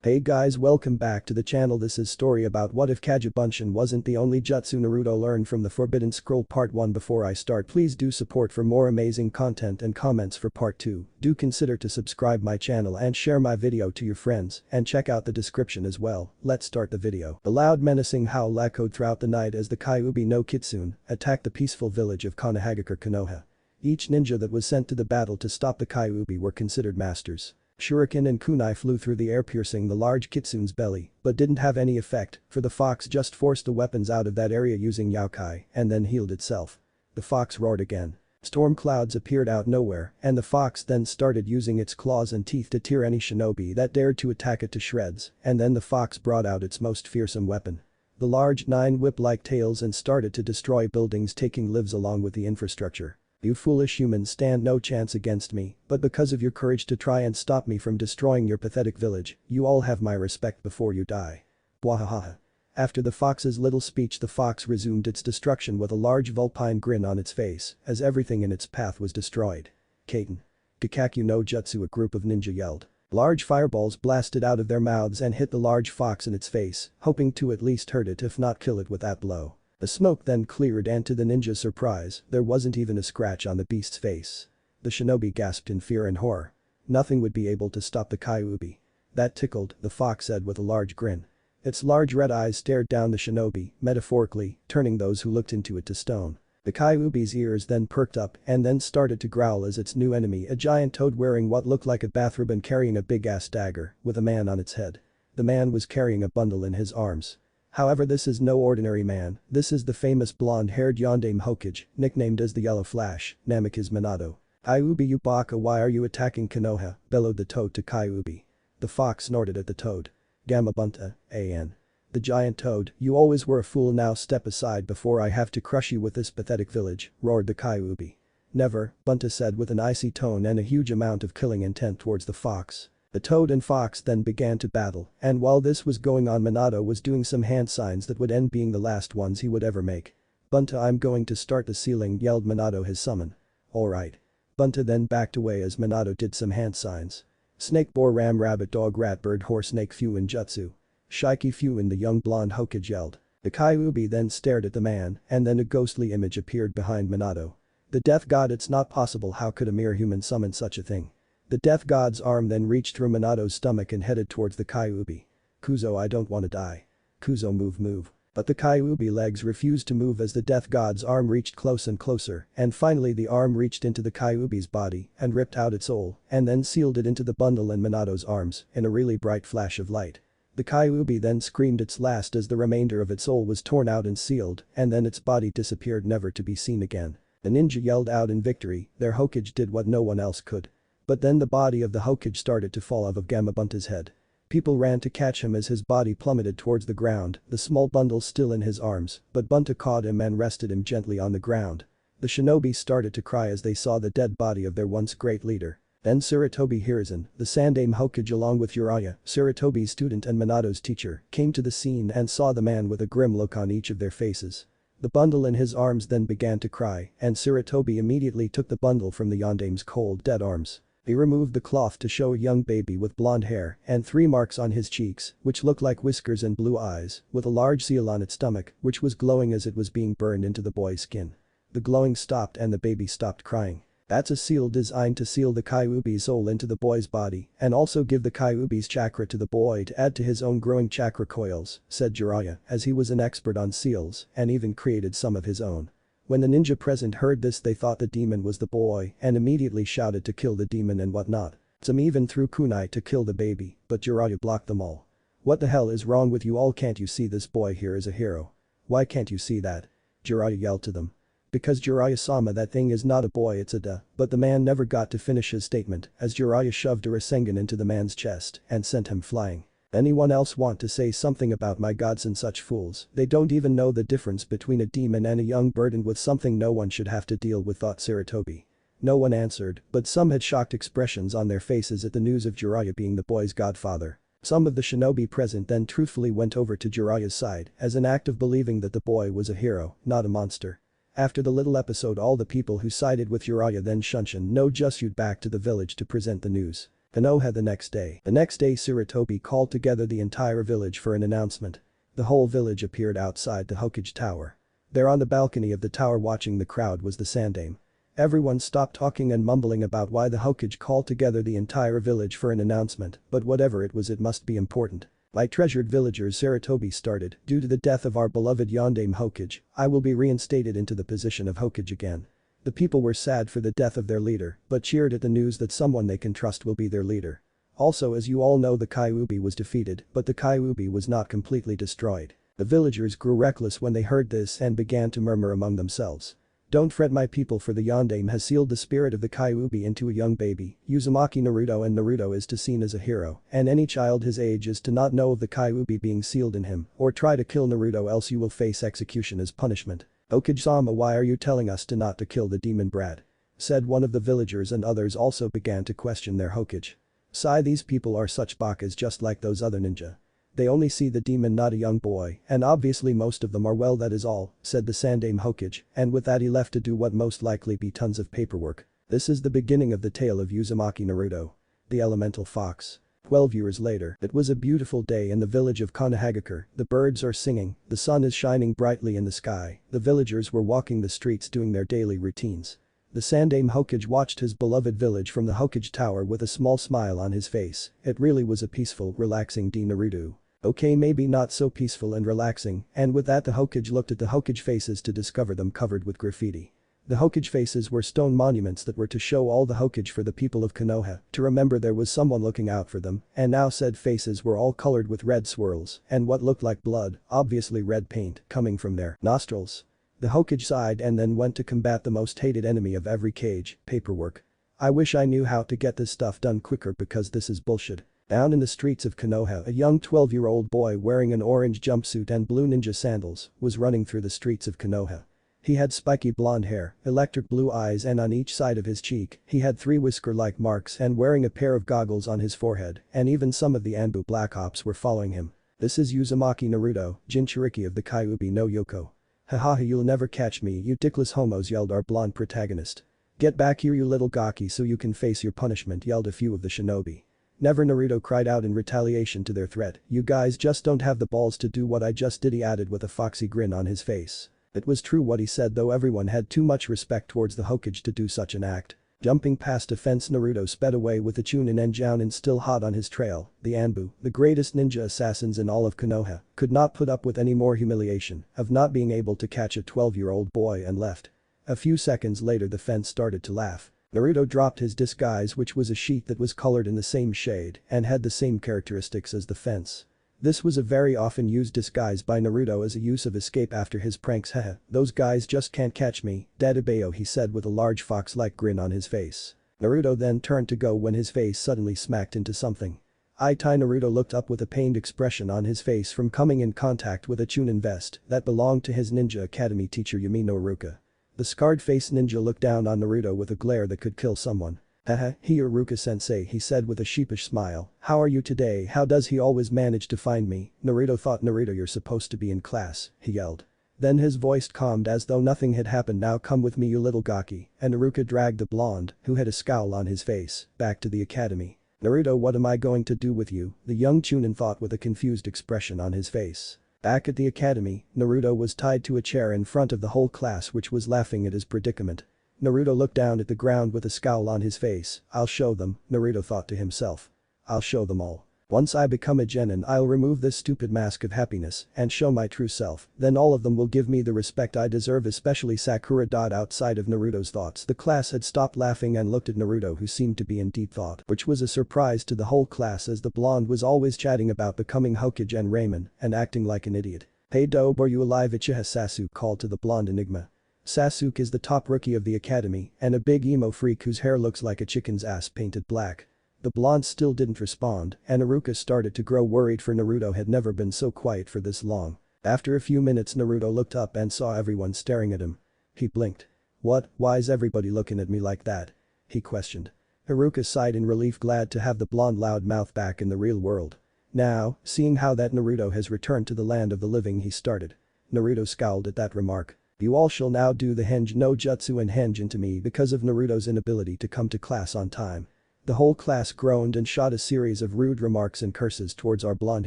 Hey guys, welcome back to the channel. This is story about what if Kagebunshin wasn't the only jutsu Naruto learned from the Forbidden Scroll part 1. Before I start, please do support for more amazing content and comments for part 2. Do consider to subscribe my channel and share my video to your friends and check out the description as well. Let's start the video. The loud menacing howl echoed throughout the night as the Kyuubi no Kitsune attacked the peaceful village of Konohagakure Konoha. Each ninja that was sent to the battle to stop the Kyuubi were considered masters. Shuriken and kunai flew through the air, piercing the large kitsune's belly, but didn't have any effect, for the fox just forced the weapons out of that area using Yaokai and then healed itself. The fox roared again. Storm clouds appeared out nowhere, and the fox then started using its claws and teeth to tear any shinobi that dared to attack it to shreds, and then the fox brought out its most fearsome weapon. The large 9 whip-like tails and started to destroy buildings, taking lives along with the infrastructure. You foolish humans stand no chance against me, but because of your courage to try and stop me from destroying your pathetic village, you all have my respect before you die. Bwahaha. After the fox's little speech, the fox resumed its destruction with a large vulpine grin on its face, as everything in its path was destroyed. Kaiten. Kakaku no Jutsu, a group of ninja yelled. Large fireballs blasted out of their mouths and hit the large fox in its face, hoping to at least hurt it if not kill it with that blow. The smoke then cleared, and to the ninja's surprise, there wasn't even a scratch on the beast's face. The shinobi gasped in fear and horror. Nothing would be able to stop the Kyuubi. That tickled, the fox said with a large grin. Its large red eyes stared down the shinobi, metaphorically, turning those who looked into it to stone. The Kyuubi's ears then perked up and then started to growl as its new enemy, a giant toad wearing what looked like a bathrobe and carrying a big-ass dagger, with a man on its head. The man was carrying a bundle in his arms. However, this is no ordinary man, this is the famous blonde-haired Yondaime Hokage, nicknamed as the Yellow Flash, Namikaze Minato. Kyuubi Yubaka, why are you attacking Konoha? Bellowed the toad to Kyuubi. The fox snorted at the toad. Gamabunta, an. The giant toad, you always were a fool, now step aside before I have to crush you with this pathetic village, roared the Kyuubi. Never, Bunta said with an icy tone and a huge amount of killing intent towards the fox. The toad and fox then began to battle, and while this was going on, Minato was doing some hand signs that would end being the last ones he would ever make. Bunta, I'm going to start the ceiling, yelled Minato his summon. Alright. Bunta then backed away as Minato did some hand signs. Snake, boar, ram, rabbit, dog, rat, bird, horse, snake, Fu in jutsu. Shiki Fu in, the young blonde Hokage yelled. The Kyuubi then stared at the man, and then a ghostly image appeared behind Minato. The death god, it's not possible, how could a mere human summon such a thing? The death god's arm then reached through Minato's stomach and headed towards the Kyuubi. Kuzo, I don't want to die. Kuzo, move. But the Kyuubi legs refused to move as the death god's arm reached close and closer, and finally the arm reached into the Kyuubi's body and ripped out its soul and then sealed it into the bundle in Minato's arms in a really bright flash of light. The Kyuubi then screamed its last as the remainder of its soul was torn out and sealed, and then its body disappeared, never to be seen again. The ninja yelled out in victory, their Hokage did what no one else could. But then the body of the Hokage started to fall off of Gamabunta's head. People ran to catch him as his body plummeted towards the ground, the small bundle still in his arms, but Bunta caught him and rested him gently on the ground. The shinobi started to cry as they saw the dead body of their once great leader. Then Tsurutobi Hiruzen, the Sandaime Hokage, along with Jiraiya, Tsurutobi's student and Minato's teacher, came to the scene and saw the man with a grim look on each of their faces. The bundle in his arms then began to cry, and Tsurutobi immediately took the bundle from the Yondaime's cold, dead arms. He removed the cloth to show a young baby with blonde hair and 3 marks on his cheeks, which looked like whiskers and blue eyes, with a large seal on its stomach, which was glowing as it was being burned into the boy's skin. The glowing stopped and the baby stopped crying. That's a seal designed to seal the Kyuubi's soul into the boy's body and also give the Kyuubi's chakra to the boy to add to his own growing chakra coils, said Jiraiya, as he was an expert on seals and even created some of his own. When the ninja present heard this, they thought the demon was the boy and immediately shouted to kill the demon and whatnot. Some even threw kunai to kill the baby, but Jiraiya blocked them all. What the hell is wrong with you all? Can't you see this boy here is a hero? Why can't you see that? Jiraiya yelled to them. Because Jiraiya-sama, that thing is not a boy, it's a duh. But the man never got to finish his statement as Jiraiya shoved a Rasengan into the man's chest and sent him flying. Anyone else want to say something about my gods and such fools? They don't even know the difference between a demon and a young burdened with something no one should have to deal with, thought Tsurutobi. No one answered, but some had shocked expressions on their faces at the news of Jiraiya being the boy's godfather. Some of the shinobi present then truthfully went over to Jiraiya's side as an act of believing that the boy was a hero, not a monster. After the little episode, all the people who sided with Jiraiya then Shunshin no Jusyu'd back to the village to present the news. Konoha the next day. The next day Sarutobi called together the entire village for an announcement. The whole village appeared outside the Hokage tower. There on the balcony of the tower watching the crowd was the Sandaime. Everyone stopped talking and mumbling about why the Hokage called together the entire village for an announcement, but whatever it was, it must be important. My treasured villagers, Sarutobi started, due to the death of our beloved Yondaime Hokage, I will be reinstated into the position of Hokage again. The people were sad for the death of their leader, but cheered at the news that someone they can trust will be their leader. Also, as you all know, the Kyuubi was defeated, but the Kyuubi was not completely destroyed. The villagers grew reckless when they heard this and began to murmur among themselves. Don't fret my people, for the Yondaime has sealed the spirit of the Kyuubi into a young baby, Uzumaki Naruto, and Naruto is to seen as a hero, and any child his age is to not know of the Kyuubi being sealed in him, or try to kill Naruto, else you will face execution as punishment. Hokage-sama, why are you telling us to not to kill the demon brat? Said one of the villagers, and others also began to question their Hokage. Sigh, these people are such bakas just like those other ninja. They only see the demon, not a young boy, and obviously most of them are, well, that is all, said the Sandaime Hokage, and with that he left to do what most likely be tons of paperwork. This is the beginning of the tale of Uzumaki Naruto. The Elemental Fox. 12 years later, it was a beautiful day in the village of Konohagakure. The birds are singing, the sun is shining brightly in the sky, the villagers were walking the streets doing their daily routines. The Sandaime Hokage watched his beloved village from the Hokage tower with a small smile on his face. It really was a peaceful, relaxing day, Naruto. Okay, maybe not so peaceful and relaxing, and with that the Hokage looked at the Hokage faces to discover them covered with graffiti. The Hokage faces were stone monuments that were to show all the Hokage for the people of Konoha, to remember there was someone looking out for them, and now said faces were all colored with red swirls and what looked like blood, obviously red paint, coming from their nostrils. The Hokage sighed and then went to combat the most hated enemy of every cage, paperwork. I wish I knew how to get this stuff done quicker, because this is bullshit. Down in the streets of Konoha, a young 12-year-old boy wearing an orange jumpsuit and blue ninja sandals was running through the streets of Konoha. He had spiky blonde hair, electric blue eyes, and on each side of his cheek, he had 3 whisker-like marks, and wearing a pair of goggles on his forehead, and even some of the Anbu Black Ops were following him. This is Uzumaki Naruto, Jinchuriki of the Kyuubi no Yoko. Haha, you'll never catch me, you dickless homos, yelled our blonde protagonist. Get back here, you little gaki, so you can face your punishment, yelled a few of the shinobi. Never, Naruto cried out in retaliation to their threat. You guys just don't have the balls to do what I just did, he added with a foxy grin on his face. It was true what he said, though everyone had too much respect towards the Hokage to do such an act. Jumping past a fence, Naruto sped away with the Chunin and Jounin still hot on his trail. The Anbu, the greatest ninja assassins in all of Konoha, could not put up with any more humiliation of not being able to catch a 12-year-old boy and left. A few seconds later the fence started to laugh. Naruto dropped his disguise, which was a sheet that was colored in the same shade and had the same characteristics as the fence. This was a very often used disguise by Naruto as a use of escape after his pranks. Haha, those guys just can't catch me, Dadabayo, he said with a large fox-like grin on his face. Naruto then turned to go when his face suddenly smacked into something. Naruto looked up with a pained expression on his face from coming in contact with a Chunin vest that belonged to his ninja academy teacher Yamino Iruka. The scarred-faced ninja looked down on Naruto with a glare that could kill someone. Haha, he Iruka-sensei, he said with a sheepish smile. How are you today? How does he always manage to find me? Naruto thought. Naruto, you're supposed to be in class, he yelled. Then his voice calmed as though nothing had happened. Now come with me, you little gaki, and Iruka dragged the blonde, who had a scowl on his face, back to the academy. Naruto, what am I going to do with you? The young Chunin thought with a confused expression on his face. Back at the academy, Naruto was tied to a chair in front of the whole class, which was laughing at his predicament. Naruto looked down at the ground with a scowl on his face. I'll show them, Naruto thought to himself. I'll show them all. Once I become a genin, I'll remove this stupid mask of happiness and show my true self, then all of them will give me the respect I deserve, especially Sakura. Outside of Naruto's thoughts, the class had stopped laughing and looked at Naruto, who seemed to be in deep thought, which was a surprise to the whole class as the blonde was always chatting about becoming Hokage and ramen and acting like an idiot. Hey Dobe, are you alive? Uchiha Sasuke called to the blonde Enigma. Sasuke is the top rookie of the academy and a big emo freak whose hair looks like a chicken's ass painted black. The blonde still didn't respond, and Iruka started to grow worried, for Naruto had never been so quiet for this long. After a few minutes, Naruto looked up and saw everyone staring at him. He blinked. What? Why is everybody looking at me like that? He questioned. Iruka sighed in relief, glad to have the blonde loudmouth back in the real world. Now, seeing how that Naruto has returned to the land of the living, he started. Naruto scowled at that remark. You all shall now do the henge no jutsu and henge into me because of Naruto's inability to come to class on time. The whole class groaned and shot a series of rude remarks and curses towards our blonde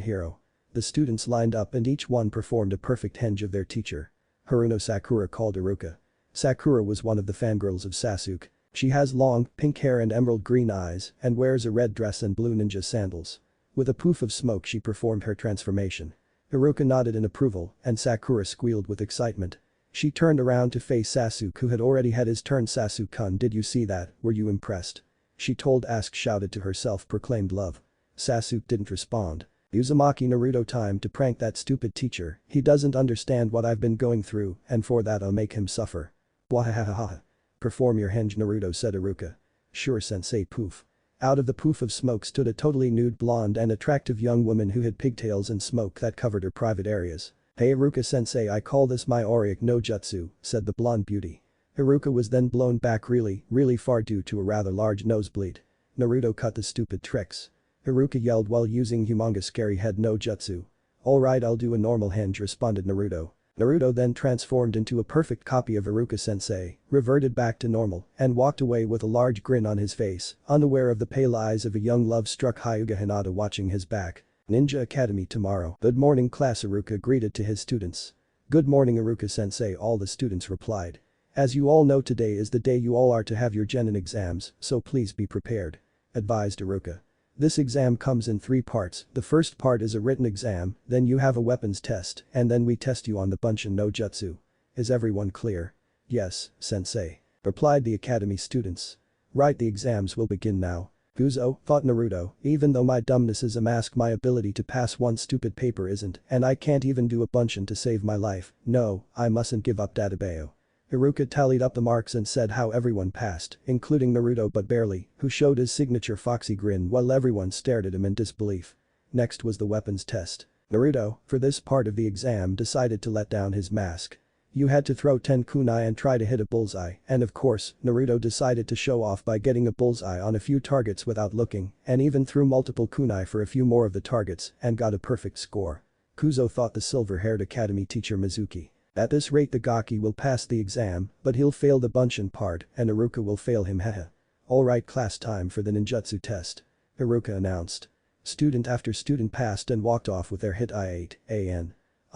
hero. The students lined up and each one performed a perfect henge of their teacher. Haruno Sakura called Iruka. Sakura was one of the fangirls of Sasuke. She has long, pink hair and emerald green eyes and wears a red dress and blue ninja sandals. With a poof of smoke she performed her transformation. Iruka nodded in approval and Sakura squealed with excitement. She turned around to face Sasuke who had already had his turn. Sasuke-kun, did you see that, were you impressed? She told shouted to her self-proclaimed love. Sasuke didn't respond. Uzumaki Naruto, time to prank that stupid teacher, he doesn't understand what I've been going through and for that I'll make him suffer. Bwahahaha. Perform your henge, Naruto, said Iruka. Sure, sensei. Poof. Out of the poof of smoke stood a totally nude blonde and attractive young woman who had pigtails and smoke that covered her private areas. Hey Iruka sensei, I call this my Auric no Jutsu, said the blonde beauty. Iruka was then blown back really far due to a rather large nosebleed. Naruto cut the stupid tricks. Iruka yelled while using humongous scary head no jutsu. Alright, I'll do a normal henge, responded Naruto. Naruto then transformed into a perfect copy of Iruka sensei, reverted back to normal, and walked away with a large grin on his face, unaware of the pale eyes of a young love-struck Hyuga Hinata watching his back. Ninja Academy tomorrow. Good morning class, Iruka greeted to his students. Good morning Iruka sensei, all the students replied. As you all know, today is the day you all are to have your genin exams, so please be prepared. Advised Iruka. This exam comes in 3 parts, the first part is a written exam, then you have a weapons test, and then we test you on the Bunshin no Jutsu. Is everyone clear? Yes, sensei. Replied the academy students. Right, the exams will begin now. Guzo, thought Naruto, even though my dumbness is a mask, my ability to pass one stupid paper isn't, and I can't even do a Bunshin to save my life. No, I mustn't give up Databao. Iruka tallied up the marks and said how everyone passed, including Naruto but barely, who showed his signature foxy grin while everyone stared at him in disbelief. Next was the weapons test. Naruto, for this part of the exam, decided to let down his mask. You had to throw 10 kunai and try to hit a bullseye, and of course, Naruto decided to show off by getting a bullseye on a few targets without looking, and even threw multiple kunai for a few more of the targets and got a perfect score. Kuzo thought the silver-haired academy teacher Mizuki. At this rate the Gaki will pass the exam, but he'll fail the Bunshin part and Iruka will fail him, haha. Alright class, time for the ninjutsu test. Iruka announced. Student after student passed and walked off with their hit I8an.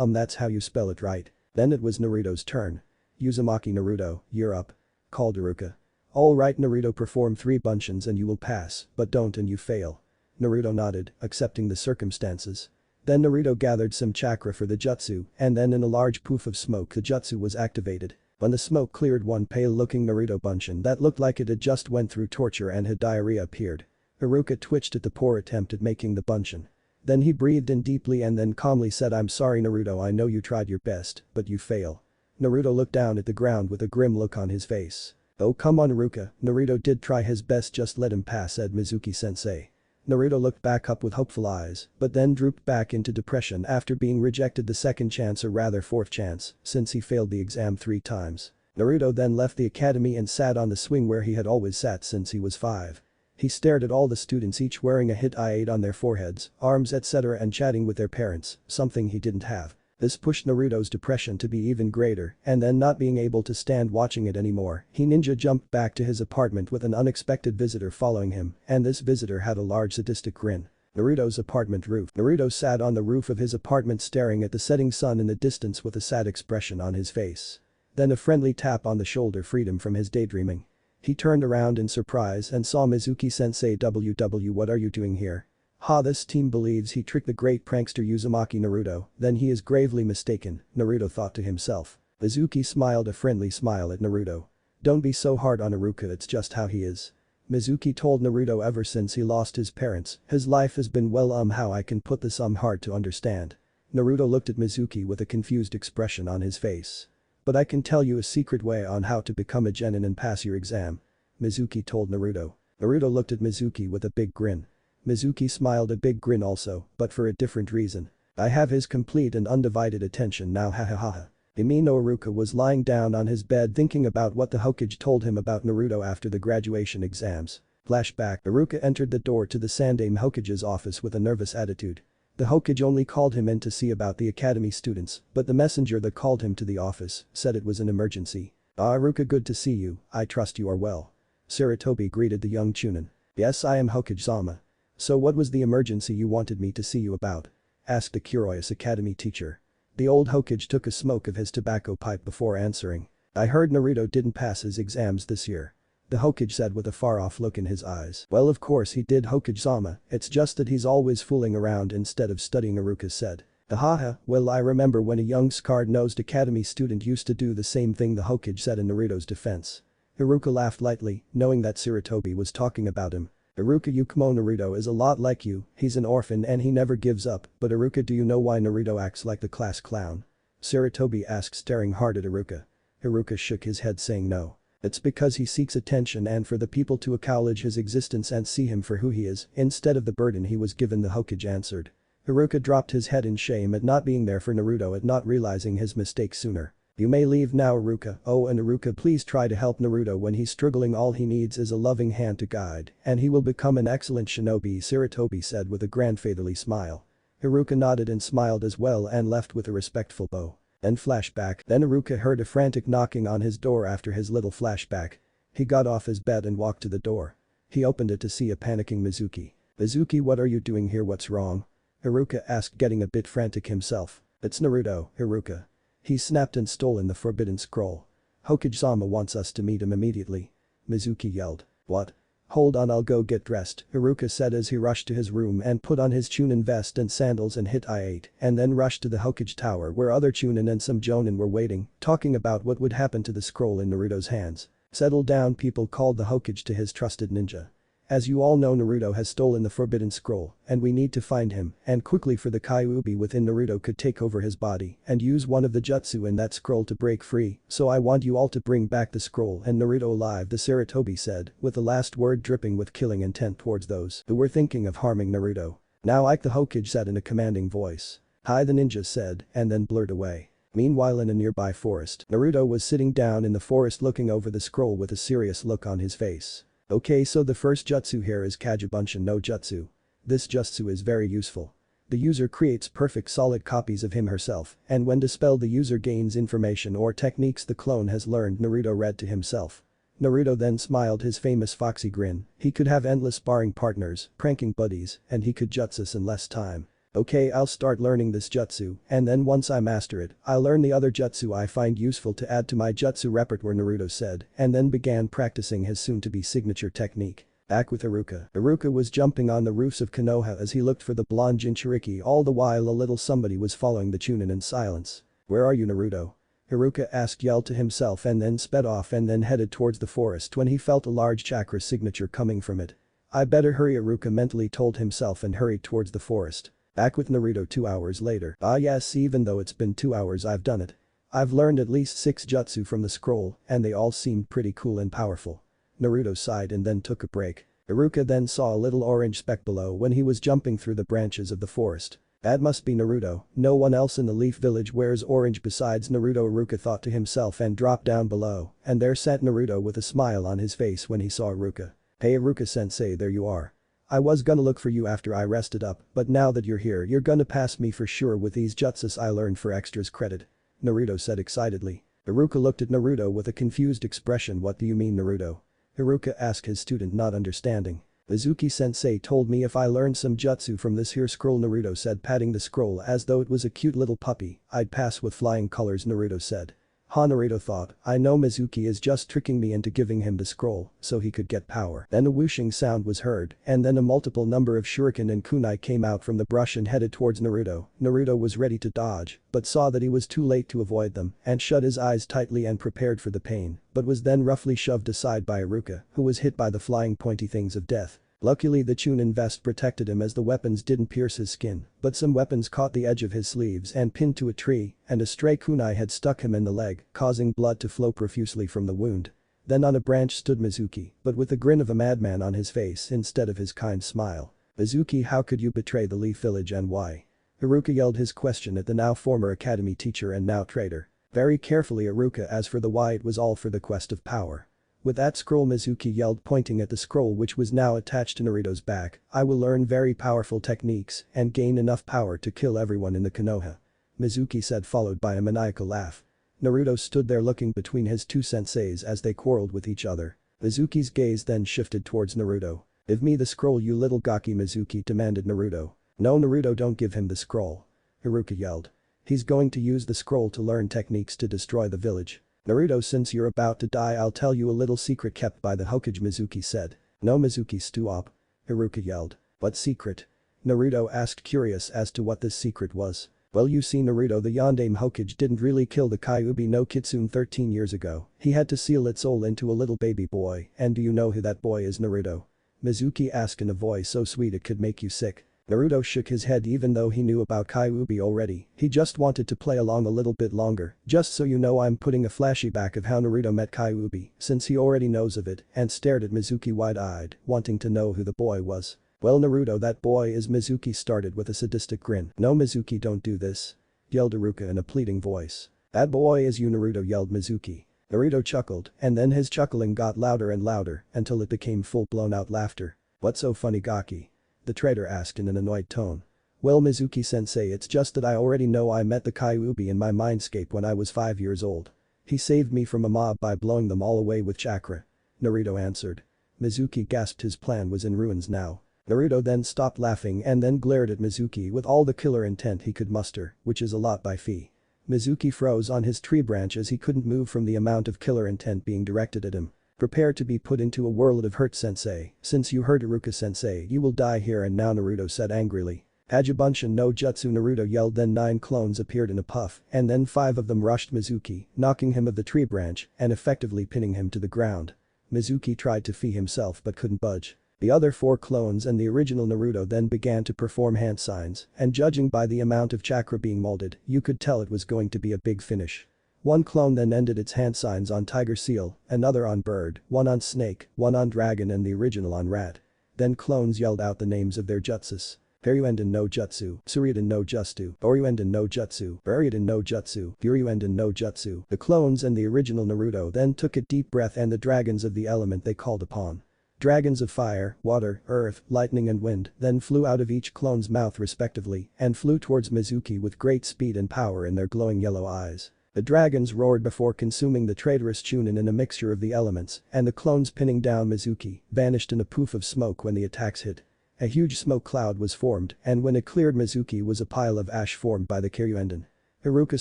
That's how you spell it, right? Then it was Naruto's turn. Uzumaki Naruto, you're up. Called Iruka. Alright Naruto, perform 3 Bunshins and you will pass, but don't and you fail. Naruto nodded, accepting the circumstances. Then Naruto gathered some chakra for the jutsu, and then in a large poof of smoke the jutsu was activated. When the smoke cleared, one pale-looking Naruto Bunshin that looked like it had just went through torture and had diarrhea appeared. Iruka twitched at the poor attempt at making the Bunshin. Then he breathed in deeply and then calmly said, I'm sorry Naruto, I know you tried your best, but you fail. Naruto looked down at the ground with a grim look on his face. Oh come on Iruka, Naruto did try his best, just let him pass, said Mizuki-sensei. Naruto looked back up with hopeful eyes, but then drooped back into depression after being rejected the second chance, or rather 4th chance, since he failed the exam 3 times. Naruto then left the academy and sat on the swing where he had always sat since he was 5. He stared at all the students, each wearing a hit I8 on their foreheads, arms etc. and chatting with their parents, something he didn't have. This pushed Naruto's depression to be even greater, and then not being able to stand watching it anymore, he ninja jumped back to his apartment with an unexpected visitor following him, and this visitor had a large sadistic grin. Naruto's apartment roof. Naruto sat on the roof of his apartment staring at the setting sun in the distance with a sad expression on his face. Then a friendly tap on the shoulder freed him from his daydreaming. He turned around in surprise and saw Mizuki-sensei. WW, what are you doing here? Ha, this team believes he tricked the great prankster Uzumaki Naruto, then he is gravely mistaken, Naruto thought to himself. Mizuki smiled a friendly smile at Naruto. Don't be so hard on Iruka, it's just how he is. Mizuki told Naruto ever since he lost his parents, his life has been well how I can put this hard to understand. Naruto looked at Mizuki with a confused expression on his face. But I can tell you a secret way on how to become a genin and pass your exam. Mizuki told Naruto. Naruto looked at Mizuki with a big grin. Mizuki smiled a big grin also, but for a different reason. I have his complete and undivided attention now, hahaha. Imi no Iruka was lying down on his bed thinking about what the Hokage told him about Naruto after the graduation exams. Flashback. Iruka entered the door to the Sandaime Hokage's office with a nervous attitude. The Hokage only called him in to see about the academy students, but the messenger that called him to the office said it was an emergency. Ah Iruka, good to see you, I trust you are well. Sarutobi greeted the young Chunin. Yes, I am Hokage-sama. So what was the emergency you wanted me to see you about? Asked the curious academy teacher. The old Hokage took a smoke of his tobacco pipe before answering. I heard Naruto didn't pass his exams this year. The Hokage said with a far-off look in his eyes. Well, of course he did, Hokage-sama, it's just that he's always fooling around instead of studying, Iruka said. Ahaha, well, I remember when a young scarred-nosed academy student used to do the same thing, the Hokage said in Naruto's defense. Iruka laughed lightly, knowing that Sarutobi was talking about him. Iruka, Yukumo, Naruto is a lot like you, he's an orphan and he never gives up, but Iruka, do you know why Naruto acts like the class clown? Sarutobi asked, staring hard at Iruka. Iruka shook his head saying no. It's because he seeks attention and for the people to acknowledge his existence and see him for who he is, instead of the burden he was given, the Hokage answered. Iruka dropped his head in shame at not being there for Naruto, at not realizing his mistake sooner. You may leave now, Iruka. Oh, and Iruka, please try to help Naruto when he's struggling. All he needs is a loving hand to guide, and he will become an excellent shinobi, Sarutobi said with a grandfatherly smile. Iruka nodded and smiled as well and left with a respectful bow. Then flashback. Then Iruka heard a frantic knocking on his door after his little flashback. He got off his bed and walked to the door. He opened it to see a panicking Mizuki. Mizuki, what are you doing here? What's wrong? Iruka asked, getting a bit frantic himself. It's Naruto, Iruka. He snapped and stolen the forbidden scroll. Hokage-sama wants us to meet him immediately. Mizuki yelled. What? Hold on, I'll go get dressed, Iruka said as he rushed to his room and put on his chunin vest and sandals and hit I-8 and then rushed to the Hokage tower where other chunin and some jonin were waiting, talking about what would happen to the scroll in Naruto's hands. Settle down, people, called the Hokage to his trusted ninja. As you all know, Naruto has stolen the forbidden scroll and we need to find him and quickly, for the Kyuubi within Naruto could take over his body and use one of the jutsu in that scroll to break free, so I want you all to bring back the scroll and Naruto alive, the Sarutobi said, with the last word dripping with killing intent towards those who were thinking of harming Naruto. Now Ike, the Hokage said in a commanding voice. Hi, the ninja said, and then blurred away. Meanwhile, in a nearby forest, Naruto was sitting down in the forest looking over the scroll with a serious look on his face. Okay, so the first jutsu here is Kagebunshin no jutsu. This jutsu is very useful. The user creates perfect solid copies of him herself, and when dispelled the user gains information or techniques the clone has learned, Naruto read to himself. Naruto then smiled his famous foxy grin. He could have endless sparring partners, pranking buddies, and he could jutsus in less time. Okay, I'll start learning this jutsu, and then once I master it, I'll learn the other jutsu I find useful to add to my jutsu repertoire, Naruto said, and then began practicing his soon-to-be signature technique. Back with Iruka. Iruka was jumping on the roofs of Konoha as he looked for the blonde Jinchuriki, all the while a little somebody was following the chunin in silence. Where are you, Naruto? Iruka asked, yelled to himself and then sped off and then headed towards the forest when he felt a large chakra signature coming from it. I better hurry, Iruka mentally told himself and hurried towards the forest. Back with Naruto 2 hours later. Ah yes, even though it's been 2 hours I've done it. I've learned at least 6 jutsu from the scroll and they all seemed pretty cool and powerful. Naruto sighed and then took a break. Iruka then saw a little orange speck below when he was jumping through the branches of the forest. That must be Naruto, no one else in the Leaf Village wears orange besides Naruto, Iruka thought to himself and dropped down below, and there sat Naruto with a smile on his face when he saw Iruka. Hey Iruka-sensei, there you are. I was gonna look for you after I rested up, but now that you're here you're gonna pass me for sure with these jutsus I learned for extras credit. Naruto said excitedly. Iruka looked at Naruto with a confused expression. What do you mean, Naruto? Iruka asked his student, not understanding. Mizuki-sensei told me if I learned some jutsu from this here scroll, Naruto said, patting the scroll as though it was a cute little puppy, I'd pass with flying colors, Naruto said. Naruto thought, I know Mizuki is just tricking me into giving him the scroll so he could get power. Then a whooshing sound was heard and then a multiple number of shuriken and kunai came out from the brush and headed towards Naruto. Naruto was ready to dodge but saw that he was too late to avoid them and shut his eyes tightly and prepared for the pain, but was then roughly shoved aside by Iruka, who was hit by the flying pointy things of death. Luckily the chunin vest protected him as the weapons didn't pierce his skin, but some weapons caught the edge of his sleeves and pinned to a tree, and a stray kunai had stuck him in the leg, causing blood to flow profusely from the wound. Then on a branch stood Mizuki, but with the grin of a madman on his face instead of his kind smile. Mizuki, how could you betray the Leaf Village and why? Iruka yelled his question at the now former academy teacher and now traitor. Very carefully, Iruka, as for the why, it was all for the quest of power. With that scroll, Mizuki yelled, pointing at the scroll which was now attached to Naruto's back, I will learn very powerful techniques and gain enough power to kill everyone in the Konoha. Mizuki said, followed by a maniacal laugh. Naruto stood there looking between his two senseis as they quarreled with each other. Mizuki's gaze then shifted towards Naruto. "Give me the scroll, you little gaki," Mizuki demanded Naruto. "No, Naruto, don't give him the scroll," Haruka yelled. "He's going to use the scroll to learn techniques to destroy the village." "Naruto, since you're about to die, I'll tell you a little secret kept by the Hokage," Mizuki said. "No, Mizuki, stop," Haruka yelled. "What secret?" Naruto asked, curious as to what this secret was. "Well, you see, Naruto, the Yondaime Hokage didn't really kill the Kyuubi no Kitsune 13 years ago. He had to seal its soul into a little baby boy, and do you know who that boy is, Naruto?" Mizuki asked in a voice so sweet it could make you sick. Naruto shook his head even though he knew about Kyuubi already. He just wanted to play along a little bit longer. "Just so you know, I'm putting a flashback of how Naruto met Kyuubi, since he already knows of it," and stared at Mizuki wide-eyed, wanting to know who the boy was. "Well, Naruto, that boy is," Mizuki started with a sadistic grin. "No, Mizuki, don't do this," yelled Haruka in a pleading voice. "That boy is you, Naruto," yelled Mizuki. Naruto chuckled, and then his chuckling got louder and louder until it became full-blown out laughter. "What's so funny, Gaki?" the traitor asked in an annoyed tone. "Well, Mizuki-sensei, it's just that I already know I met the Kyuubi in my mindscape when I was 5 years old. He saved me from a mob by blowing them all away with chakra," Naruto answered. Mizuki gasped his plan was in ruins now. Naruto then stopped laughing and then glared at Mizuki with all the killer intent he could muster, which is a lot by fee. Mizuki froze on his tree branch as he couldn't move from the amount of killer intent being directed at him. "Prepare to be put into a world of hurt, sensei. Since you hurt Haruka sensei, you will die here and now," Naruto said angrily. "Kagebunshin no jutsu," Naruto yelled. Then 9 clones appeared in a puff, and then 5 of them rushed Mizuki, knocking him of the tree branch and effectively pinning him to the ground. Mizuki tried to free himself but couldn't budge. The other 4 clones and the original Naruto then began to perform hand signs, and judging by the amount of chakra being molded, you could tell it was going to be a big finish. 1 clone then ended its hand signs on tiger seal, another on bird, 1 on snake, 1 on dragon, and the original on rat. Then clones yelled out the names of their jutsus. Peryuenden no jutsu, Suryunden no jutsu, Oryuenden no jutsu, Buryunden no jutsu, Furyuenden no jutsu. The clones and the original Naruto then took a deep breath, and the dragons of the element they called upon. Dragons of fire, water, earth, lightning and wind then flew out of each clone's mouth respectively and flew towards Mizuki with great speed and power in their glowing yellow eyes. The dragons roared before consuming the traitorous Chunin in a mixture of the elements, and the clones pinning down Mizuki vanished in a poof of smoke when the attacks hit. A huge smoke cloud was formed, and when it cleared, Mizuki was a pile of ash formed by the Kiryuenden. Haruka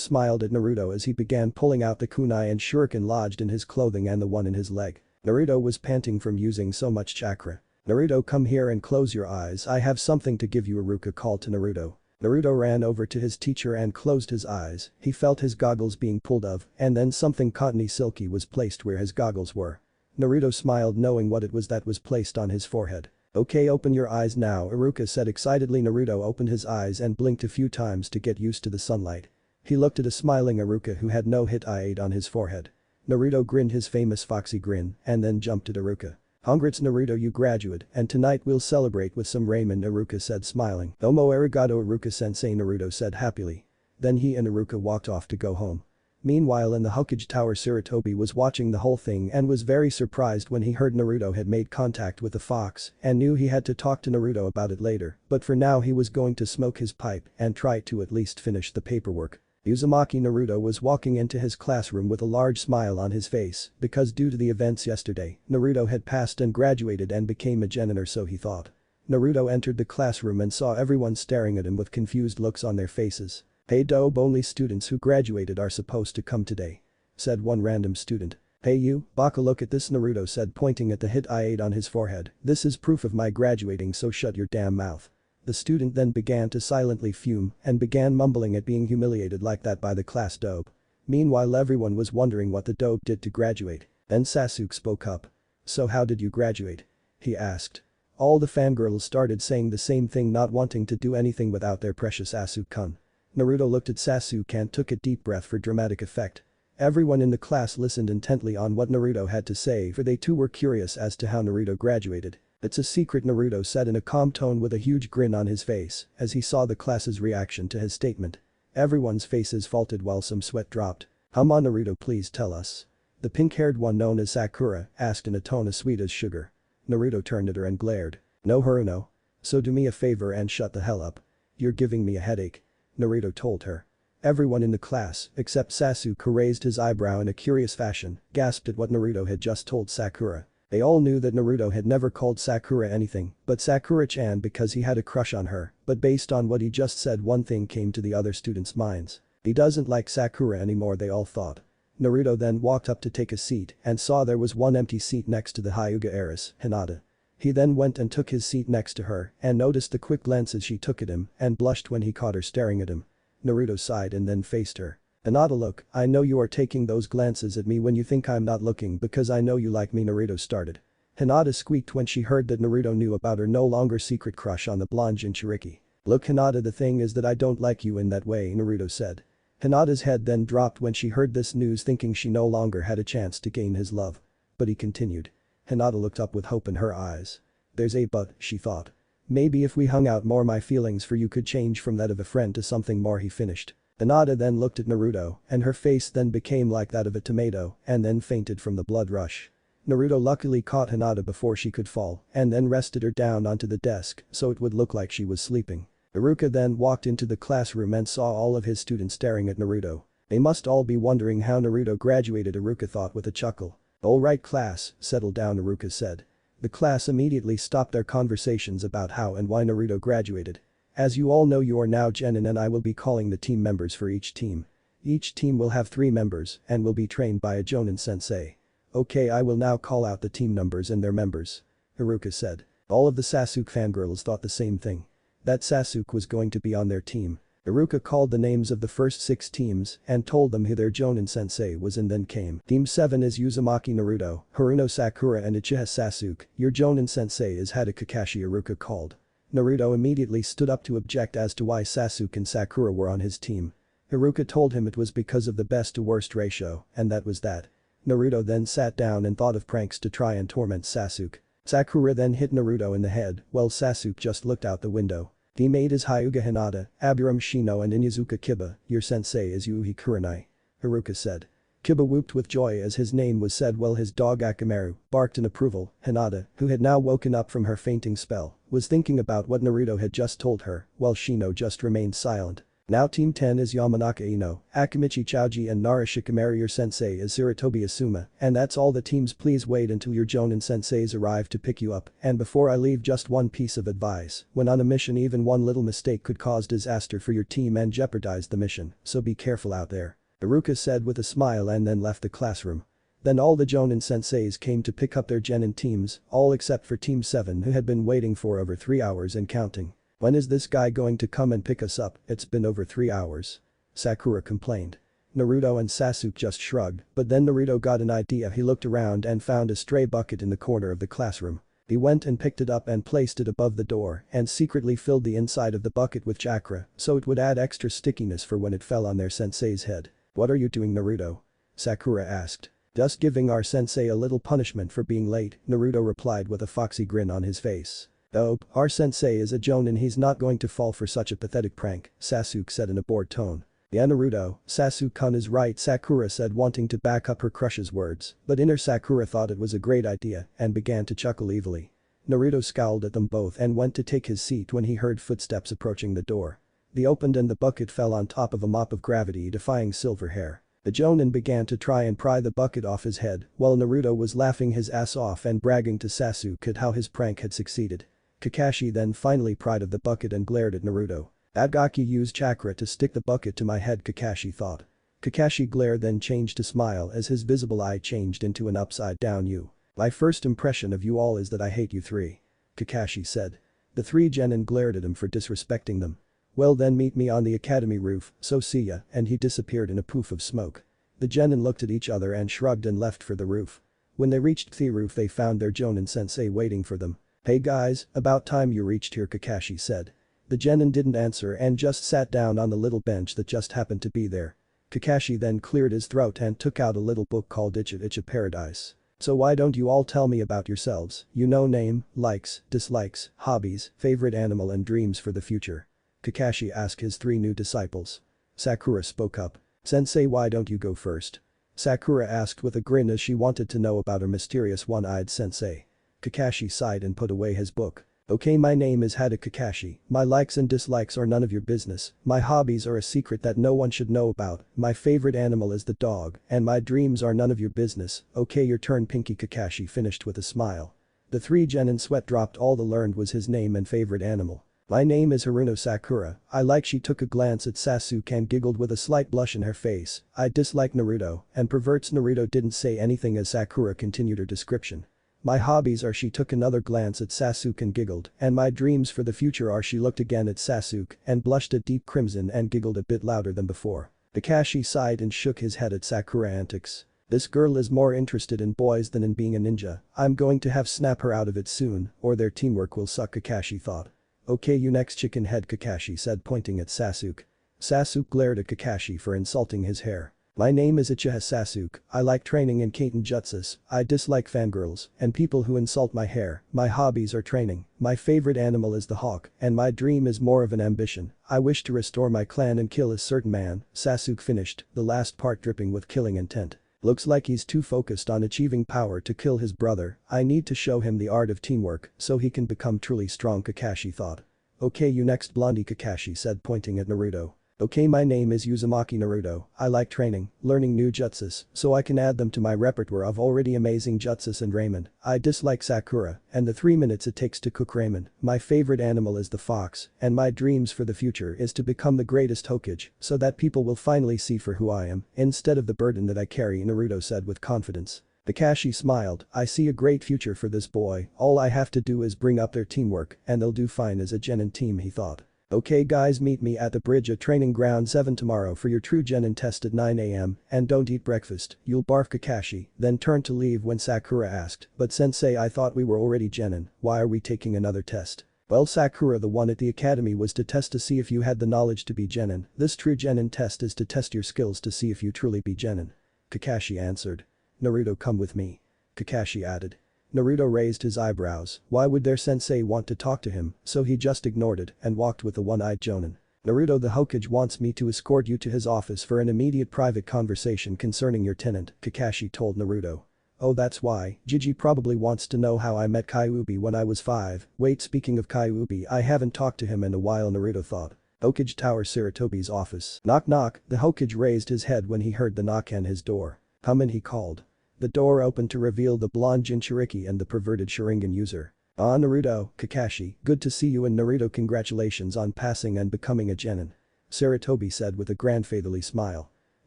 smiled at Naruto as he began pulling out the kunai and shuriken lodged in his clothing and the one in his leg. Naruto was panting from using so much chakra. "Naruto, come here and close your eyes, I have something to give you," Haruka called to Naruto. Naruto ran over to his teacher and closed his eyes. He felt his goggles being pulled off, and then something cottony silky was placed where his goggles were. Naruto smiled knowing what it was that was placed on his forehead. "Okay, open your eyes now," Haruka said excitedly. Naruto opened his eyes and blinked a few times to get used to the sunlight. He looked at a smiling Haruka who had no hit eye on his forehead. Naruto grinned his famous foxy grin and then jumped at Haruka. "Congrats, Naruto, you graduate, and tonight we'll celebrate with some ramen," Haruka said smiling. "Domo arigato, Haruka-sensei," Naruto said happily. Then he and Haruka walked off to go home. Meanwhile, in the Hokage Tower, Sarutobi was watching the whole thing and was very surprised when he heard Naruto had made contact with the fox and knew he had to talk to Naruto about it later, but for now he was going to smoke his pipe and try to at least finish the paperwork. Uzumaki Naruto was walking into his classroom with a large smile on his face because due to the events yesterday, Naruto had passed and graduated and became a janitor, so he thought. Naruto entered the classroom and saw everyone staring at him with confused looks on their faces. "Hey dope, only students who graduated are supposed to come today," said one random student. "Hey you, Baka, look at this," Naruto said, pointing at the hit I ate on his forehead. "This is proof of my graduating, so shut your damn mouth." The student then began to silently fume and began mumbling at being humiliated like that by the class dope. Meanwhile, everyone was wondering what the dope did to graduate. Then Sasuke spoke up. "So how did you graduate?" he asked. All the fangirls started saying the same thing, not wanting to do anything without their precious Sasuke-kun. Naruto looked at Sasuke and took a deep breath for dramatic effect. Everyone in the class listened intently on what Naruto had to say, for they too were curious as to how Naruto graduated. "It's a secret," Naruto said in a calm tone with a huge grin on his face as he saw the class's reaction to his statement. Everyone's faces faltered while some sweat dropped. "Come on, Naruto, please tell us." The pink-haired one known as Sakura asked in a tone as sweet as sugar. Naruto turned at her and glared. "No, Haruno. So do me a favor and shut the hell up. You're giving me a headache," Naruto told her. Everyone in the class, except Sasuke, who raised his eyebrow in a curious fashion, gasped at what Naruto had just told Sakura. They all knew that Naruto had never called Sakura anything but Sakura-chan because he had a crush on her, but based on what he just said one thing came to the other students' minds. He doesn't like Sakura anymore, they all thought. Naruto then walked up to take a seat and saw there was one empty seat next to the Hyuga heiress, Hinata. He then went and took his seat next to her and noticed the quick glances she took at him and blushed when he caught her staring at him. Naruto sighed and then faced her. "Hinata, look, I know you are taking those glances at me when you think I'm not looking because I know you like me," Naruto started. Hinata squeaked when she heard that Naruto knew about her no longer secret crush on the blonde Jinchuriki. "Look, Hinata, the thing is that I don't like you in that way," Naruto said. Hinata's head then dropped when she heard this news, thinking she no longer had a chance to gain his love. But he continued. Hinata looked up with hope in her eyes. "There's a but," she thought. "Maybe if we hung out more my feelings for you could change from that of a friend to something more," he finished. Hinata then looked at Naruto and her face then became like that of a tomato and then fainted from the blood rush. Naruto luckily caught Hinata before she could fall and then rested her down onto the desk so it would look like she was sleeping. Iruka then walked into the classroom and saw all of his students staring at Naruto. They must all be wondering how Naruto graduated, Iruka thought with a chuckle. "Alright class, settle down," Iruka said. The class immediately stopped their conversations about how and why Naruto graduated. "As you all know, you are now Genin and I will be calling the team members for each team. Each team will have 3 members and will be trained by a Jonin sensei. Okay, I will now call out the team numbers and their members," Iruka said. All of the Sasuke fangirls thought the same thing. That Sasuke was going to be on their team. Iruka called the names of the first 6 teams and told them who their Jonin sensei was and then came. Team 7 is Uzumaki Naruto, Haruno Sakura and Uchiha Sasuke. Your Jonin sensei is Hada Kakashi, Iruka called. Naruto immediately stood up to object as to why Sasuke and Sakura were on his team. Iruka told him it was because of the best to worst ratio, and that was that. Naruto then sat down and thought of pranks to try and torment Sasuke. Sakura then hit Naruto in the head while Sasuke just looked out the window. Team 8 is Hyuga Hinata, Aburame Shino and Inuzuka Kiba. Your sensei is Yuhi Kurenai," Iruka said. Kiba whooped with joy as his name was said while his dog Akamaru barked in approval. Hinata, who had now woken up from her fainting spell, was thinking about what Naruto had just told her while Shino just remained silent. Now Team 10 is Yamanaka Ino, Akimichi Chouji and Nara Shikamaru. Your sensei is Sarutobi Asuma, and that's all the teams. Please wait until your Jonin senseis arrive to pick you up, and before I leave, just one piece of advice: when on a mission, even one little mistake could cause disaster for your team and jeopardize the mission, so be careful out there," Iruka said with a smile and then left the classroom. Then all the Jonin senseis came to pick up their genin teams, all except for Team 7 who had been waiting for over 3 hours and counting. "When is this guy going to come and pick us up? It's been over 3 hours. Sakura complained. Naruto and Sasuke just shrugged, but then Naruto got an idea. He looked around and found a stray bucket in the corner of the classroom. He went and picked it up and placed it above the door and secretly filled the inside of the bucket with chakra so it would add extra stickiness for when it fell on their sensei's head. "What are you doing, Naruto?" Sakura asked. "Just giving our sensei a little punishment for being late," Naruto replied with a foxy grin on his face. "Oh, our sensei is a Jonin, he's not going to fall for such a pathetic prank," Sasuke said in a bored tone. "Yeah, Naruto, Sasuke-kun is right," Sakura said, wanting to back up her crush's words, but inner Sakura thought it was a great idea and began to chuckle evilly. Naruto scowled at them both and went to take his seat when he heard footsteps approaching the door. They opened and the bucket fell on top of a mop of gravity defying silver hair. The Jonin began to try and pry the bucket off his head while Naruto was laughing his ass off and bragging to Sasuke at how his prank had succeeded. Kakashi then finally pried of the bucket and glared at Naruto. "That Gaki used chakra to stick the bucket to my head," Kakashi thought. Kakashi glared then changed to smile as his visible eye changed into an upside down U. "My first impression of you all is that I hate you 3. Kakashi said. The 3 genin glared at him for disrespecting them. "Well then, meet me on the academy roof, so see ya," and he disappeared in a poof of smoke. The genin looked at each other and shrugged and left for the roof. When they reached the roof, they found their Jonin sensei waiting for them. "Hey guys, about time you reached here," Kakashi said. The genin didn't answer and just sat down on the little bench that just happened to be there. Kakashi then cleared his throat and took out a little book called Icha Paradise. "So why don't you all tell me about yourselves, you know, name, likes, dislikes, hobbies, favorite animal and dreams for the future?" Kakashi asked his 3 new disciples. Sakura spoke up. "Sensei, why don't you go first?" Sakura asked with a grin as she wanted to know about her mysterious one-eyed sensei. Kakashi sighed and put away his book. Okay, my name is Hada Kakashi. My likes and dislikes are none of your business. My hobbies are a secret that no one should know about. My favorite animal is the dog, and my dreams are none of your business. Okay, your turn, Pinky. Kakashi finished with a smile. The three genin sweat dropped. All the learned was his name and favorite animal. My name is Haruno Sakura. I like. She took a glance at Sasuke and giggled with a slight blush in her face. I dislike Naruto and perverts. Naruto didn't say anything as Sakura continued her description. My hobbies are. She took another glance at Sasuke and giggled, and my dreams for the future are. She looked again at Sasuke and blushed a deep crimson and giggled a bit louder than before. Kakashi sighed and shook his head at Sakura antics. This girl is more interested in boys than in being a ninja. I'm going to have snap her out of it soon, or their teamwork will suck, Kakashi thought. Okay, you next, chicken head, Kakashi said, pointing at Sasuke. Sasuke glared at Kakashi for insulting his hair. My name is Uchiha Sasuke. I like training in Kaiten jutsus. I dislike fangirls and people who insult my hair. My hobbies are training. My favorite animal is the hawk, and my dream is more of an ambition. I wish to restore my clan and kill a certain man. Sasuke finished, the last part dripping with killing intent. Looks like he's too focused on achieving power to kill his brother. I need to show him the art of teamwork so he can become truly strong, Kakashi thought. Okay, you next, Blondie, Kakashi said, pointing at Naruto. Okay, my name is Uzumaki Naruto. I like training, learning new jutsus, so I can add them to my repertoire of already amazing jutsus and ramen. I dislike Sakura and the 3 minutes it takes to cook ramen. My favorite animal is the fox, and my dreams for the future is to become the greatest Hokage so that people will finally see for who I am instead of the burden that I carry, Naruto said with confidence. Kakashi smiled. I see a great future for this boy. All I have to do is bring up their teamwork and they'll do fine as a genin team, he thought. Okay guys, meet me at the bridge at training ground 7 tomorrow for your true genin test at 9 AM, and don't eat breakfast, you'll barf, Kakashi then turned to leave when Sakura asked, but sensei, I thought we were already genin, why are we taking another test? Well, Sakura, the one at the academy was to test to see if you had the knowledge to be genin. This true genin test is to test your skills to see if you truly be genin. Kakashi answered. Naruto, come with me. Kakashi added. Naruto raised his eyebrows. Why would their sensei want to talk to him, so he just ignored it and walked with the one-eyed Jonin. Naruto, the Hokage wants me to escort you to his office for an immediate private conversation concerning your tenant, Kakashi told Naruto. Oh, that's why. Gigi probably wants to know how I met Kyuubi when I was 5. Wait, speaking of Kyuubi, I haven't talked to him in a while, Naruto thought. Hokage Tower, Sarutobi's office. Knock knock. The Hokage raised his head when he heard the knock on his door. Come in, he called. The door opened to reveal the blonde Jinchuriki and the perverted Sharingan user. Ah, Naruto, Kakashi, good to see you, and Naruto, congratulations on passing and becoming a genin. Sarutobi said with a grandfatherly smile.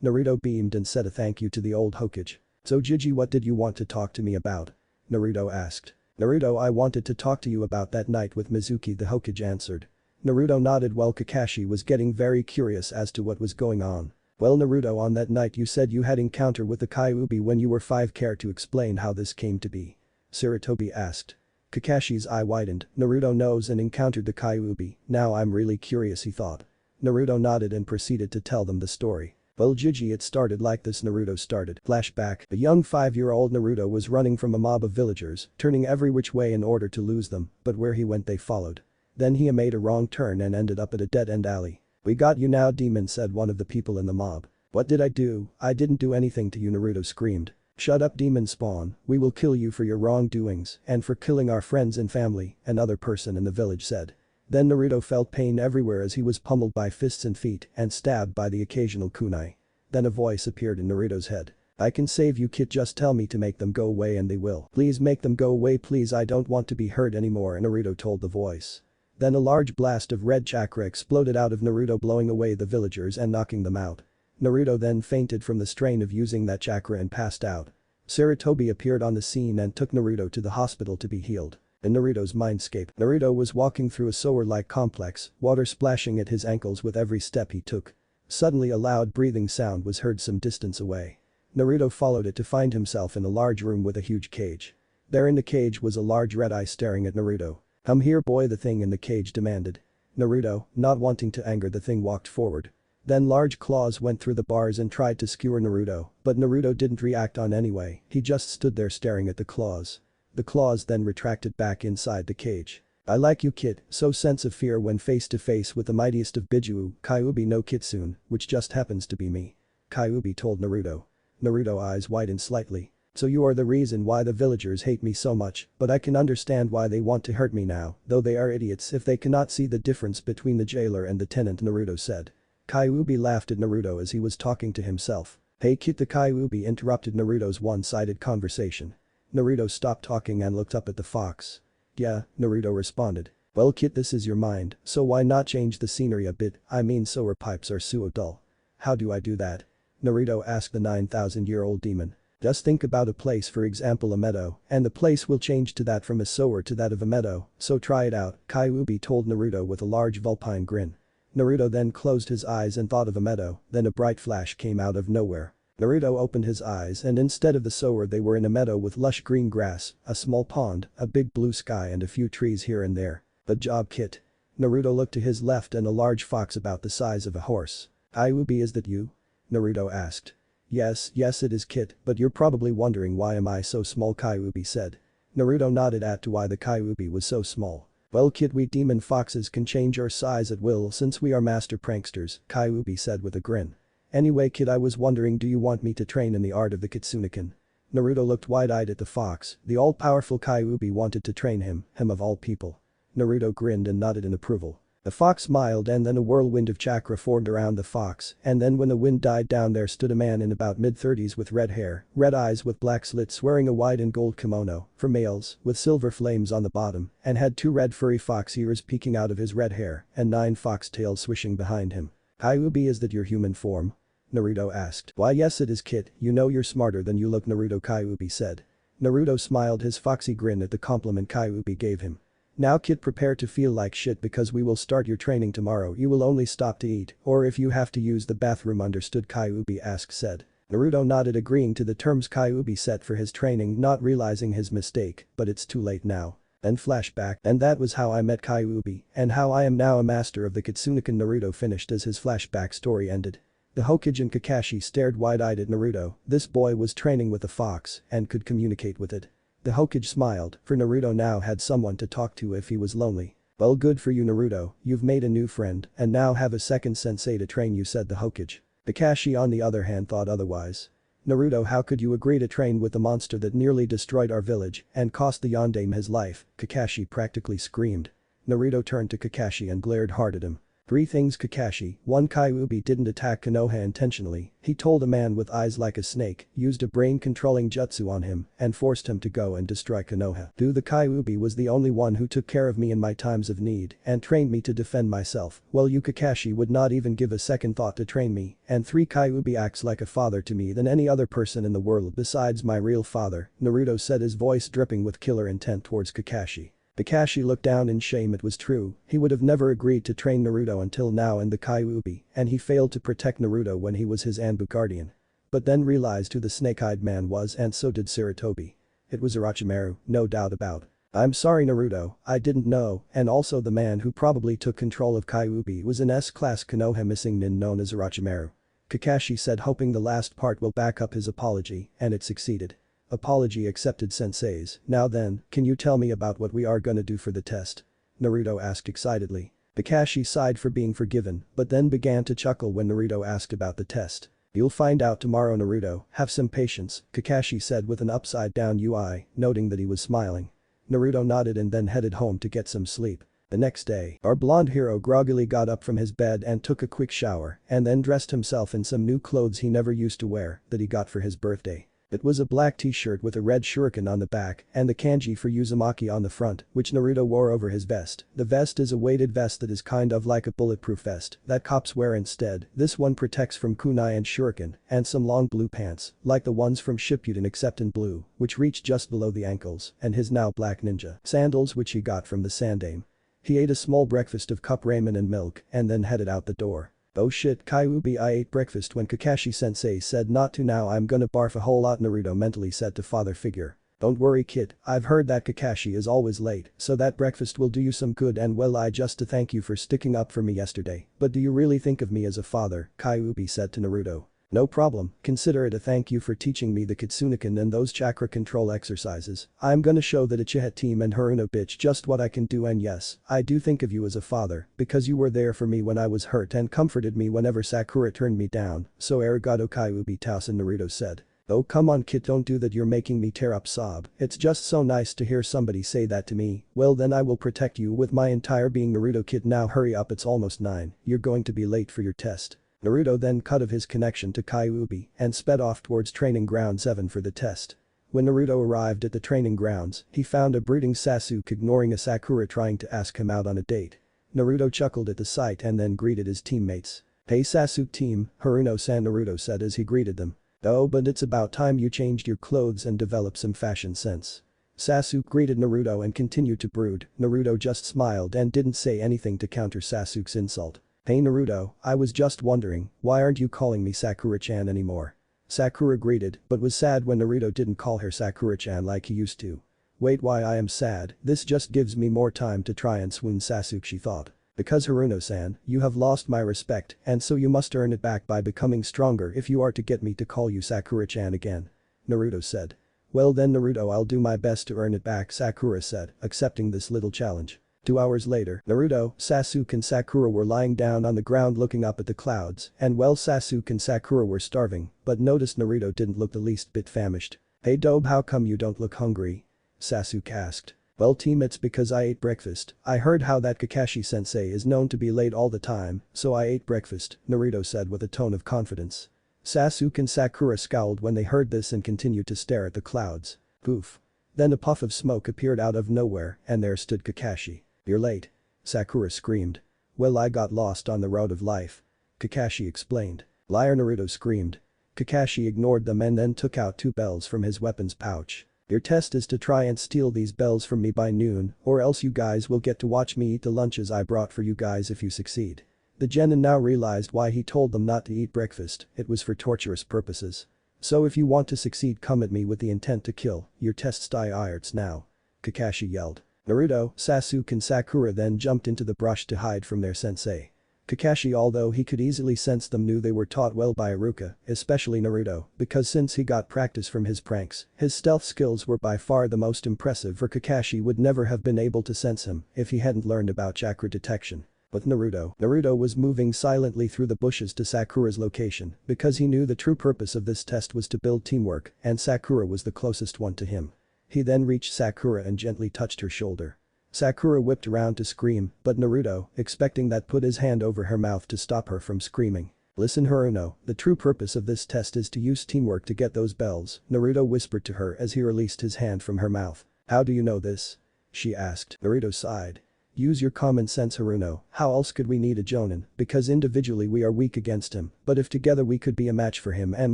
Naruto beamed and said a thank you to the old Hokage. So Gigi, what did you want to talk to me about? Naruto asked. Naruto, I wanted to talk to you about that night with Mizuki, the Hokage answered. Naruto nodded while Kakashi was getting very curious as to what was going on. Well, Naruto, on that night you said you had encounter with the Kyuubi when you were 5. Care to explain how this came to be? Sarutobi asked. Kakashi's eye widened. Naruto knows and encountered the Kyuubi. Now I'm really curious, he thought. Naruto nodded and proceeded to tell them the story. Well, Gigi, it started like this. Naruto started. Flashback. A young 5-year-old Naruto was running from a mob of villagers, turning every which way in order to lose them, but where he went they followed. Then he made a wrong turn and ended up at a dead-end alley. We got you now, demon, said one of the people in the mob. What did I do? I didn't do anything to you, Naruto screamed. Shut up, demon spawn, we will kill you for your wrongdoings and for killing our friends and family, another person in the village said. Then Naruto felt pain everywhere as he was pummeled by fists and feet and stabbed by the occasional kunai. Then a voice appeared in Naruto's head. I can save you, kid, just tell me to make them go away and they will. Please make them go away, please, I don't want to be hurt anymore, Naruto told the voice. Then a large blast of red chakra exploded out of Naruto, blowing away the villagers and knocking them out. Naruto then fainted from the strain of using that chakra and passed out. Sarutobi appeared on the scene and took Naruto to the hospital to be healed. In Naruto's mindscape, Naruto was walking through a sewer-like complex, water splashing at his ankles with every step he took. Suddenly a loud breathing sound was heard some distance away. Naruto followed it to find himself in a large room with a huge cage. There in the cage was a large red eye staring at Naruto. Come here, boy, the thing in the cage demanded. Naruto, not wanting to anger the thing, walked forward. Then large claws went through the bars and tried to skewer Naruto, but Naruto didn't react on anyway, he just stood there staring at the claws. The claws then retracted back inside the cage. I like you, kid, so sense of fear when face to face with the mightiest of Biju, Kyuubi no Kitsune, which just happens to be me. Kyuubi told Naruto. Naruto eyes widened slightly. So you are the reason why the villagers hate me so much, but I can understand why they want to hurt me now, though they are idiots if they cannot see the difference between the jailer and the tenant, Naruto said. Kyuubi laughed at Naruto as he was talking to himself. Hey kid, the Kyuubi interrupted Naruto's one-sided conversation. Naruto stopped talking and looked up at the fox. Yeah, Naruto responded. Well kid, this is your mind, so why not change the scenery a bit, I mean sewer pipes are so dull. How do I do that? Naruto asked the 9,000-year-old demon. Just think about a place, for example a meadow, and the place will change to that from a sewer to that of a meadow, so try it out, Kyuubi told Naruto with a large vulpine grin. Naruto then closed his eyes and thought of a meadow, then a bright flash came out of nowhere. Naruto opened his eyes and instead of the sewer they were in a meadow with lush green grass, a small pond, a big blue sky and a few trees here and there. Good job kid. Naruto looked to his left and a large fox about the size of a horse. Kyuubi, is that you? Naruto asked. Yes it is kid, but you're probably wondering why am I so small, Kyuubi said. Naruto nodded at to why the Kyuubi was so small. Well kid, we demon foxes can change our size at will since we are master pranksters, Kyuubi said with a grin. Anyway kid, I was wondering, do you want me to train in the art of the Kitsuniken? Naruto looked wide-eyed at the fox, the all-powerful Kyuubi wanted to train him of all people. Naruto grinned and nodded in approval. The fox smiled and then a whirlwind of chakra formed around the fox, and then when the wind died down there stood a man in about mid-30s with red hair, red eyes with black slits, wearing a white and gold kimono, for males, with silver flames on the bottom, and had 2 red furry fox ears peeking out of his red hair and 9 fox tails swishing behind him. Kyuubi, is that your human form? Naruto asked. Why yes it is kid, you know you're smarter than you look, Naruto, Kyuubi said. Naruto smiled his foxy grin at the compliment Kyuubi gave him. Now kid, prepare to feel like shit because we will start your training tomorrow, you will only stop to eat, or if you have to use the bathroom, understood, Kyuubi said. Naruto nodded, agreeing to the terms Kyuubi set for his training, not realizing his mistake, but it's too late now. Then flashback, and that was how I met Kyuubi, and how I am now a master of the Kitsuniken, Naruto finished as his flashback story ended. The Hokage and Kakashi stared wide-eyed at Naruto, this boy was training with a fox and could communicate with it. The Hokage smiled, for Naruto now had someone to talk to if he was lonely. Well, good for you Naruto, you've made a new friend and now have a second sensei to train you, said the Hokage. Kakashi on the other hand thought otherwise. Naruto, how could you agree to train with the monster that nearly destroyed our village and cost the Yondaime his life, Kakashi practically screamed. Naruto turned to Kakashi and glared hard at him. 3 things, Kakashi. 1. Kyuubi didn't attack Konoha intentionally, he told a man with eyes like a snake, used a brain-controlling jutsu on him, and forced him to go and destroy Konoha. 2. The Kyuubi was the only one who took care of me in my times of need and trained me to defend myself, while you Kakashi would not even give a second thought to train me. And 3. Kyuubi acts like a father to me than any other person in the world besides my real father, Naruto said, his voice dripping with killer intent towards Kakashi. Kakashi looked down in shame, it was true, he would have never agreed to train Naruto until now in the Kyuubi, and he failed to protect Naruto when he was his Anbu guardian. But then realized who the snake-eyed man was, and so did Sarutobi. It was Orochimaru, no doubt about. I'm sorry Naruto, I didn't know, and also the man who probably took control of Kyuubi was an S-class Konoha missing nin known as Orochimaru. Kakashi said, hoping the last part will back up his apology, and it succeeded. Apology accepted, senseis. Now then, can you tell me about what we are gonna do for the test? Naruto asked excitedly. Kakashi sighed for being forgiven, but then began to chuckle when Naruto asked about the test. You'll find out tomorrow Naruto, have some patience, Kakashi said with an upside-down UI, noting that he was smiling. Naruto nodded and then headed home to get some sleep. The next day, our blonde hero groggily got up from his bed and took a quick shower, and then dressed himself in some new clothes he never used to wear, that he got for his birthday. It was a black t-shirt with a red shuriken on the back and the kanji for Uzumaki on the front, which Naruto wore over his vest. The vest is a weighted vest that is kind of like a bulletproof vest that cops wear instead. This one protects from kunai and shuriken, and some long blue pants, like the ones from Shippuden except in blue, which reach just below the ankles, and his now black ninja sandals which he got from the Sandaime. He ate a small breakfast of cup ramen and milk and then headed out the door. Oh shit, Kyuubi, I ate breakfast when Kakashi-sensei said not to, now I'm gonna barf a whole lot, Naruto mentally said to father figure. Don't worry kid, I've heard that Kakashi is always late, so that breakfast will do you some good, and well, I just to thank you for sticking up for me yesterday, but do you really think of me as a father, Kyuubi said to Naruto. No problem, consider it a thank you for teaching me the Kitsuniken and those chakra control exercises. I'm gonna show the Uchiha team and Haruno bitch just what I can do, and yes, I do think of you as a father, because you were there for me when I was hurt and comforted me whenever Sakura turned me down, so arigato Kyuubi Tausen, Naruto said. "Oh come on kid, don't do that, you're making me tear up sob. It's just so nice to hear somebody say that to me. Well then I will protect you with my entire being." "Naruto kid, now hurry up, it's almost 9, you're going to be late for your test." Naruto then cut off his connection to Kyuubi and sped off towards training ground 7 for the test. When Naruto arrived at the training grounds, he found a brooding Sasuke ignoring a Sakura trying to ask him out on a date. Naruto chuckled at the sight and then greeted his teammates. "Hey Sasuke team, Haruno-san," Naruto said as he greeted them. "Oh, but it's about time you changed your clothes and developed some fashion sense." Sasuke greeted Naruto and continued to brood. Naruto just smiled and didn't say anything to counter Sasuke's insult. "Hey Naruto, I was just wondering, why aren't you calling me Sakura-chan anymore?" Sakura greeted but was sad when Naruto didn't call her Sakura-chan like he used to. "Wait, why I am sad? This just gives me more time to try and swoon Sasuke," she thought. "Because Haruno-san, you have lost my respect and so you must earn it back by becoming stronger if you are to get me to call you Sakura-chan again," Naruto said. "Well then Naruto, I'll do my best to earn it back," Sakura said, accepting this little challenge. 2 hours later, Naruto, Sasuke and Sakura were lying down on the ground looking up at the clouds and well Sasuke and Sakura were starving but noticed Naruto didn't look the least bit famished. "Hey Dobe, how come you don't look hungry?" Sasuke asked. "Well team, it's because I ate breakfast. I heard how that Kakashi-sensei is known to be late all the time, so I ate breakfast," Naruto said with a tone of confidence. Sasuke and Sakura scowled when they heard this and continued to stare at the clouds. Poof. Then a puff of smoke appeared out of nowhere and there stood Kakashi. "You're late," Sakura screamed. "Well, I got lost on the road of life," Kakashi explained. "Liar," Naruto screamed. Kakashi ignored them and then took out 2 bells from his weapons pouch. "Your test is to try and steal these bells from me by noon or else you guys will get to watch me eat the lunches I brought for you guys if you succeed." The genin now realized why he told them not to eat breakfast, it was for torturous purposes. "So if you want to succeed, come at me with the intent to kill, your tests die irts now," Kakashi yelled. Naruto, Sasuke and Sakura then jumped into the brush to hide from their sensei. Kakashi, although he could easily sense them, knew they were taught well by Iruka, especially Naruto, because since he got practice from his pranks, his stealth skills were by far the most impressive, for Kakashi would never have been able to sense him if he hadn't learned about chakra detection. But Naruto was moving silently through the bushes to Sakura's location because he knew the true purpose of this test was to build teamwork and Sakura was the closest one to him. He then reached Sakura and gently touched her shoulder. Sakura whipped around to scream, but Naruto, expecting that, put his hand over her mouth to stop her from screaming. "Listen Haruno, the true purpose of this test is to use teamwork to get those bells," Naruto whispered to her as he released his hand from her mouth. "How do you know this?" she asked. Naruto sighed. "Use your common sense Haruno, how else could we need a Jonin, because individually we are weak against him, but if together we could be a match for him and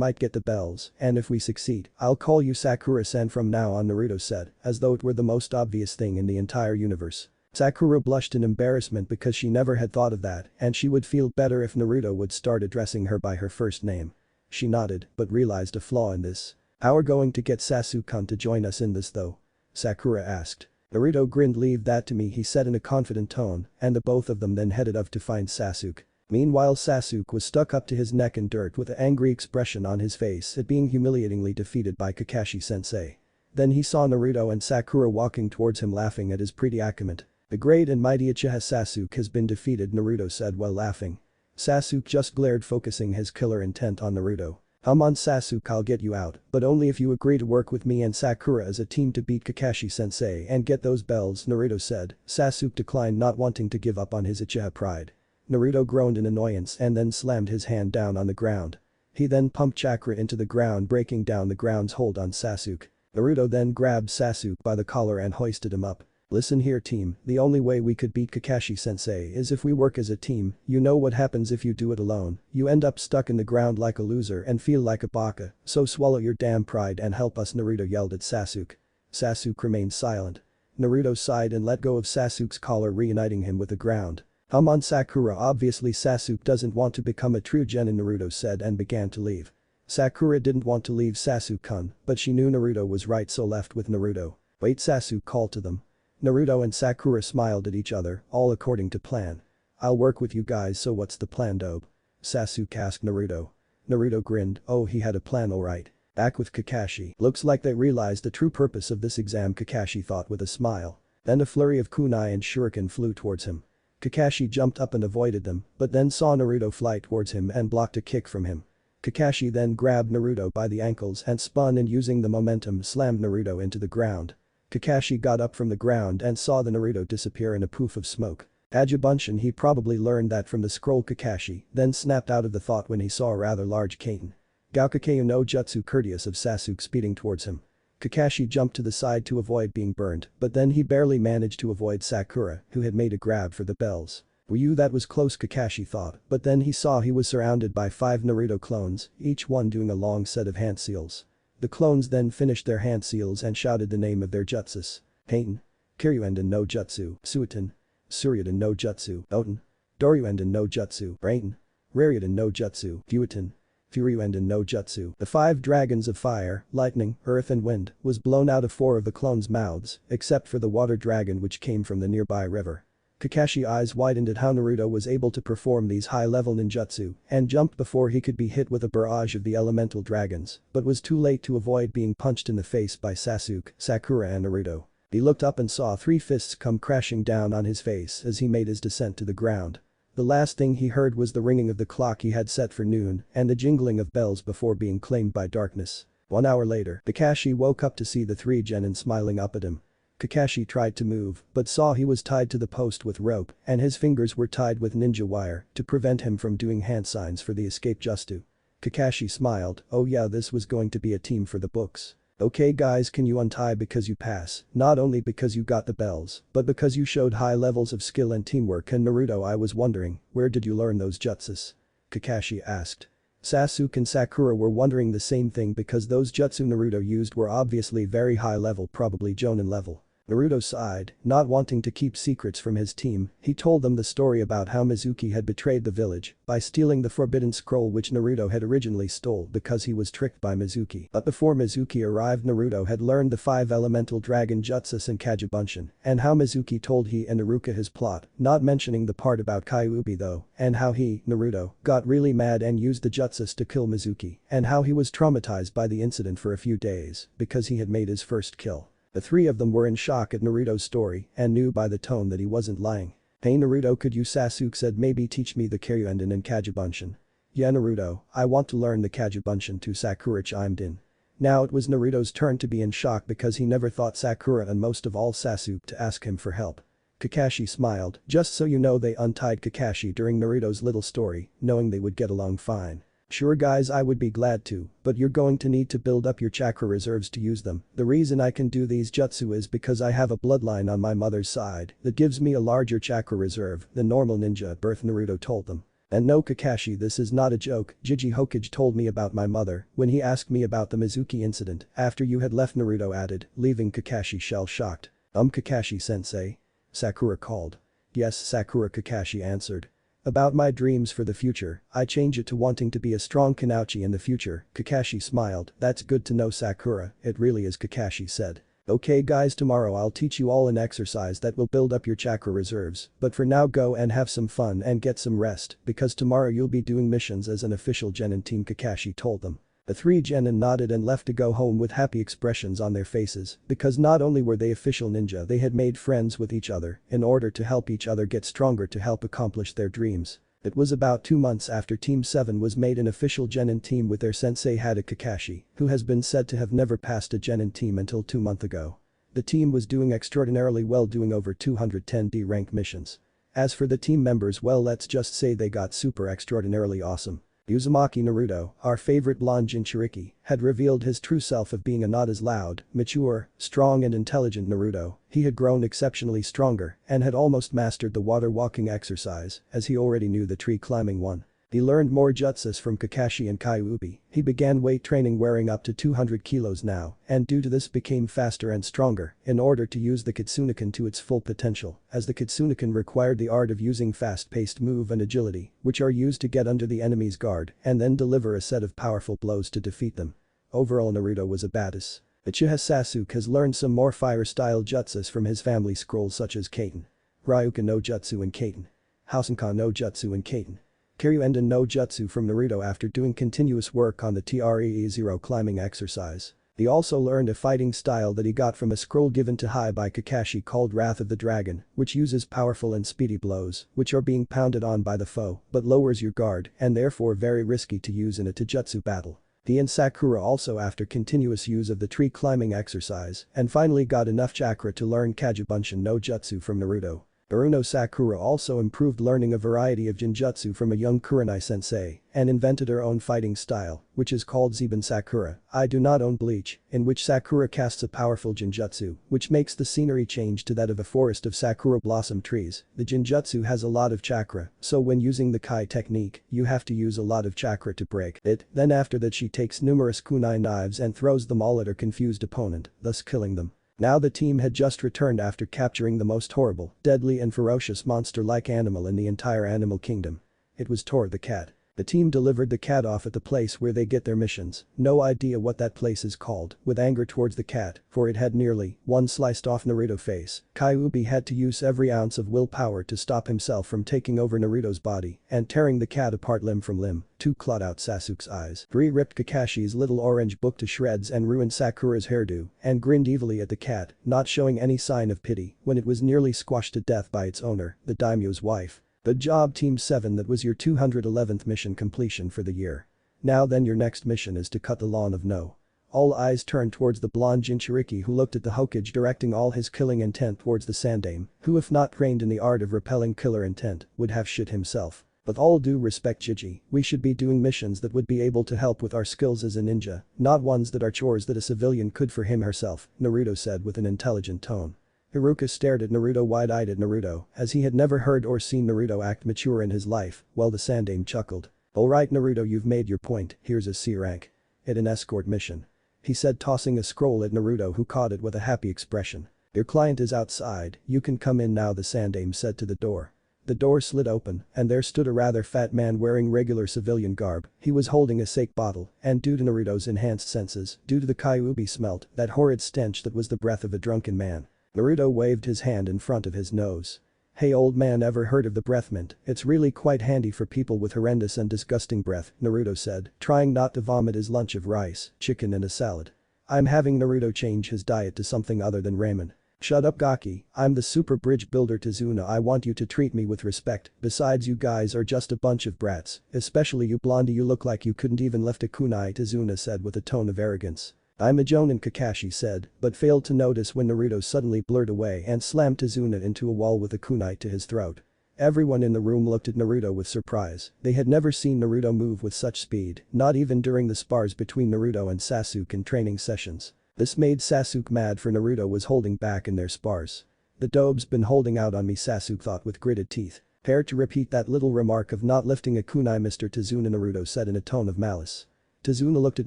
might get the bells, and if we succeed, I'll call you Sakura-san from now on," Naruto said, as though it were the most obvious thing in the entire universe. Sakura blushed in embarrassment because she never had thought of that and she would feel better if Naruto would start addressing her by her first name. She nodded, but realized a flaw in this. "How are going to get Sasuke-kun to join us in this though?" Sakura asked. Naruto grinned. "Leave that to me," he said in a confident tone, and the both of them then headed off to find Sasuke. Meanwhile Sasuke was stuck up to his neck in dirt with an angry expression on his face at being humiliatingly defeated by Kakashi-sensei. Then he saw Naruto and Sakura walking towards him laughing at his predicament. "The great and mighty Uchiha Sasuke has been defeated," Naruto said while laughing. Sasuke just glared, focusing his killer intent on Naruto. "Come on Sasuke, I'll get you out, but only if you agree to work with me and Sakura as a team to beat Kakashi-sensei and get those bells," Naruto said. Sasuke declined, not wanting to give up on his Uchiha pride. Naruto groaned in annoyance and then slammed his hand down on the ground. He then pumped chakra into the ground, breaking down the ground's hold on Sasuke. Naruto then grabbed Sasuke by the collar and hoisted him up. "Listen here team, the only way we could beat Kakashi-sensei is if we work as a team. You know what happens if you do it alone, you end up stuck in the ground like a loser and feel like a baka, so swallow your damn pride and help us," Naruto yelled at Sasuke. Sasuke remained silent. Naruto sighed and let go of Sasuke's collar, reuniting him with the ground. "Come on Sakura, obviously Sasuke doesn't want to become a true genin," Naruto said and began to leave. Sakura didn't want to leave Sasuke-kun, but she knew Naruto was right, so left with Naruto. "Wait," Sasuke called to them. Naruto and Sakura smiled at each other, all according to plan. "I'll work with you guys, so what's the plan, Dobe?" Sasuke asked Naruto. Naruto grinned. Oh, he had a plan alright. Back with Kakashi. "Looks like they realized the true purpose of this exam," Kakashi thought with a smile. Then a flurry of kunai and shuriken flew towards him. Kakashi jumped up and avoided them, but then saw Naruto fly towards him and blocked a kick from him. Kakashi then grabbed Naruto by the ankles and spun and using the momentum slammed Naruto into the ground. Kakashi got up from the ground and saw the Naruto disappear in a poof of smoke. Kagebunshin, he probably learned that from the scroll Kakashi, then snapped out of the thought when he saw a rather large Katen. Gaokakeu no Jutsu courteous of Sasuke speeding towards him. Kakashi jumped to the side to avoid being burned, but then he barely managed to avoid Sakura, who had made a grab for the bells. Whew, that was close, Kakashi thought, but then he saw he was surrounded by 5 Naruto clones, each one doing a long set of hand seals. The clones then finished their hand seals and shouted the name of their jutsus. Katen. Kiryuenden no Jutsu, Suiten. Suryunden no Jutsu, Oten. Doryuenden no Jutsu, Raiten. Raryunden no Jutsu, Fuiten. Furyuenden no Jutsu. The 5 dragons of fire, lightning, earth and wind was blown out of 4 of the clones' mouths, except for the water dragon which came from the nearby river. Kakashi's eyes widened at how Naruto was able to perform these high-level ninjutsu and jumped before he could be hit with a barrage of the elemental dragons, but was too late to avoid being punched in the face by Sasuke, Sakura and Naruto. He looked up and saw 3 fists come crashing down on his face as he made his descent to the ground. The last thing he heard was the ringing of the clock he had set for noon and the jingling of bells before being claimed by darkness. 1 hour later, Kakashi woke up to see the 3 genin smiling up at him. Kakashi tried to move, but saw he was tied to the post with rope and his fingers were tied with ninja wire to prevent him from doing hand signs for the escape jutsu. Kakashi smiled, oh yeah, this was going to be a team for the books. Okay guys, can you untie because you pass, not only because you got the bells, but because you showed high levels of skill and teamwork. And Naruto, I was wondering, where did you learn those jutsus? Kakashi asked. Sasuke and Sakura were wondering the same thing because those jutsu Naruto used were obviously very high level, probably Jonin level. Naruto sighed, not wanting to keep secrets from his team, he told them the story about how Mizuki had betrayed the village by stealing the forbidden scroll which Naruto had originally stole because he was tricked by Mizuki. But before Mizuki arrived, Naruto had learned the 5 elemental dragon jutsus and Kagebunshin, and how Mizuki told he and Iruka his plot, not mentioning the part about Kyuubi though, and how he, Naruto, got really mad and used the jutsus to kill Mizuki, and how he was traumatized by the incident for a few days because he had made his first kill. The 3 of them were in shock at Naruto's story and knew by the tone that he wasn't lying. Hey Naruto, could you, Sasuke said, maybe teach me the Kiryuenden and Kagebunshin. Yeah Naruto, I want to learn the Kagebunshin too, Sakura chimed in. Now it was Naruto's turn to be in shock because he never thought Sakura and most of all Sasuke to ask him for help. Kakashi smiled, just so you know, they untied Kakashi during Naruto's little story, knowing they would get along fine. Sure guys, I would be glad to, but you're going to need to build up your chakra reserves to use them. The reason I can do these jutsu is because I have a bloodline on my mother's side that gives me a larger chakra reserve than normal ninja at birth, Naruto told them. And no Kakashi, this is not a joke, Jiji Hokage told me about my mother when he asked me about the Mizuki incident after you had left, Naruto added, leaving Kakashi shell-shocked. Kakashi-sensei? Sakura called. Yes Sakura, Kakashi answered. About my dreams for the future, I change it to wanting to be a strong Kanauchi in the future, Kakashi smiled, that's good to know Sakura, it really is, Kakashi said. Okay guys, tomorrow I'll teach you all an exercise that will build up your chakra reserves, but for now go and have some fun and get some rest because tomorrow you'll be doing missions as an official genin team, Kakashi told them. The 3 genin nodded and left to go home with happy expressions on their faces because not only were they official ninja, they had made friends with each other in order to help each other get stronger to help accomplish their dreams. It was about 2 months after Team 7 was made an official genin team with their sensei Hada Kakashi, who has been said to have never passed a genin team until 2 months ago. The team was doing extraordinarily well, doing over 210 D rank missions. As for the team members, well, let's just say they got super extraordinarily awesome. Uzumaki Naruto, our favorite blonde Jinchuriki, had revealed his true self of being a not as loud, mature, strong and intelligent Naruto. He had grown exceptionally stronger and had almost mastered the water walking exercise as he already knew the tree climbing one. He learned more jutsus from Kakashi and Kyuubi. He began weight training, wearing up to 200 kilos now, and due to this became faster and stronger in order to use the Kitsunekan to its full potential, as the Kitsunekan required the art of using fast-paced move and agility, which are used to get under the enemy's guard and then deliver a set of powerful blows to defeat them. Overall, Naruto was a badass. Uchiha Sasuke has learned some more fire-style jutsus from his family scrolls such as Katen, Ryuka no Jutsu and Katen, Housenkan no Jutsu and Katen, Kiryuenden no Jutsu from Naruto after doing continuous work on the TREE0 climbing exercise. He also learned a fighting style that he got from a scroll given to Hai by Kakashi called Wrath of the Dragon, which uses powerful and speedy blows, which are being pounded on by the foe, but lowers your guard and therefore very risky to use in a taijutsu battle. He and Sakura also after continuous use of the tree climbing exercise and finally got enough chakra to learn Kagebunshin no Jutsu from Naruto. Naruto Sakura also improved learning a variety of genjutsu from a young Kurenai sensei and invented her own fighting style, which is called Zeben Sakura. I do not own Bleach, in which Sakura casts a powerful genjutsu, which makes the scenery change to that of a forest of sakura blossom trees. The genjutsu has a lot of chakra, so when using the Kai technique, you have to use a lot of chakra to break it. Then after that she takes numerous kunai knives and throws them all at her confused opponent, thus killing them. Now the team had just returned after capturing the most horrible, deadly and ferocious monster-like animal in the entire animal kingdom. It was Tor the cat. The team delivered the cat off at the place where they get their missions, no idea what that place is called, with anger towards the cat, for it had nearly one sliced off Naruto's face. Kyuubi had to use every ounce of willpower to stop himself from taking over Naruto's body and tearing the cat apart limb from limb. 2 clawed out Sasuke's eyes. 3 ripped Kakashi's little orange book to shreds and ruined Sakura's hairdo and grinned evilly at the cat, not showing any sign of pity when it was nearly squashed to death by its owner, the daimyo's wife. Good job Team 7, that was your 211th mission completion for the year. Now then your next mission is to cut the lawn of no. All eyes turned towards the blonde Jinchuriki who looked at the Hokage directing all his killing intent towards the Sandaime, who if not trained in the art of repelling killer intent, would have shit himself. With all due respect Gigi, we should be doing missions that would be able to help with our skills as a ninja, not ones that are chores that a civilian could for him herself, Naruto said with an intelligent tone. Hiruka stared at Naruto wide-eyed at Naruto, as he had never heard or seen Naruto act mature in his life, while the Sandaime chuckled. Alright Naruto, you've made your point, here's a C rank. It's an escort mission. He said tossing a scroll at Naruto who caught it with a happy expression. Your client is outside, you can come in now, the Sandaime said to the door. The door slid open, and there stood a rather fat man wearing regular civilian garb. He was holding a sake bottle, and due to Naruto's enhanced senses, due to the Kyuubi smelt, that horrid stench that was the breath of a drunken man. Naruto waved his hand in front of his nose. Hey old man, ever heard of the breath mint? It's really quite handy for people with horrendous and disgusting breath, Naruto said, trying not to vomit his lunch of rice, chicken and a salad. I'm having Naruto change his diet to something other than ramen. Shut up Gaki, I'm the super bridge builder Tazuna, I want you to treat me with respect, besides you guys are just a bunch of brats, especially you blondie, you look like you couldn't even lift a kunai, Tazuna said with a tone of arrogance. I'm a jonin, Kakashi said, but failed to notice when Naruto suddenly blurred away and slammed Tazuna into a wall with a kunai to his throat. Everyone in the room looked at Naruto with surprise. They had never seen Naruto move with such speed, not even during the spars between Naruto and Sasuke in training sessions. This made Sasuke mad, for Naruto was holding back in their spars. The dope's been holding out on me, Sasuke thought with gritted teeth. Care to repeat that little remark of not lifting a kunai, Mr. Tazuna, Naruto said in a tone of malice. Tazuna looked at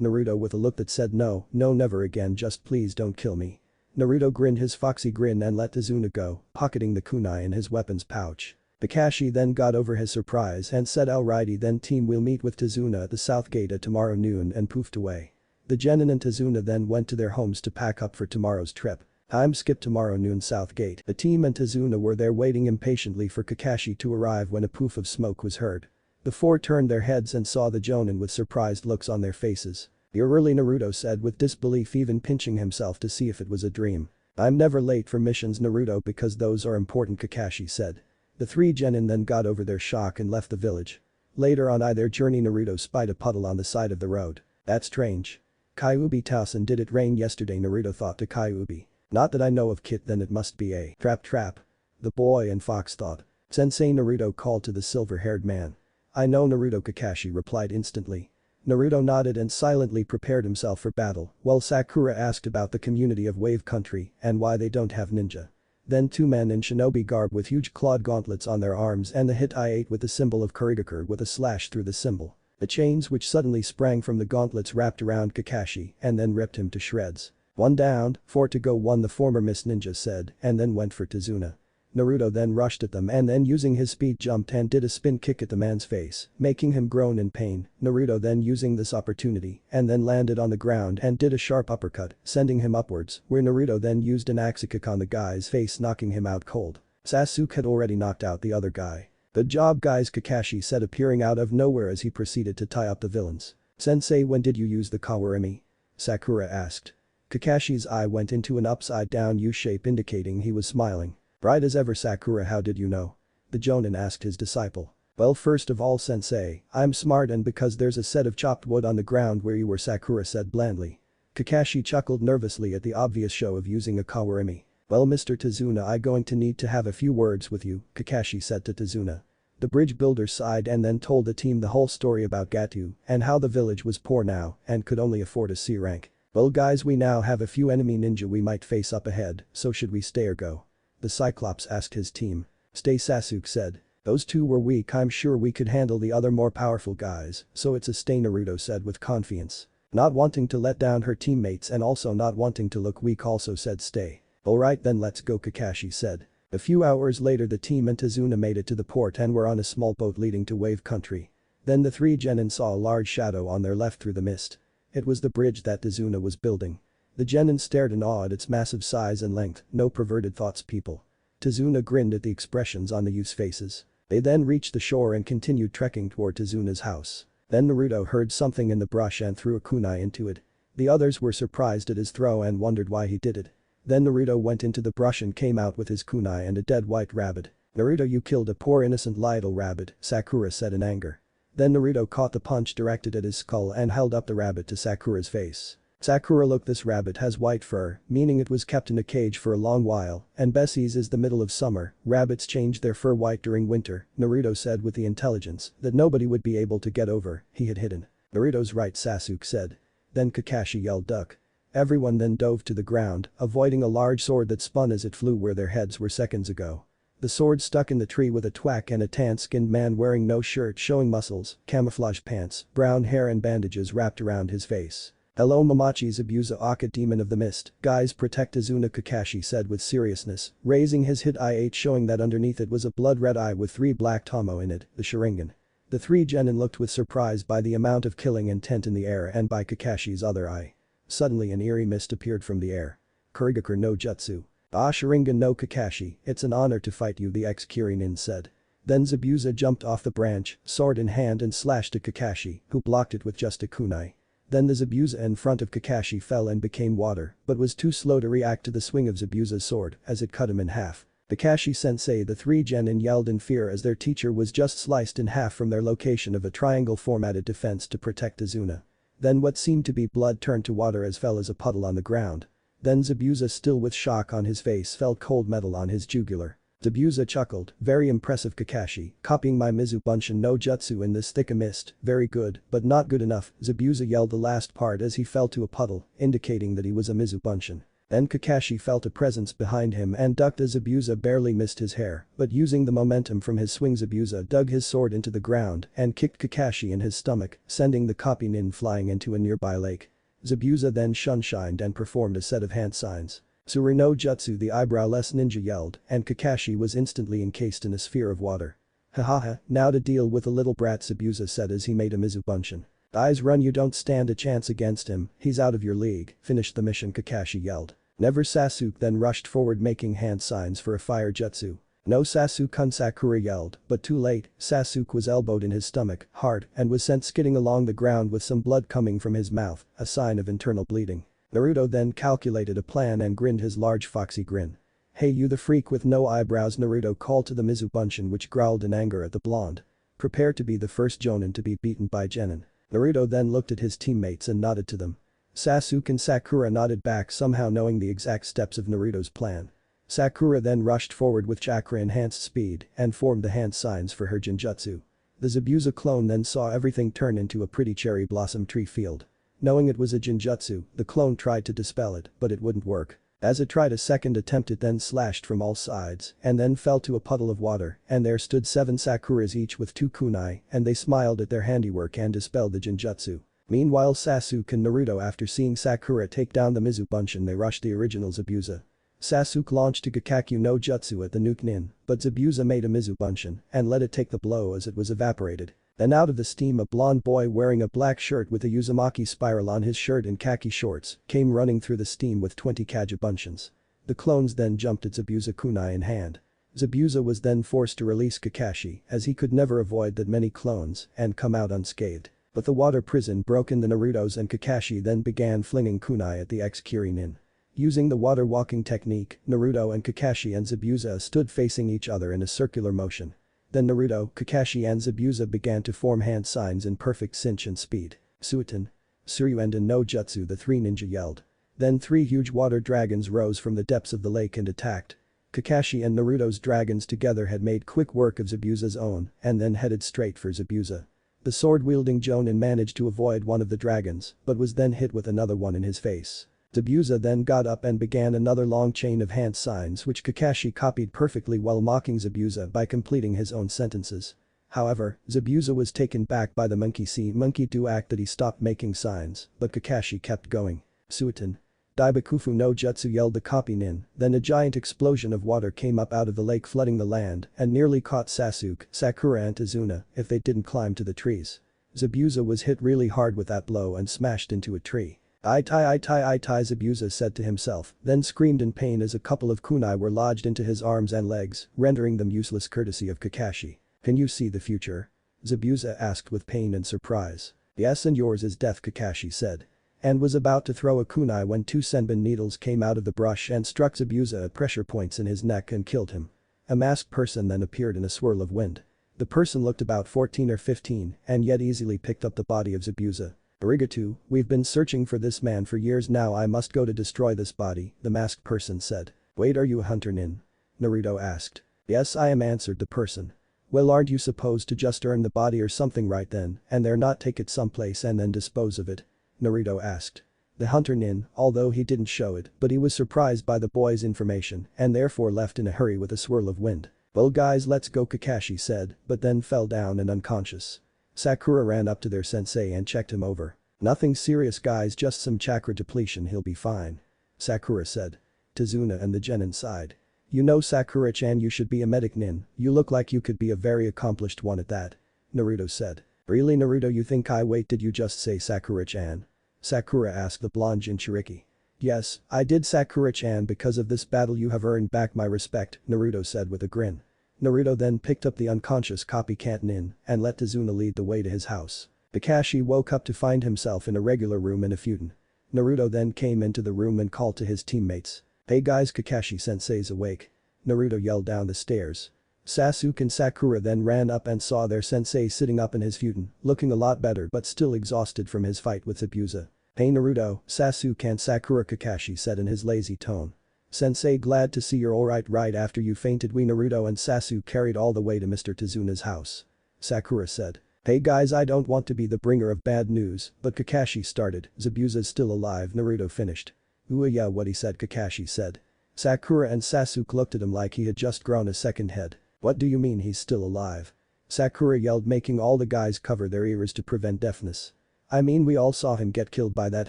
Naruto with a look that said no, never again, just please don't kill me. Naruto grinned his foxy grin and let Tazuna go, pocketing the kunai in his weapons pouch. Kakashi then got over his surprise and said alrighty then team, we'll meet with Tazuna at the south gate at tomorrow noon, and poofed away. The genin and Tazuna then went to their homes to pack up for tomorrow's trip. Time skip tomorrow noon, south gate. The team and Tazuna were there waiting impatiently for Kakashi to arrive when a poof of smoke was heard. The four turned their heads and saw the jonin with surprised looks on their faces. You're early, Naruto said with disbelief, even pinching himself to see if it was a dream. I'm never late for missions, Naruto, because those are important, Kakashi said. The 3 genin then got over their shock and left the village. Later on their journey, Naruto spied a puddle on the side of the road. That's strange. Kyuubi Tausen, did it rain yesterday? Naruto thought to Kyuubi. Not that I know of, Kit, then it must be a trap. The boy and Fox thought. Sensei, Naruto called to the silver-haired man. I know, Naruto, Kakashi replied instantly. Naruto nodded and silently prepared himself for battle, while Sakura asked about the community of Wave Country and why they don't have ninja. Then 2 men in shinobi garb with huge clawed gauntlets on their arms and the hit I-8 with the symbol of Kurigakure with a slash through the symbol. The chains which suddenly sprang from the gauntlets wrapped around Kakashi and then ripped him to shreds. 1 down, 4 to go, 1, the former Miss Ninja said, and then went for Tazuna. Naruto then rushed at them and then using his speed jumped and did a spin kick at the man's face, making him groan in pain. Naruto then using this opportunity and then landed on the ground and did a sharp uppercut, sending him upwards, where Naruto then used an axe kick on the guy's face, knocking him out cold. Sasuke had already knocked out the other guy. Good job guys, Kakashi said, appearing out of nowhere as he proceeded to tie up the villains. Sensei, when did you use the Kawarimi? Sakura asked. Kakashi's eye went into an upside-down U-shape indicating he was smiling. Bright as ever Sakura, how did you know? The Jonin asked his disciple. Well, first of all sensei, I'm smart, and because there's a set of chopped wood on the ground where you were, Sakura said blandly. Kakashi chuckled nervously at the obvious show of using a kawarimi. Well, Mr. Tazuna, I going to need to have a few words with you, Kakashi said to Tazuna. The bridge builder sighed and then told the team the whole story about Gatu and how the village was poor now and could only afford a C rank. Well guys, we now have a few enemy ninja we might face up ahead, so should we stay or go? The Cyclops asked his team. Stay, Sasuke said. Those two were weak, I'm sure we could handle the other more powerful guys, so it's a stay, Naruto said with confidence. Not wanting to let down her teammates and also not wanting to look weak also said stay. Alright then, let's go, Kakashi said. A few hours later the team and Tazuna made it to the port and were on a small boat leading to Wave Country. Then the three genin saw a large shadow on their left through the mist. It was the bridge that Tazuna was building. The genin stared in awe at its massive size and length, no perverted thoughts people. Tazuna grinned at the expressions on the youth's faces. They then reached the shore and continued trekking toward Tazuna's house. Then Naruto heard something in the brush and threw a kunai into it. The others were surprised at his throw and wondered why he did it. Then Naruto went into the brush and came out with his kunai and a dead white rabbit. Naruto, you killed a poor innocent little rabbit, Sakura said in anger. Then Naruto caught the punch directed at his skull and held up the rabbit to Sakura's face. Sakura, look, this rabbit has white fur, meaning it was kept in a cage for a long while, and Bessie's is the middle of summer, rabbits change their fur white during winter, Naruto said with the intelligence that nobody would be able to get over, he had hidden. Naruto's right, Sasuke said. Then Kakashi yelled duck. Everyone then dove to the ground, avoiding a large sword that spun as it flew where their heads were seconds ago. The sword stuck in the tree with a thwack, and a tan-skinned man wearing no shirt showing muscles, camouflage pants, brown hair and bandages wrapped around his face. Hello Mamachi, Zabuza Aka, demon of the mist, guys protect Azuna, Kakashi said with seriousness, raising his hit eye showing that underneath it was a blood red eye with 3 black tomo in it, the Sharingan. The 3 genin looked with surprise by the amount of killing intent in the air and by Kakashi's other eye. Suddenly an eerie mist appeared from the air. Kurigakur no Jutsu. Ah, Sharingan no Kakashi, it's an honor to fight you, the ex-Kirinin said. Then Zabuza jumped off the branch, sword in hand, and slashed at Kakashi, who blocked it with just a kunai. Then the Zabuza in front of Kakashi fell and became water, but was too slow to react to the swing of Zabuza's sword as it cut him in half. Kakashi-sensei, the 3 genin yelled in fear as their teacher was just sliced in half from their location of a triangle-formatted defense to protect Azuna. Then what seemed to be blood turned to water as fell as a puddle on the ground. Then Zabuza, still with shock on his face, felt cold metal on his jugular. Zabuza chuckled, very impressive Kakashi, copying my Mizubunshin no Jutsu in this thick mist, very good, but not good enough, Zabuza yelled the last part as he fell to a puddle, indicating that he was a Mizubunshin. Then Kakashi felt a presence behind him and ducked as Zabuza barely missed his hair, but using the momentum from his swing Zabuza dug his sword into the ground and kicked Kakashi in his stomach, sending the copy nin flying into a nearby lake. Zabuza then shunshined and performed a set of hand signs. Tsuri no Jutsu, the eyebrowless ninja yelled, and Kakashi was instantly encased in a sphere of water. Hahaha, now to deal with a little brat, Zabuza said as he made a Mizubunshin. Eyes run, you don't stand a chance against him, he's out of your league, finish the mission, Kakashi yelled. Never, Sasuke then rushed forward making hand signs for a fire jutsu. No, Sasuke-kun, Sakura yelled, but too late, Sasuke was elbowed in his stomach, hard, and was sent skidding along the ground with some blood coming from his mouth, a sign of internal bleeding. Naruto then calculated a plan and grinned his large foxy grin. Hey you, the freak with no eyebrows, Naruto called to the Mizubunshin, which growled in anger at the blonde. Prepare to be the first jonin to be beaten by genin. Naruto then looked at his teammates and nodded to them. Sasuke and Sakura nodded back, somehow knowing the exact steps of Naruto's plan. Sakura then rushed forward with chakra-enhanced speed and formed the hand signs for her Jinjutsu. The Zabuza clone then saw everything turn into a pretty cherry blossom tree field. Knowing it was a Jinjutsu, the clone tried to dispel it, but it wouldn't work. As it tried a second attempt, it then slashed from all sides and then fell to a puddle of water, and there stood 7 Sakuras each with 2 kunai, and they smiled at their handiwork and dispelled the Jinjutsu. Meanwhile, Sasuke and Naruto, after seeing Sakura take down the Mizubunshin, they rushed the original Zabuza. Sasuke launched a Gakakyu no Jutsu at the nuke nin, but Zabuza made a Mizubunshin and let it take the blow as it was evaporated. Then out of the steam, a blonde boy wearing a black shirt with a Uzumaki spiral on his shirt and khaki shorts came running through the steam with 20 Kagebunshins. The clones then jumped at Zabuza kunai in hand. Zabuza was then forced to release Kakashi as he could never avoid that many clones and come out unscathed. But the water prison broke in the Narutos and Kakashi then began flinging kunai at the ex-Kiri nin. Using the water walking technique, Naruto and Kakashi and Zabuza stood facing each other in a circular motion. Then Naruto, Kakashi and Zabuza began to form hand signs in perfect synch and speed. Suiton. Suryuenden no Jutsu, the three ninja yelled. Then three huge water dragons rose from the depths of the lake and attacked. Kakashi and Naruto's dragons together had made quick work of Zabuza's own and then headed straight for Zabuza. The sword-wielding Jonin managed to avoid one of the dragons but was then hit with another one in his face. Zabuza then got up and began another long chain of hand signs which Kakashi copied perfectly while mocking Zabuza by completing his own sentences. However, Zabuza was taken back by the monkey see monkey do act that he stopped making signs, but Kakashi kept going. Suiton. Daibakufu no Jutsu yelled the copy nin, then a giant explosion of water came up out of the lake flooding the land and nearly caught Sasuke, Sakura and Tazuna if they didn't climb to the trees. Zabuza was hit really hard with that blow and smashed into a tree. I tie, Zabuza said to himself, then screamed in pain as a couple of kunai were lodged into his arms and legs, rendering them useless courtesy of Kakashi. Can you see the future? Zabuza asked with pain and surprise. Yes, and yours is death, Kakashi said. And was about to throw a kunai when two senbon needles came out of the brush and struck Zabuza at pressure points in his neck and killed him. A masked person then appeared in a swirl of wind. The person looked about 14 or 15 and yet easily picked up the body of Zabuza. Arigato, we've been searching for this man for years now. I must go to destroy this body, the masked person said. Wait, are you a hunter nin? Naruto asked. Yes, I am, answered the person. Well, aren't you supposed to just earn the body or something right then and there not take it someplace and then dispose of it? Naruto asked. The hunter nin, although he didn't show it, but he was surprised by the boy's information and therefore left in a hurry with a swirl of wind. Well guys, let's go, Kakashi said, but then fell down and unconscious. Sakura ran up to their sensei and checked him over. Nothing serious guys, just some chakra depletion, he'll be fine. Sakura said. Tazuna and the genin sighed. You know Sakura-chan, you should be a medic nin, you look like you could be a very accomplished one at that. Naruto said. Really Naruto, you think I wait, did you just say Sakura-chan? Sakura asked the blonde Jinchuriki. Yes, I did Sakura-chan, because of this battle you have earned back my respect, Naruto said with a grin. Naruto then picked up the unconscious copycat nin and let Tazuna lead the way to his house. Kakashi woke up to find himself in a regular room in a futon. Naruto then came into the room and called to his teammates. Hey guys, Kakashi-sensei's awake. Naruto yelled down the stairs. Sasuke and Sakura then ran up and saw their sensei sitting up in his futon, looking a lot better but still exhausted from his fight with Zabuza. Hey Naruto, Sasuke and Sakura, Kakashi said in his lazy tone. Sensei, glad to see you're alright. Right after you fainted we Naruto and Sasuke carried all the way to Mr. Tazuna's house. Sakura said. Hey guys, I don't want to be the bringer of bad news, but Kakashi started, Zabuza's still alive, Naruto finished. Ooh yeah, what he said, Kakashi said. Sakura and Sasuke looked at him like he had just grown a second head. What do you mean he's still alive? Sakura yelled, making all the guys cover their ears to prevent deafness. I mean, we all saw him get killed by that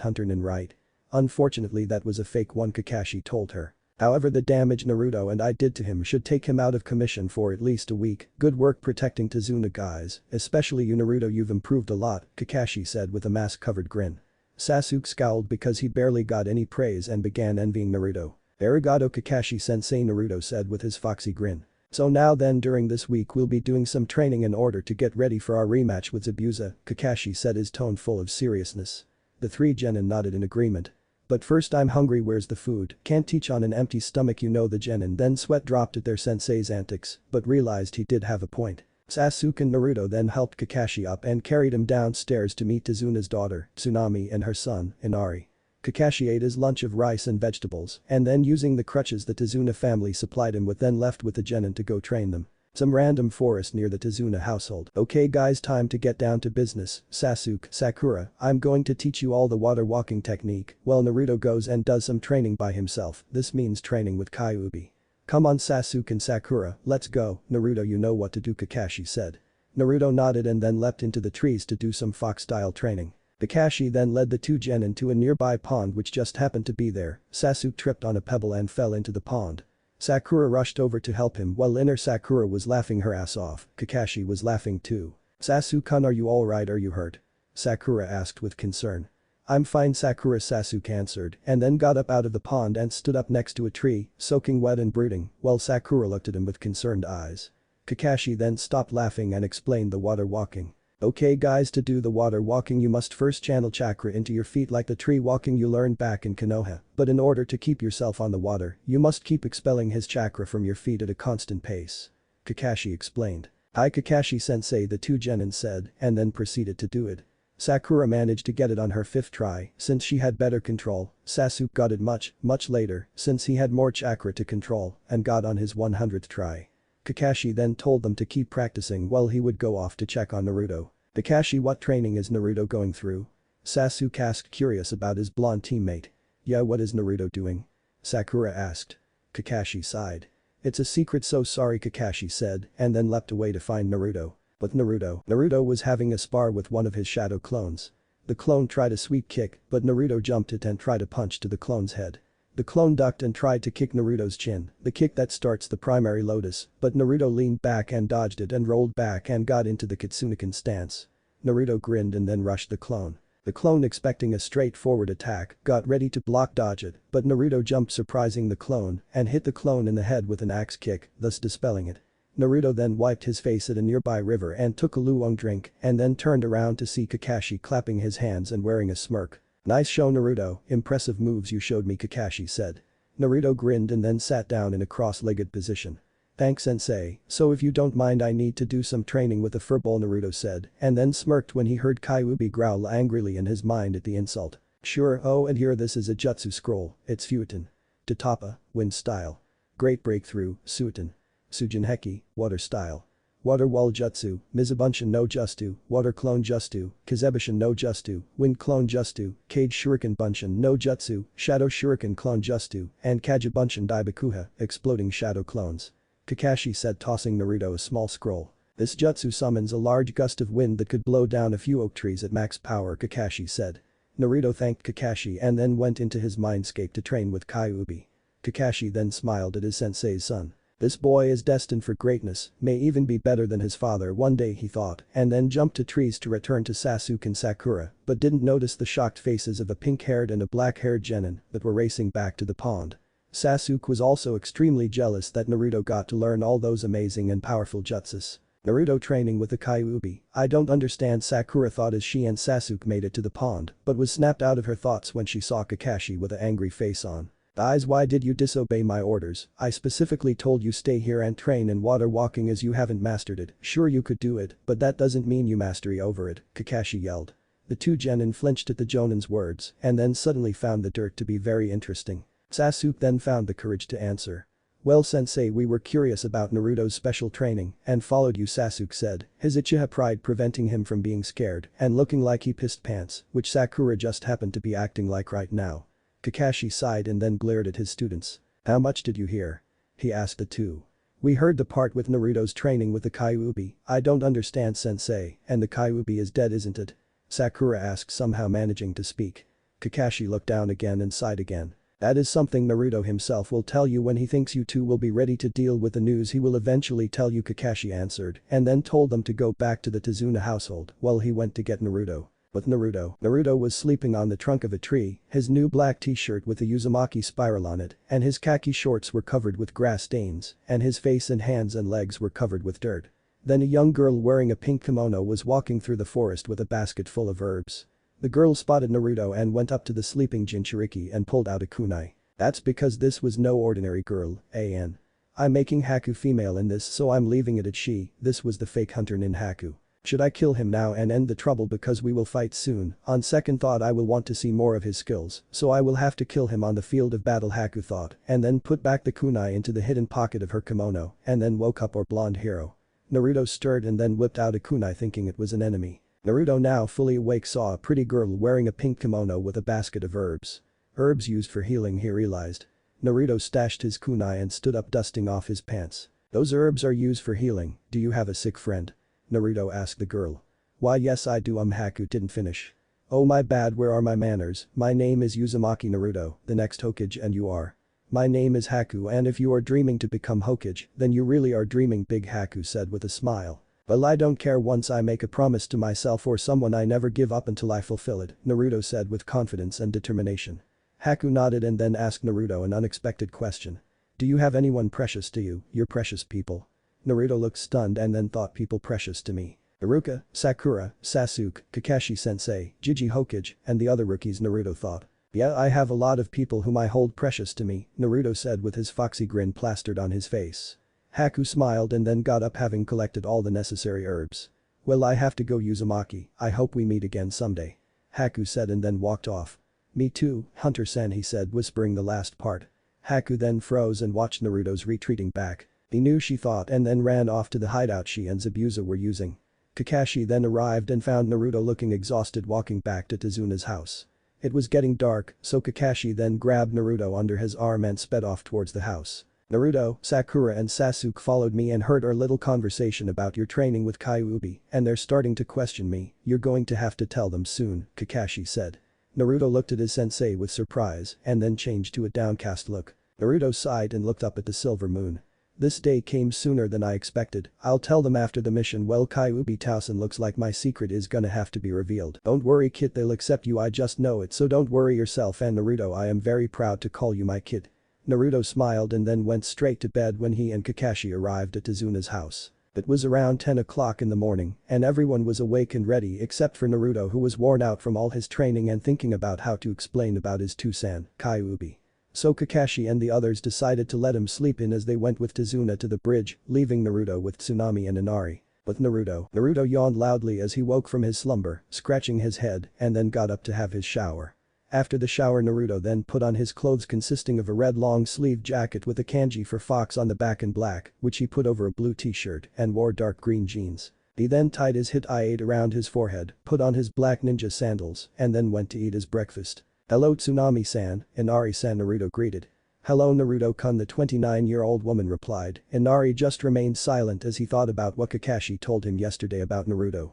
hunter nin, right? Unfortunately that was a fake one, Kakashi told her. However, the damage Naruto and I did to him should take him out of commission for at least a week. Good work protecting Tazuna guys, especially you Naruto, you've improved a lot, Kakashi said with a mask-covered grin. Sasuke scowled because he barely got any praise and began envying Naruto. Arigato Kakashi-sensei, Naruto said with his foxy grin. So now then, during this week we'll be doing some training in order to get ready for our rematch with Zabuza, Kakashi said, his tone full of seriousness. The three genin nodded in agreement. But first, I'm hungry, where's the food? Can't teach on an empty stomach, you know. The genin then sweat dropped at their sensei's antics, but realized he did have a point. Sasuke and Naruto then helped Kakashi up and carried him downstairs to meet Tazuna's daughter, Tsunami, and her son, Inari. Kakashi ate his lunch of rice and vegetables and then, using the crutches the Tazuna family supplied him with, then left with the genin to go train them. Some random forest near the Tazuna household. Okay guys, time to get down to business. Sasuke, Sakura, I'm going to teach you all the water walking technique while Naruto goes and does some training by himself. This means training with Kyuubi. Come on Sasuke and Sakura, let's go. Naruto, you know what to do, Kakashi said. Naruto nodded and then leapt into the trees to do some fox-style training. Kakashi then led the two genin to a nearby pond which just happened to be there. Sasuke tripped on a pebble and fell into the pond. Sakura rushed over to help him while inner Sakura was laughing her ass off. Kakashi was laughing too. Sasuke-kun, are you alright, are you hurt? Sakura asked with concern. I'm fine, Sakura, Sasuke answered and then got up out of the pond and stood up next to a tree, soaking wet and brooding, while Sakura looked at him with concerned eyes. Kakashi then stopped laughing and explained the water walking. Okay guys, to do the water walking you must first channel chakra into your feet like the tree walking you learned back in Konoha, but in order to keep yourself on the water, you must keep expelling his chakra from your feet at a constant pace. Kakashi explained. "Hi Kakashi-sensei," the two genin said, and then proceeded to do it. Sakura managed to get it on her 5th try, since she had better control. Sasuke got it much later, since he had more chakra to control, and got on his 100th try. Kakashi then told them to keep practicing while he would go off to check on Naruto. "Kakashi, what training is Naruto going through?" Sasuke asked, curious about his blonde teammate. "Yeah, what is Naruto doing?" Sakura asked. Kakashi sighed. "It's a secret, so sorry," Kakashi said, and then leapt away to find Naruto. But Naruto was having a spar with one of his shadow clones. The clone tried a sweep kick, but Naruto jumped it and tried a punch to the clone's head. The clone ducked and tried to kick Naruto's chin, the kick that starts the primary lotus, but Naruto leaned back and dodged it and rolled back and got into the Kitsunekan stance. Naruto grinned and then rushed the clone. The clone, expecting a straightforward attack, got ready to block dodge it, but Naruto jumped, surprising the clone, and hit the clone in the head with an axe kick, thus dispelling it. Naruto then wiped his face at a nearby river and took a luwang drink and then turned around to see Kakashi clapping his hands and wearing a smirk. "Nice show Naruto, impressive moves you showed me," Kakashi said. Naruto grinned and then sat down in a cross-legged position. "Thanks sensei, so if you don't mind I need to do some training with the furball," Naruto said, and then smirked when he heard Kyuubi growl angrily in his mind at the insult. "Sure, oh and here this is a jutsu scroll, it's Futon. Tatapa, wind style. Great breakthrough, Suiton. Sujinheki, water style. Water wall jutsu, Mizubunshin no Jutsu, water clone jutsu, Kagebunshin no Jutsu, wind clone jutsu, Kage shuriken bunshin no Jutsu, shadow shuriken clone jutsu, and Kagebunshin Daibakuha, exploding shadow clones. Kakashi said, tossing Naruto a small scroll. "This jutsu summons a large gust of wind that could blow down a few oak trees at max power," Kakashi said. Naruto thanked Kakashi and then went into his mindscape to train with Kyuubi. Kakashi then smiled at his sensei's son. "This boy is destined for greatness, may even be better than his father one day," he thought, and then jumped to trees to return to Sasuke and Sakura, but didn't notice the shocked faces of a pink-haired and a black-haired genin that were racing back to the pond. Sasuke was also extremely jealous that Naruto got to learn all those amazing and powerful jutsus. Naruto training with the Kyuubi. "I don't understand," Sakura thought as she and Sasuke made it to the pond, but was snapped out of her thoughts when she saw Kakashi with an angry face on. "Guys, why did you disobey my orders? I specifically told you stay here and train in water walking as you haven't mastered it. Sure, you could do it, but that doesn't mean you mastery over it," Kakashi yelled. The two genin flinched at the jonin's words and then suddenly found the dirt to be very interesting. Sasuke then found the courage to answer. "Well sensei, we were curious about Naruto's special training and followed you," Sasuke said, his Uchiha pride preventing him from being scared and looking like he pissed pants, which Sakura just happened to be acting like right now. Kakashi sighed and then glared at his students. "How much did you hear?" he asked the two. "We heard the part with Naruto's training with the Kyuubi. I don't understand sensei, and the Kyuubi is dead, isn't it?" Sakura asked, somehow managing to speak. Kakashi looked down again and sighed again. "That is something Naruto himself will tell you when he thinks you two will be ready to deal with the news. He will eventually tell you," Kakashi answered and then told them to go back to the Tazuna household while he went to get Naruto. But Naruto was sleeping on the trunk of a tree, his new black t-shirt with a Uzumaki spiral on it, and his khaki shorts were covered with grass stains, and his face and hands and legs were covered with dirt. Then a young girl wearing a pink kimono was walking through the forest with a basket full of herbs. The girl spotted Naruto and went up to the sleeping Jinchuriki and pulled out a kunai. "That's because this was no ordinary girl, an. I'm making Haku female in this, so I'm leaving it at she. This was the fake hunter Nin Haku. Should I kill him now and end the trouble because we will fight soon? On second thought I will want to see more of his skills, so I will have to kill him on the field of battle," Haku thought, and then put back the kunai into the hidden pocket of her kimono and then woke up our blonde hero. Naruto stirred and then whipped out a kunai thinking it was an enemy. Naruto, now fully awake, saw a pretty girl wearing a pink kimono with a basket of herbs. Herbs used for healing, he realized. Naruto stashed his kunai and stood up, dusting off his pants. "Those herbs are used for healing. Do you have a sick friend?" Naruto asked the girl. "Why yes I do." Haku didn't finish. "Oh my bad, where are my manners? My name is Uzumaki Naruto, the next Hokage, and you are?" "My name is Haku, and if you are dreaming to become Hokage, then you really are dreaming big," Haku said with a smile. "Well, I don't care, once I make a promise to myself or someone I never give up until I fulfill it," Naruto said with confidence and determination. Haku nodded and then asked Naruto an unexpected question. "Do you have anyone precious to you, your precious people?" Naruto looked stunned and then thought, "People precious to me? Iruka, Sakura, Sasuke, Kakashi-sensei, Jiji Hokage, and the other rookies, Naruto thought. Yeah, I have a lot of people whom I hold precious to me, Naruto said with his foxy grin plastered on his face. Haku smiled and then got up having collected all the necessary herbs. Well, I have to go, Uzumaki, I hope we meet again someday. Haku said and then walked off. Me too, Hunter-san, he said, whispering the last part. Haku then froze and watched Naruto's retreating back. He knew, she thought, and then ran off to the hideout she and Zabuza were using. Kakashi then arrived and found Naruto looking exhausted walking back to Tezuna's house. It was getting dark, so Kakashi then grabbed Naruto under his arm and sped off towards the house. Naruto, Sakura and Sasuke followed me and heard our little conversation about your training with Kyuubi, and they're starting to question me, you're going to have to tell them soon, Kakashi said. Naruto looked at his sensei with surprise and then changed to a downcast look. Naruto sighed and looked up at the silver moon. This day came sooner than I expected, I'll tell them after the mission. Well, Kyuubi Tausen, looks like my secret is gonna have to be revealed. Don't worry kid, they'll accept you, I just know it, so don't worry yourself, and Naruto, I am very proud to call you my kid. Naruto smiled and then went straight to bed when he and Kakashi arrived at Tezuna's house. It was around 10 o'clock in the morning and everyone was awake and ready except for Naruto, who was worn out from all his training and thinking about how to explain about his Tusan, Kyuubi. So Kakashi and the others decided to let him sleep in as they went with Tezuna to the bridge, leaving Naruto with Tsunami and Inari. But Naruto yawned loudly as he woke from his slumber, scratching his head, and then got up to have his shower. After the shower, Naruto then put on his clothes consisting of a red long-sleeved jacket with a kanji for fox on the back in black, which he put over a blue t-shirt, and wore dark green jeans. He then tied his hit-8 around his forehead, put on his black ninja sandals, and then went to eat his breakfast. Hello Tsunami-san, Inari-san, Naruto greeted. Hello Naruto-kun, the 29-year-old woman replied. Inari just remained silent as he thought about what Kakashi told him yesterday about Naruto.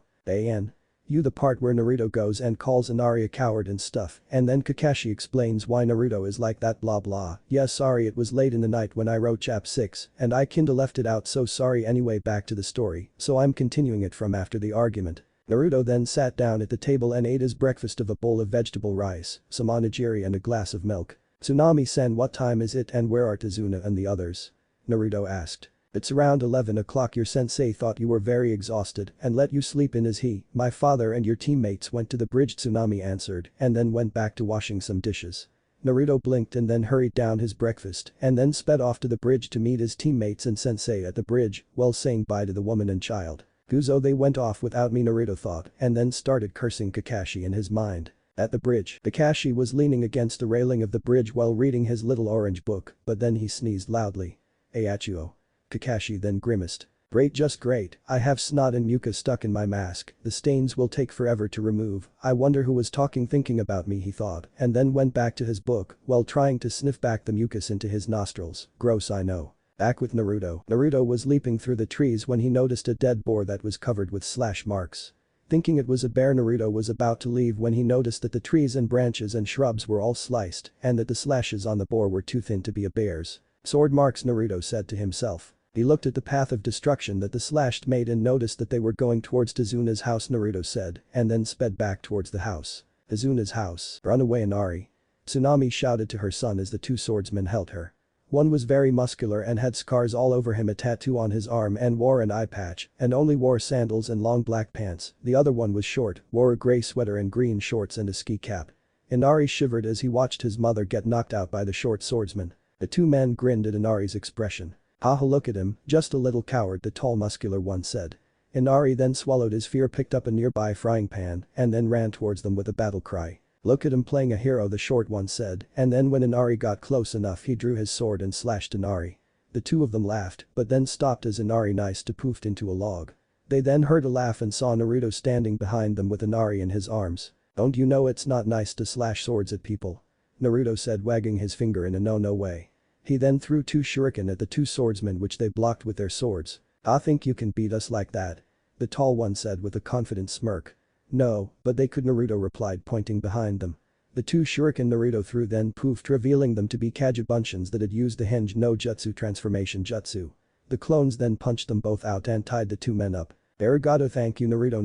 You, the part where Naruto goes and calls Inari a coward and stuff, and then Kakashi explains why Naruto is like that blah blah. Yeah, sorry, it was late in the night when I wrote chap 6 and I kinda left it out, so sorry. Anyway, back to the story, so I'm continuing it from after the argument. Naruto then sat down at the table and ate his breakfast of a bowl of vegetable rice, some onigiri and a glass of milk. Tsunami-san, what time is it and where are Tezuna and the others? Naruto asked. It's around 11 o'clock. Your sensei thought you were very exhausted and let you sleep in as he, my father and your teammates went to the bridge, Tsunami answered, and then went back to washing some dishes. Naruto blinked and then hurried down his breakfast and then sped off to the bridge to meet his teammates and sensei at the bridge, while saying bye to the woman and child. Guzo, they went off without me, Naruto thought, and then started cursing Kakashi in his mind. At the bridge, Kakashi was leaning against the railing of the bridge while reading his little orange book, but then he sneezed loudly. Ayachuo. Kakashi then grimaced. Great, just great, I have snot and mucus stuck in my mask, the stains will take forever to remove, I wonder who was talking thinking about me, he thought, and then went back to his book while trying to sniff back the mucus into his nostrils. Gross, I know. Back with Naruto. Naruto was leaping through the trees when he noticed a dead boar that was covered with slash marks. Thinking it was a bear, Naruto was about to leave when he noticed that the trees and branches and shrubs were all sliced and that the slashes on the boar were too thin to be a bear's. Sword marks, Naruto said to himself. He looked at the path of destruction that the slashed made and noticed that they were going towards Tezuna's house, Naruto said, and then sped back towards the house. Tezuna's house. Run away, Inari. Tsunami shouted to her son as the two swordsmen held her. One was very muscular and had scars all over him, a tattoo on his arm, and wore an eye patch and only wore sandals and long black pants. The other one was short, wore a gray sweater and green shorts and a ski cap. Inari shivered as he watched his mother get knocked out by the short swordsman. The two men grinned at Inari's expression. Haha, look at him, just a little coward, the tall muscular one said. Inari then swallowed his fear, picked up a nearby frying pan and then ran towards them with a battle cry. Look at him playing a hero, the short one said, and then when Inari got close enough he drew his sword and slashed Inari. The two of them laughed but then stopped as Inari nice to poofed into a log. They then heard a laugh and saw Naruto standing behind them with Inari in his arms. Don't you know it's not nice to slash swords at people? Naruto said, wagging his finger in a no way. He then threw two shuriken at the two swordsmen which they blocked with their swords. I think you can beat us like that? The tall one said with a confident smirk. No, but they could, Naruto replied, pointing behind them. The two shuriken Naruto threw then poofed, revealing them to be Kagebunshins that had used the Henge no Jutsu transformation jutsu. The clones then punched them both out and tied the two men up. Arigato, thank you Naruto.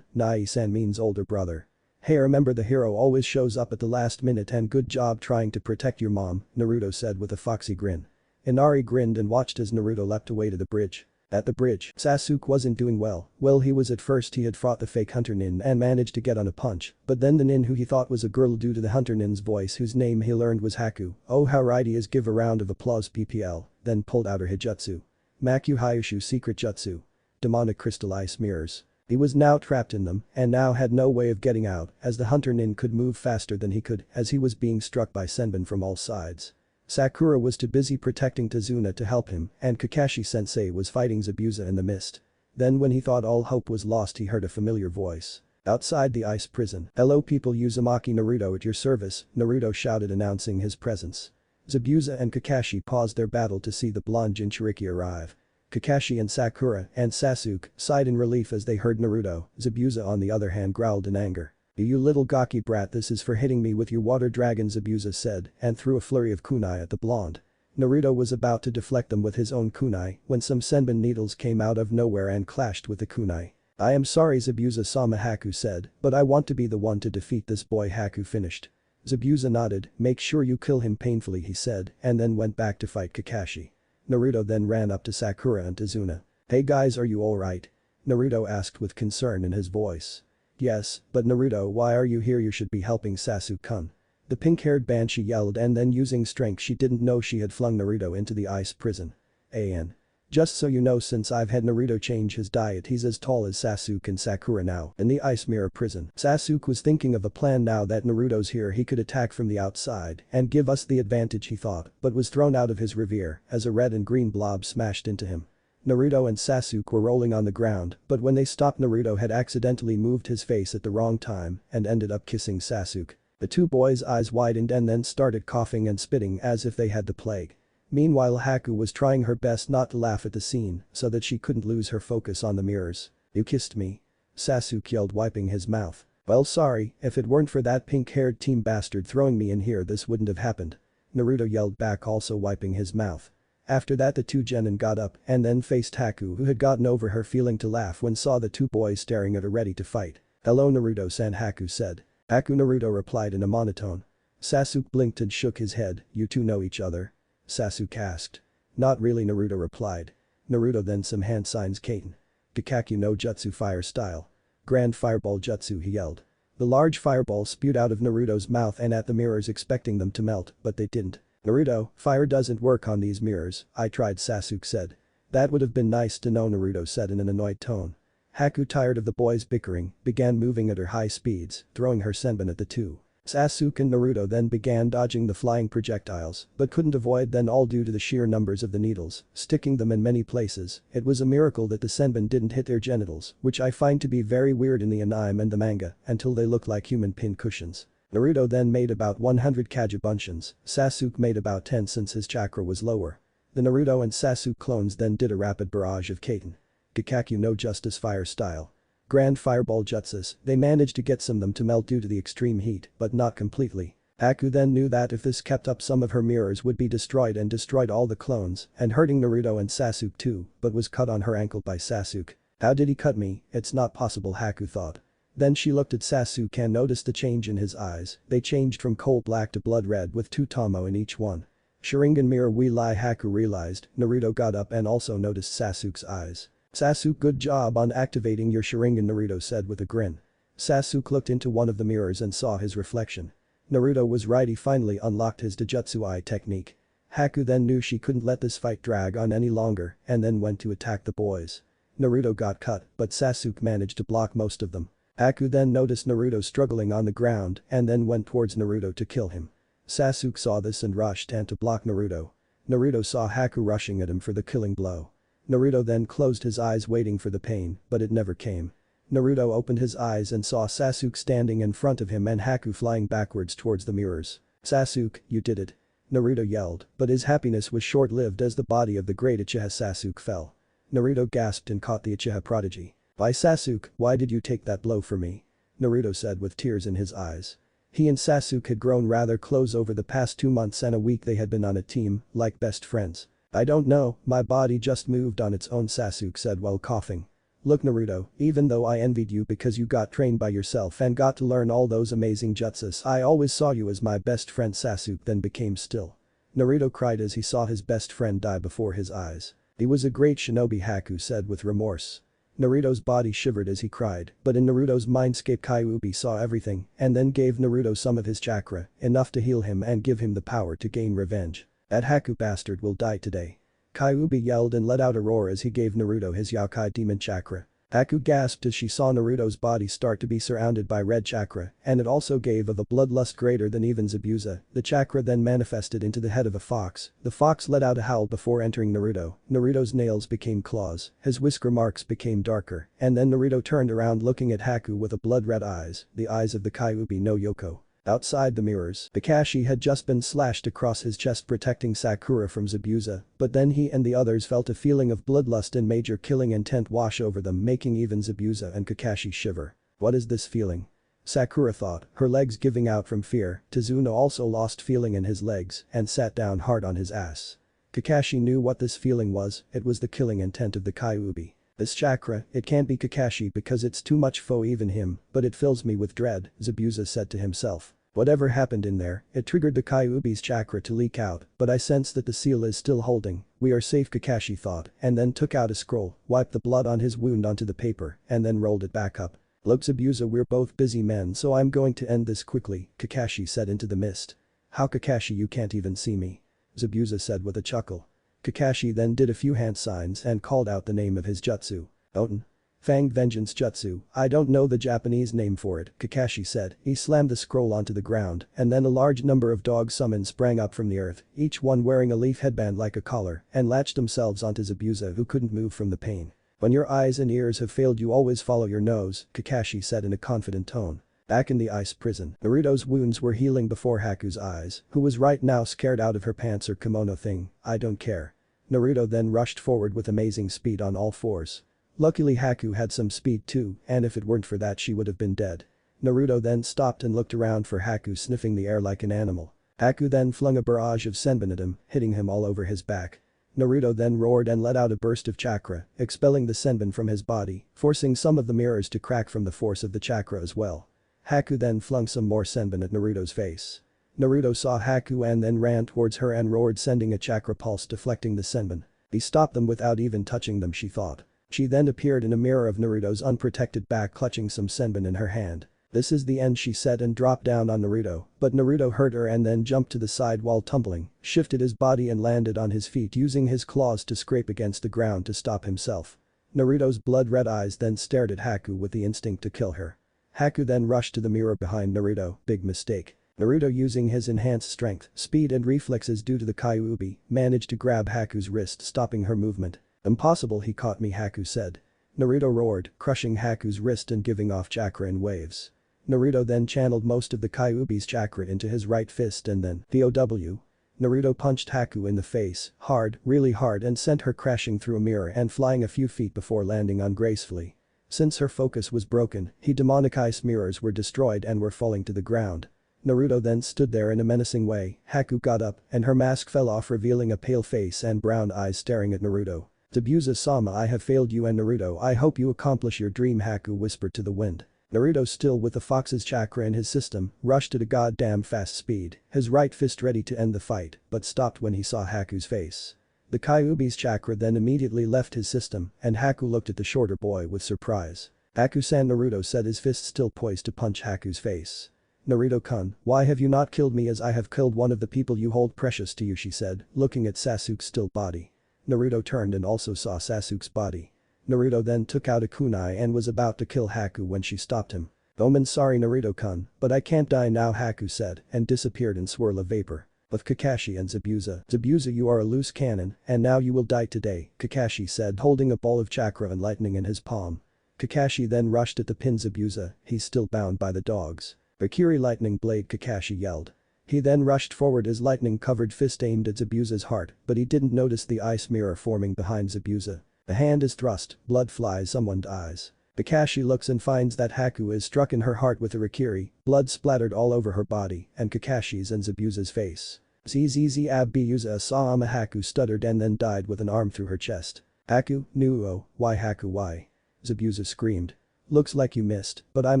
Nai-san means older brother. Hey, remember the hero always shows up at the last minute and good job trying to protect your mom, Naruto said with a foxy grin. Inari grinned and watched as Naruto leapt away to the bridge. At the bridge, Sasuke wasn't doing well. Well, he was at first. He had fought the fake hunter nin and managed to get on a punch, but then the nin who he thought was a girl due to the hunter nin's voice whose name he learned was Haku. Oh how right he is, give a round of applause PPL, then pulled out her hijutsu. Maku Hyushu secret jutsu. Demonic crystal ice mirrors. He was now trapped in them and now had no way of getting out as the hunter nin could move faster than he could as he was being struck by senbon from all sides. Sakura was too busy protecting Tazuna to help him and Kakashi-sensei was fighting Zabuza in the mist. Then when he thought all hope was lost he heard a familiar voice. Outside the ice prison. Hello people, Uzumaki Naruto at your service, Naruto shouted announcing his presence. Zabuza and Kakashi paused their battle to see the blonde Jinchuriki arrive. Kakashi and Sakura and Sasuke sighed in relief as they heard Naruto. Zabuza on the other hand growled in anger. You little gawky brat, this is for hitting me with your water dragon, Zabuza said and threw a flurry of kunai at the blonde. Naruto was about to deflect them with his own kunai when some senbon needles came out of nowhere and clashed with the kunai. I am sorry, Zabuza-sama, Haku said, but I want to be the one to defeat this boy. Haku finished. Zabuza nodded. Make sure you kill him painfully, he said and then went back to fight Kakashi. Naruto then ran up to Sakura and Tazuna. Hey guys, are you alright? Naruto asked with concern in his voice. Yes, but Naruto, why are you here? You should be helping Sasuke-kun. The pink-haired banshee yelled and then using strength she didn't know she had flung Naruto into the ice prison. An. Just so you know, since I've had Naruto change his diet, he's as tall as Sasuke and Sakura now in the ice mirror prison. Sasuke was thinking of a plan now that Naruto's here. He could attack from the outside and give us the advantage, he thought, but was thrown out of his reverie as a red and green blob smashed into him. Naruto and Sasuke were rolling on the ground, but when they stopped Naruto had accidentally moved his face at the wrong time and ended up kissing Sasuke. The two boys' eyes widened and then started coughing and spitting as if they had the plague. Meanwhile Haku was trying her best not to laugh at the scene so that she couldn't lose her focus on the mirrors. You kissed me? Sasuke yelled, wiping his mouth. Well, sorry, if it weren't for that pink-haired team bastard throwing me in here this wouldn't have happened. Naruto yelled back, also wiping his mouth. After that the two genin got up and then faced Haku, who had gotten over her feeling to laugh when saw the two boys staring at her ready to fight. Hello Naruto-san, Haku said. Haku, Naruto replied in a monotone. Sasuke blinked and shook his head. You two know each other? Sasuke asked. Not really, Naruto replied. Naruto then some hand signs Kaiten. Kakaku no Jutsu fire style. Grand fireball jutsu, he yelled. The large fireball spewed out of Naruto's mouth and at the mirrors expecting them to melt, but they didn't. Naruto, fire doesn't work on these mirrors, I tried, Sasuke said. That would have been nice to know, Naruto said in an annoyed tone. Haku, tired of the boys bickering, began moving at her high speeds, throwing her senbon at the two. Sasuke and Naruto then began dodging the flying projectiles, but couldn't avoid them all due to the sheer numbers of the needles, sticking them in many places. It was a miracle that the senbon didn't hit their genitals, which I find to be very weird in the anime and the manga, until they look like human pin cushions. Naruto then made about 100 Kagebunshins, Sasuke made about 10 since his chakra was lower. The Naruto and Sasuke clones then did a rapid barrage of Kaiten. Kakaku no Justice fire style. Grand fireball jutsus, they managed to get some of them to melt due to the extreme heat, but not completely. Haku then knew that if this kept up some of her mirrors would be destroyed and destroyed all the clones and hurting Naruto and Sasuke too, but was cut on her ankle by Sasuke. How did he cut me? It's not possible, Haku thought. Then she looked at Sasuke and noticed the change in his eyes. They changed from coal black to blood red with 2 tomo in each one. Sharingan mirror we lie, Haku realized. Naruto got up and also noticed Sasuke's eyes. Sasuke, good job on activating your Sharingan, Naruto said with a grin. Sasuke looked into one of the mirrors and saw his reflection. Naruto was right, he finally unlocked his Dojutsu eye technique. Haku then knew she couldn't let this fight drag on any longer and then went to attack the boys. Naruto got cut, but Sasuke managed to block most of them. Haku then noticed Naruto struggling on the ground and then went towards Naruto to kill him. Sasuke saw this and rushed in to block Naruto. Naruto saw Haku rushing at him for the killing blow. Naruto then closed his eyes waiting for the pain, but it never came. Naruto opened his eyes and saw Sasuke standing in front of him and Haku flying backwards towards the mirrors. Sasuke, you did it. Naruto yelled, but his happiness was short-lived as the body of the great Uchiha Sasuke fell. Naruto gasped and caught the Uchiha prodigy. Why, Sasuke, why did you take that blow for me? Naruto said with tears in his eyes. He and Sasuke had grown rather close over the past 2 months and a week. They had been on a team, like best friends. I don't know, my body just moved on its own, Sasuke said while coughing. Look Naruto, even though I envied you because you got trained by yourself and got to learn all those amazing jutsus, I always saw you as my best friend. Sasuke then became still. Naruto cried as he saw his best friend die before his eyes. He was a great shinobi, Haku said with remorse. Naruto's body shivered as he cried, but in Naruto's mindscape Kyuubi saw everything and then gave Naruto some of his chakra, enough to heal him and give him the power to gain revenge. That Haku bastard will die today. Kyuubi yelled and let out a roar as he gave Naruto his Yokai demon chakra. Haku gasped as she saw Naruto's body start to be surrounded by red chakra, and it also gave of a bloodlust greater than even Zabuza. The chakra then manifested into the head of a fox. The fox let out a howl before entering Naruto. Naruto's nails became claws, his whisker marks became darker, and then Naruto turned around looking at Haku with a blood-red eyes, the eyes of the Kyuubi no Yoko. Outside the mirrors, Kakashi had just been slashed across his chest protecting Sakura from Zabuza, but then he and the others felt a feeling of bloodlust and major killing intent wash over them, making even Zabuza and Kakashi shiver. What is this feeling? Sakura thought, her legs giving out from fear. Tezuno also lost feeling in his legs and sat down hard on his ass. Kakashi knew what this feeling was, it was the killing intent of the Kyuubi. This chakra, it can't be Kakashi because it's too much for even him, but it fills me with dread, Zabuza said to himself. Whatever happened in there, it triggered the Kyuubi's chakra to leak out, but I sense that the seal is still holding. We are safe, Kakashi thought, and then took out a scroll, wiped the blood on his wound onto the paper, and then rolled it back up. Look Zabuza, we're both busy men, so I'm going to end this quickly, Kakashi said into the mist. How, Kakashi, you can't even see me? Zabuza said with a chuckle. Kakashi then did a few hand signs and called out the name of his jutsu. Oten. Fanged Vengeance Jutsu, I don't know the Japanese name for it, Kakashi said. He slammed the scroll onto the ground, and then a large number of dog summons sprang up from the earth, each one wearing a leaf headband like a collar, and latched themselves onto Zabuza who couldn't move from the pain. When your eyes and ears have failed you always follow your nose, Kakashi said in a confident tone. Back in the ice prison, Naruto's wounds were healing before Haku's eyes, who was right now scared out of her pants or kimono thing. I don't care. Naruto then rushed forward with amazing speed on all fours. Luckily Haku had some speed too, and if it weren't for that she would have been dead. Naruto then stopped and looked around for Haku sniffing the air like an animal. Haku then flung a barrage of senbon at him, hitting him all over his back. Naruto then roared and let out a burst of chakra, expelling the senbon from his body, forcing some of the mirrors to crack from the force of the chakra as well. Haku then flung some more senbon at Naruto's face. Naruto saw Haku and then ran towards her and roared, sending a chakra pulse deflecting the senbon. He stopped them without even touching them, she thought. She then appeared in a mirror of Naruto's unprotected back clutching some senbon in her hand. This is the end, she said, and dropped down on Naruto, but Naruto heard her and then jumped to the side while tumbling, shifted his body and landed on his feet using his claws to scrape against the ground to stop himself. Naruto's blood-red eyes then stared at Haku with the instinct to kill her. Haku then rushed to the mirror behind Naruto, big mistake. Naruto, using his enhanced strength, speed and reflexes due to the Kyuubi, managed to grab Haku's wrist, stopping her movement. Impossible, he caught me, Haku said. Naruto roared, crushing Haku's wrist and giving off chakra in waves. Naruto then channeled most of the Kyuubi's chakra into his right fist and then POW. Naruto punched Haku in the face, hard, really hard, and sent her crashing through a mirror and flying a few feet before landing on gracefully. Since her focus was broken, demonic ice mirrors were destroyed and were falling to the ground. Naruto then stood there in a menacing way. Haku got up and her mask fell off, revealing a pale face and brown eyes staring at Naruto. Zabuza-sama, I have failed you and Naruto, I hope you accomplish your dream, Haku whispered to the wind. Naruto, still with the fox's chakra in his system, rushed at a goddamn fast speed, his right fist ready to end the fight, but stopped when he saw Haku's face. The Kyuubi's chakra then immediately left his system, and Haku looked at the shorter boy with surprise. Haku-san, Naruto said, his fist still poised to punch Haku's face. Naruto-kun, why have you not killed me as I have killed one of the people you hold precious to you, she said, looking at Sasuke's still body. Naruto turned and also saw Sasuke's body. Naruto then took out a kunai and was about to kill Haku when she stopped him. "Omen, sorry Naruto-kun, but I can't die now," Haku said and disappeared in swirl of vapor. With Kakashi and Zabuza. "Zabuza, you are a loose cannon and now you will die today," Kakashi said, holding a ball of chakra and lightning in his palm. Kakashi then rushed at the pin Zabuza, he's still bound by the dogs. "Bakiri lightning blade," Kakashi yelled. He then rushed forward, his lightning-covered fist aimed at Zabuza's heart, but he didn't notice the ice mirror forming behind Zabuza. The hand is thrust, blood flies, someone dies. Kakashi looks and finds that Haku is struck in her heart with a Rikiri, blood splattered all over her body and Kakashi's and Zabuza's face. "Zzzabuza Sama," Haku stuttered and then died with an arm through her chest. "Haku, Nuo, why Haku, why?" Zabuza screamed. "Looks like you missed, but I'm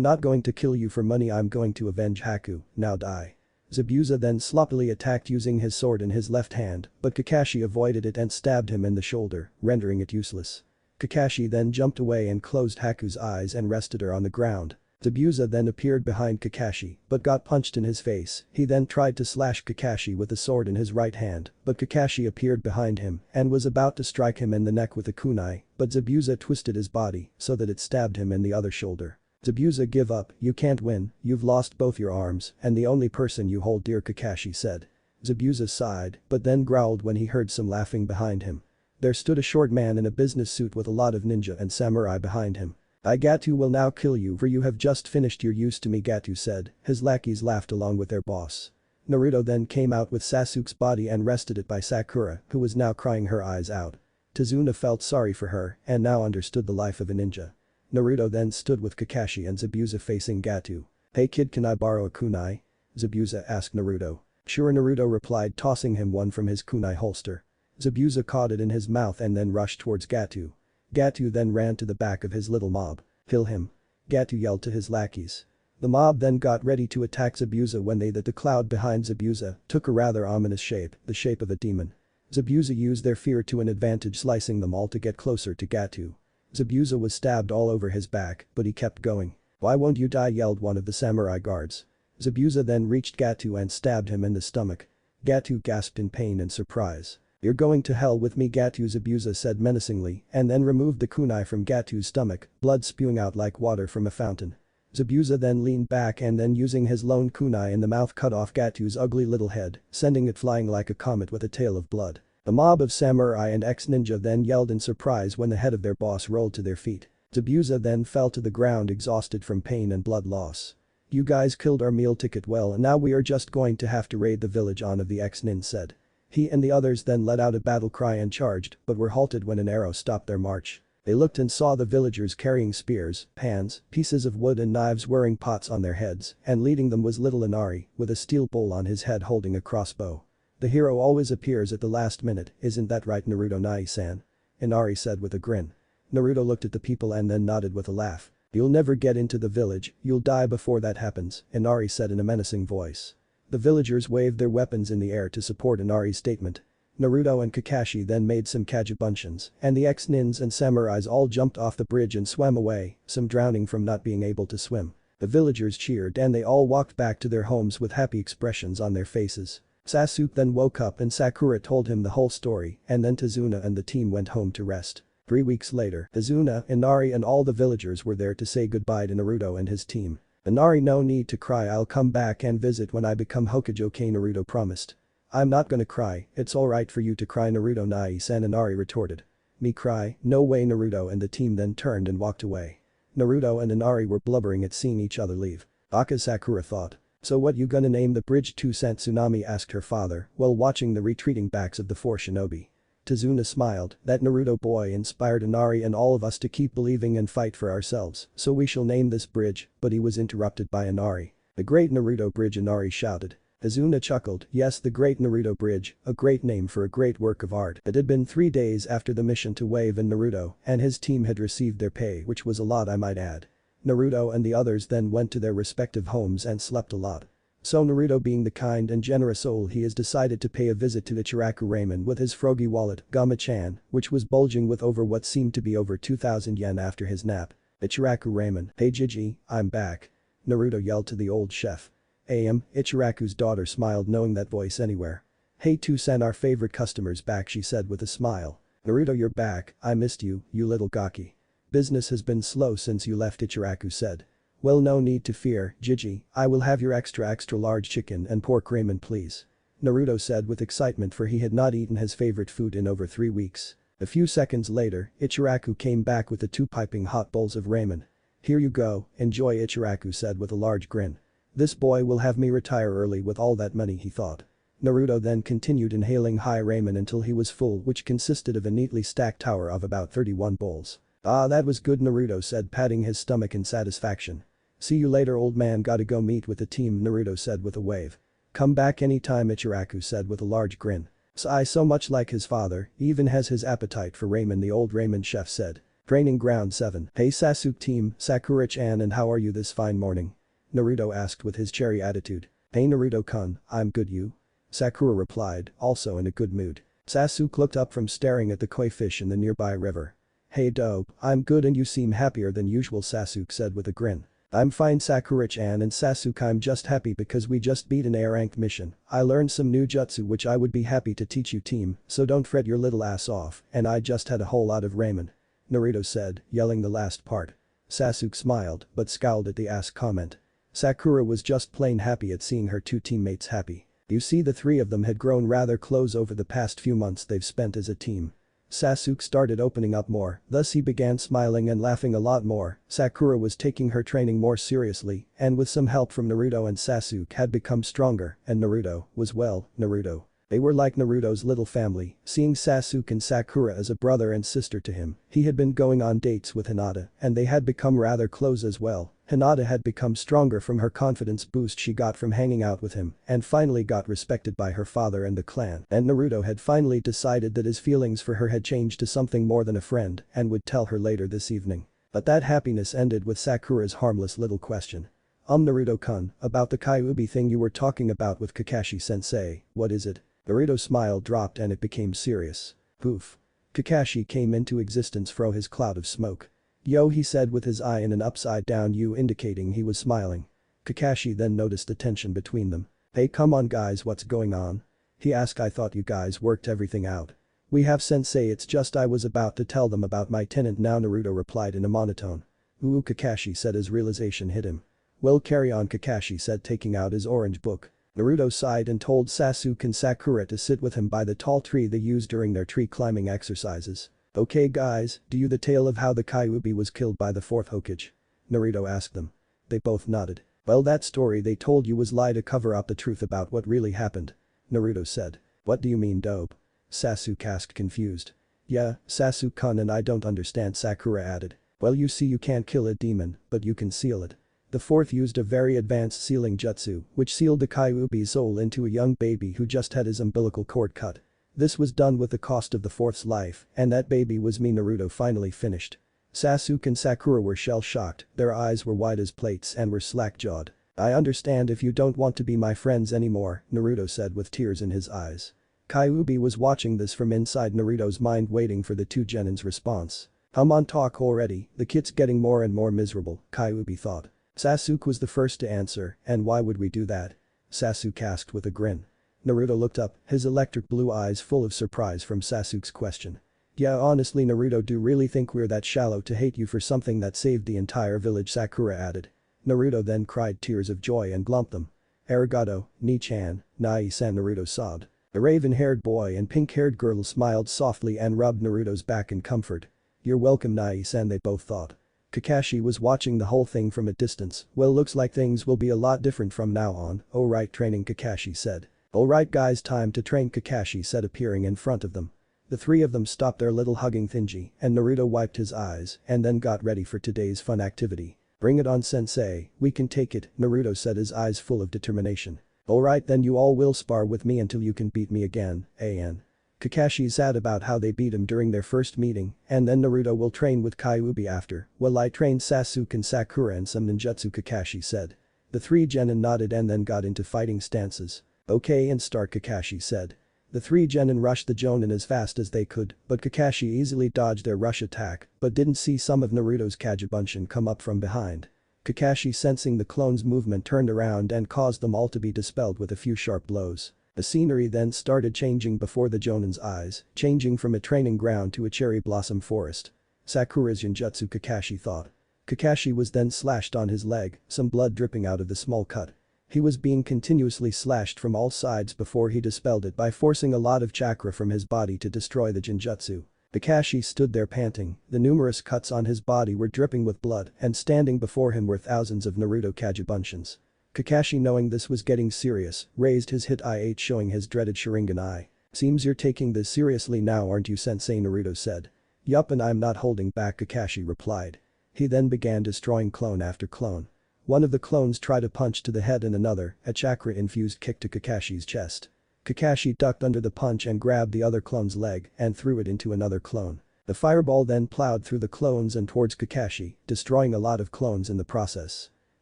not going to kill you for money, I'm going to avenge Haku, now die." Zabuza then sloppily attacked using his sword in his left hand, but Kakashi avoided it and stabbed him in the shoulder, rendering it useless. Kakashi then jumped away and closed Haku's eyes and rested her on the ground. Zabuza then appeared behind Kakashi, but got punched in his face. He then tried to slash Kakashi with the sword in his right hand, but Kakashi appeared behind him and was about to strike him in the neck with a kunai, but Zabuza twisted his body so that it stabbed him in the other shoulder. Zabuza, give up, you can't win, you've lost both your arms and the only person you hold dear, Kakashi said. Zabuza sighed, but then growled when he heard some laughing behind him. There stood a short man in a business suit with a lot of ninja and samurai behind him. I Gatu will now kill you for you have just finished your use to me, Gatu said. His lackeys laughed along with their boss. Naruto then came out with Sasuke's body and rested it by Sakura, who was now crying her eyes out. Tazuna felt sorry for her and now understood the life of a ninja. Naruto then stood with Kakashi and Zabuza facing Gatu. Hey kid, can I borrow a kunai? Zabuza asked Naruto. Sure, Naruto replied, tossing him one from his kunai holster. Zabuza caught it in his mouth and then rushed towards Gatu. Gatu then ran to the back of his little mob. Kill him. Gatu yelled to his lackeys. The mob then got ready to attack Zabuza when the cloud behind Zabuza took a rather ominous shape, the shape of a demon. Zabuza used their fear to an advantage, slicing them all to get closer to Gatu. Zabuza was stabbed all over his back, but he kept going. Why won't you die, yelled one of the samurai guards. Zabuza then reached Gatu and stabbed him in the stomach. Gatu gasped in pain and surprise. You're going to hell with me, Gatu, Zabuza said menacingly and then removed the kunai from Gatu's stomach, blood spewing out like water from a fountain. Zabuza then leaned back and then using his lone kunai in the mouth cut off Gatu's ugly little head, sending it flying like a comet with a tail of blood. The mob of samurai and ex-ninja then yelled in surprise when the head of their boss rolled to their feet. Zabuza then fell to the ground exhausted from pain and blood loss. You guys killed our meal ticket well and now we are just going to have to raid the village on, of the ex-nin said. He and the others then let out a battle cry and charged, but were halted when an arrow stopped their march. They looked and saw the villagers carrying spears, pans, pieces of wood and knives, wearing pots on their heads, and leading them was little Inari, with a steel bowl on his head holding a crossbow. The hero always appears at the last minute, isn't that right, Naruto Nai-san? Inari said with a grin. Naruto looked at the people and then nodded with a laugh. You'll never get into the village, you'll die before that happens, Inari said in a menacing voice. The villagers waved their weapons in the air to support Inari's statement. Naruto and Kakashi then made some Kagebunshins, and the ex-nins and samurais all jumped off the bridge and swam away, some drowning from not being able to swim. The villagers cheered and they all walked back to their homes with happy expressions on their faces. Sasuke then woke up and Sakura told him the whole story and then Tazuna and the team went home to rest. 3 weeks later, Tazuna, Inari and all the villagers were there to say goodbye to Naruto and his team. Inari, no need to cry, I'll come back and visit when I become Hokage, Naruto promised. I'm not gonna cry, it's alright for you to cry, Naruto Nai-san, Inari retorted. Me cry, no way, Naruto, and the team then turned and walked away. Naruto and Inari were blubbering at seeing each other leave. Aka, Sakura thought. So what you gonna name the bridge 2-cent Tsunami, asked her father while watching the retreating backs of the 4 shinobi. Tazuna smiled, that Naruto boy inspired Inari and all of us to keep believing and fight for ourselves, so we shall name this bridge, but he was interrupted by Inari. The Great Naruto Bridge, Inari shouted. Tazuna chuckled, yes, the Great Naruto Bridge, a great name for a great work of art. It had been 3 days after the mission to Wave and Naruto, and his team had received their pay, which was a lot, I might add. Naruto and the others then went to their respective homes and slept a lot. So Naruto, being the kind and generous soul he is, decided to pay a visit to Ichiraku Ramen with his froggy wallet, Gama-chan, which was bulging with over what seemed to be over 2,000 yen after his nap. Ichiraku Ramen, hey Gigi, I'm back. Naruto yelled to the old chef. Ichiraku's daughter smiled, knowing that voice anywhere. Hey 2-sen, our favorite customer's back, she said with a smile. Naruto, you're back, I missed you, you little gaki. Business has been slow since you left, Ichiraku said. Well, no need to fear, Gigi, I will have your extra large chicken and pork ramen please. Naruto said with excitement, for he had not eaten his favorite food in over 3 weeks. A few seconds later, Ichiraku came back with the 2 piping hot bowls of ramen. Here you go, enjoy, Ichiraku said with a large grin. This boy will have me retire early with all that money, he thought. Naruto then continued inhaling high ramen until he was full, which consisted of a neatly stacked tower of about 31 bowls. Ah, that was good, Naruto said, patting his stomach in satisfaction. See you later, old man, gotta go meet with the team, Naruto said with a wave. Come back anytime, Ichiraku said with a large grin. I so much like his father, he even has his appetite for ramen, the old ramen chef said. Training Ground 7. Hey Sasuke team, Sakura-chan, and how are you this fine morning? Naruto asked with his cherry attitude. Hey Naruto-kun, I'm good you? Sakura replied, also in a good mood. Sasuke looked up from staring at the koi fish in the nearby river. Hey dope, I'm good and you seem happier than usual Sasuke said with a grin. I'm fine Sakura-chan and Sasuke I'm just happy because we just beat an A-ranked mission. I learned some new jutsu which I would be happy to teach you team, so don't fret your little ass off, and I just had a whole lot of ramen. Naruto said, yelling the last part. Sasuke smiled, but scowled at the ass comment. Sakura was just plain happy at seeing her two teammates happy. You see the three of them had grown rather close over the past few months they've spent as a team. Sasuke started opening up more, thus he began smiling and laughing a lot more. Sakura was taking her training more seriously, and with some help from Naruto and Sasuke had become stronger, and Naruto was well, Naruto. They were like Naruto's little family, seeing Sasuke and Sakura as a brother and sister to him. He had been going on dates with Hinata, and they had become rather close as well. Hinata had become stronger from her confidence boost she got from hanging out with him, and finally got respected by her father and the clan. And Naruto had finally decided that his feelings for her had changed to something more than a friend, and would tell her later this evening. But that happiness ended with Sakura's harmless little question. Naruto-kun, about the Kyuubi thing you were talking about with Kakashi-sensei, what is it? Naruto's smile dropped and it became serious. Poof. Kakashi came into existence fro his cloud of smoke. Yo he said with his eye in an upside down U indicating he was smiling. Kakashi then noticed the tension between them. Hey come on guys what's going on? He asked I thought you guys worked everything out. We have sensei it's just I was about to tell them about my tenant now Naruto replied in a monotone. Ooh Kakashi said as realization hit him. Well carry on Kakashi said taking out his orange book. Naruto sighed and told Sasuke and Sakura to sit with him by the tall tree they used during their tree climbing exercises. Okay guys, do you the tale of how the Kyuubi was killed by the fourth Hokage? Naruto asked them. They both nodded. Well that story they told you was lie to cover up the truth about what really happened. Naruto said. What do you mean dope? Sasuke asked confused. Yeah, Sasuke-kun and I don't understand Sakura added. Well you see you can't kill a demon, but you can seal it. The fourth used a very advanced sealing jutsu, which sealed the Kyuubi's soul into a young baby who just had his umbilical cord cut. This was done with the cost of the fourth's life, and that baby was me Naruto finally finished. Sasuke and Sakura were shell-shocked, their eyes were wide as plates and were slack-jawed. I understand if you don't want to be my friends anymore, Naruto said with tears in his eyes. Kyuubi was watching this from inside Naruto's mind waiting for the two genins' response. Come on talk already, the kid's getting more and more miserable, Kyuubi thought. Sasuke was the first to answer, and why would we do that? Sasuke asked with a grin. Naruto looked up, his electric blue eyes full of surprise from Sasuke's question. Yeah honestly Naruto do really think we're that shallow to hate you for something that saved the entire village Sakura added. Naruto then cried tears of joy and glumped them. Arigato, Ni-chan, Nai-san Naruto sobbed. The raven-haired boy and pink-haired girl smiled softly and rubbed Naruto's back in comfort. You're welcome Nai-san they both thought. Kakashi was watching the whole thing from a distance. Well looks like things will be a lot different from now on, alright training Kakashi said. Alright guys time to train Kakashi said appearing in front of them. The three of them stopped their little hugging thingy and Naruto wiped his eyes and then got ready for today's fun activity. Bring it on sensei, we can take it, Naruto said his eyes full of determination. Alright then you all will spar with me until you can beat me again, an. Kakashi sad about how they beat him during their first meeting, and then Naruto will train with Kyuubi after. Well I trained Sasuke and Sakura and some ninjutsu Kakashi said. The three genin nodded and then got into fighting stances. Okay and start Kakashi said. The three genin rushed the jonin as fast as they could, but Kakashi easily dodged their rush attack, but didn't see some of Naruto's Kagebunshin come up from behind. Kakashi sensing the clones' movement turned around and caused them all to be dispelled with a few sharp blows. The scenery then started changing before the Jonin's eyes, changing from a training ground to a cherry blossom forest. Sakura's Genjutsu Kakashi thought. Kakashi was then slashed on his leg, some blood dripping out of the small cut. He was being continuously slashed from all sides before he dispelled it by forcing a lot of chakra from his body to destroy the Genjutsu. Kakashi stood there panting, the numerous cuts on his body were dripping with blood and standing before him were thousands of Naruto Kagebunshins. Kakashi knowing this was getting serious, raised his hit I-8 showing his dreaded Sharingan eye. Seems you're taking this seriously now aren't you sensei Naruto said. Yup and I'm not holding back Kakashi replied. He then began destroying clone after clone. One of the clones tried a punch to the head and another, a chakra-infused kick to Kakashi's chest. Kakashi ducked under the punch and grabbed the other clone's leg and threw it into another clone. The fireball then plowed through the clones and towards Kakashi, destroying a lot of clones in the process.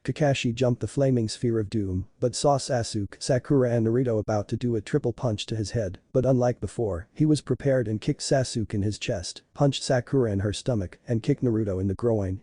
Kakashi jumped the flaming sphere of doom, but saw Sasuke, Sakura and Naruto about to do a triple punch to his head, but unlike before, he was prepared and kicked Sasuke in his chest, punched Sakura in her stomach, and kicked Naruto in the groin,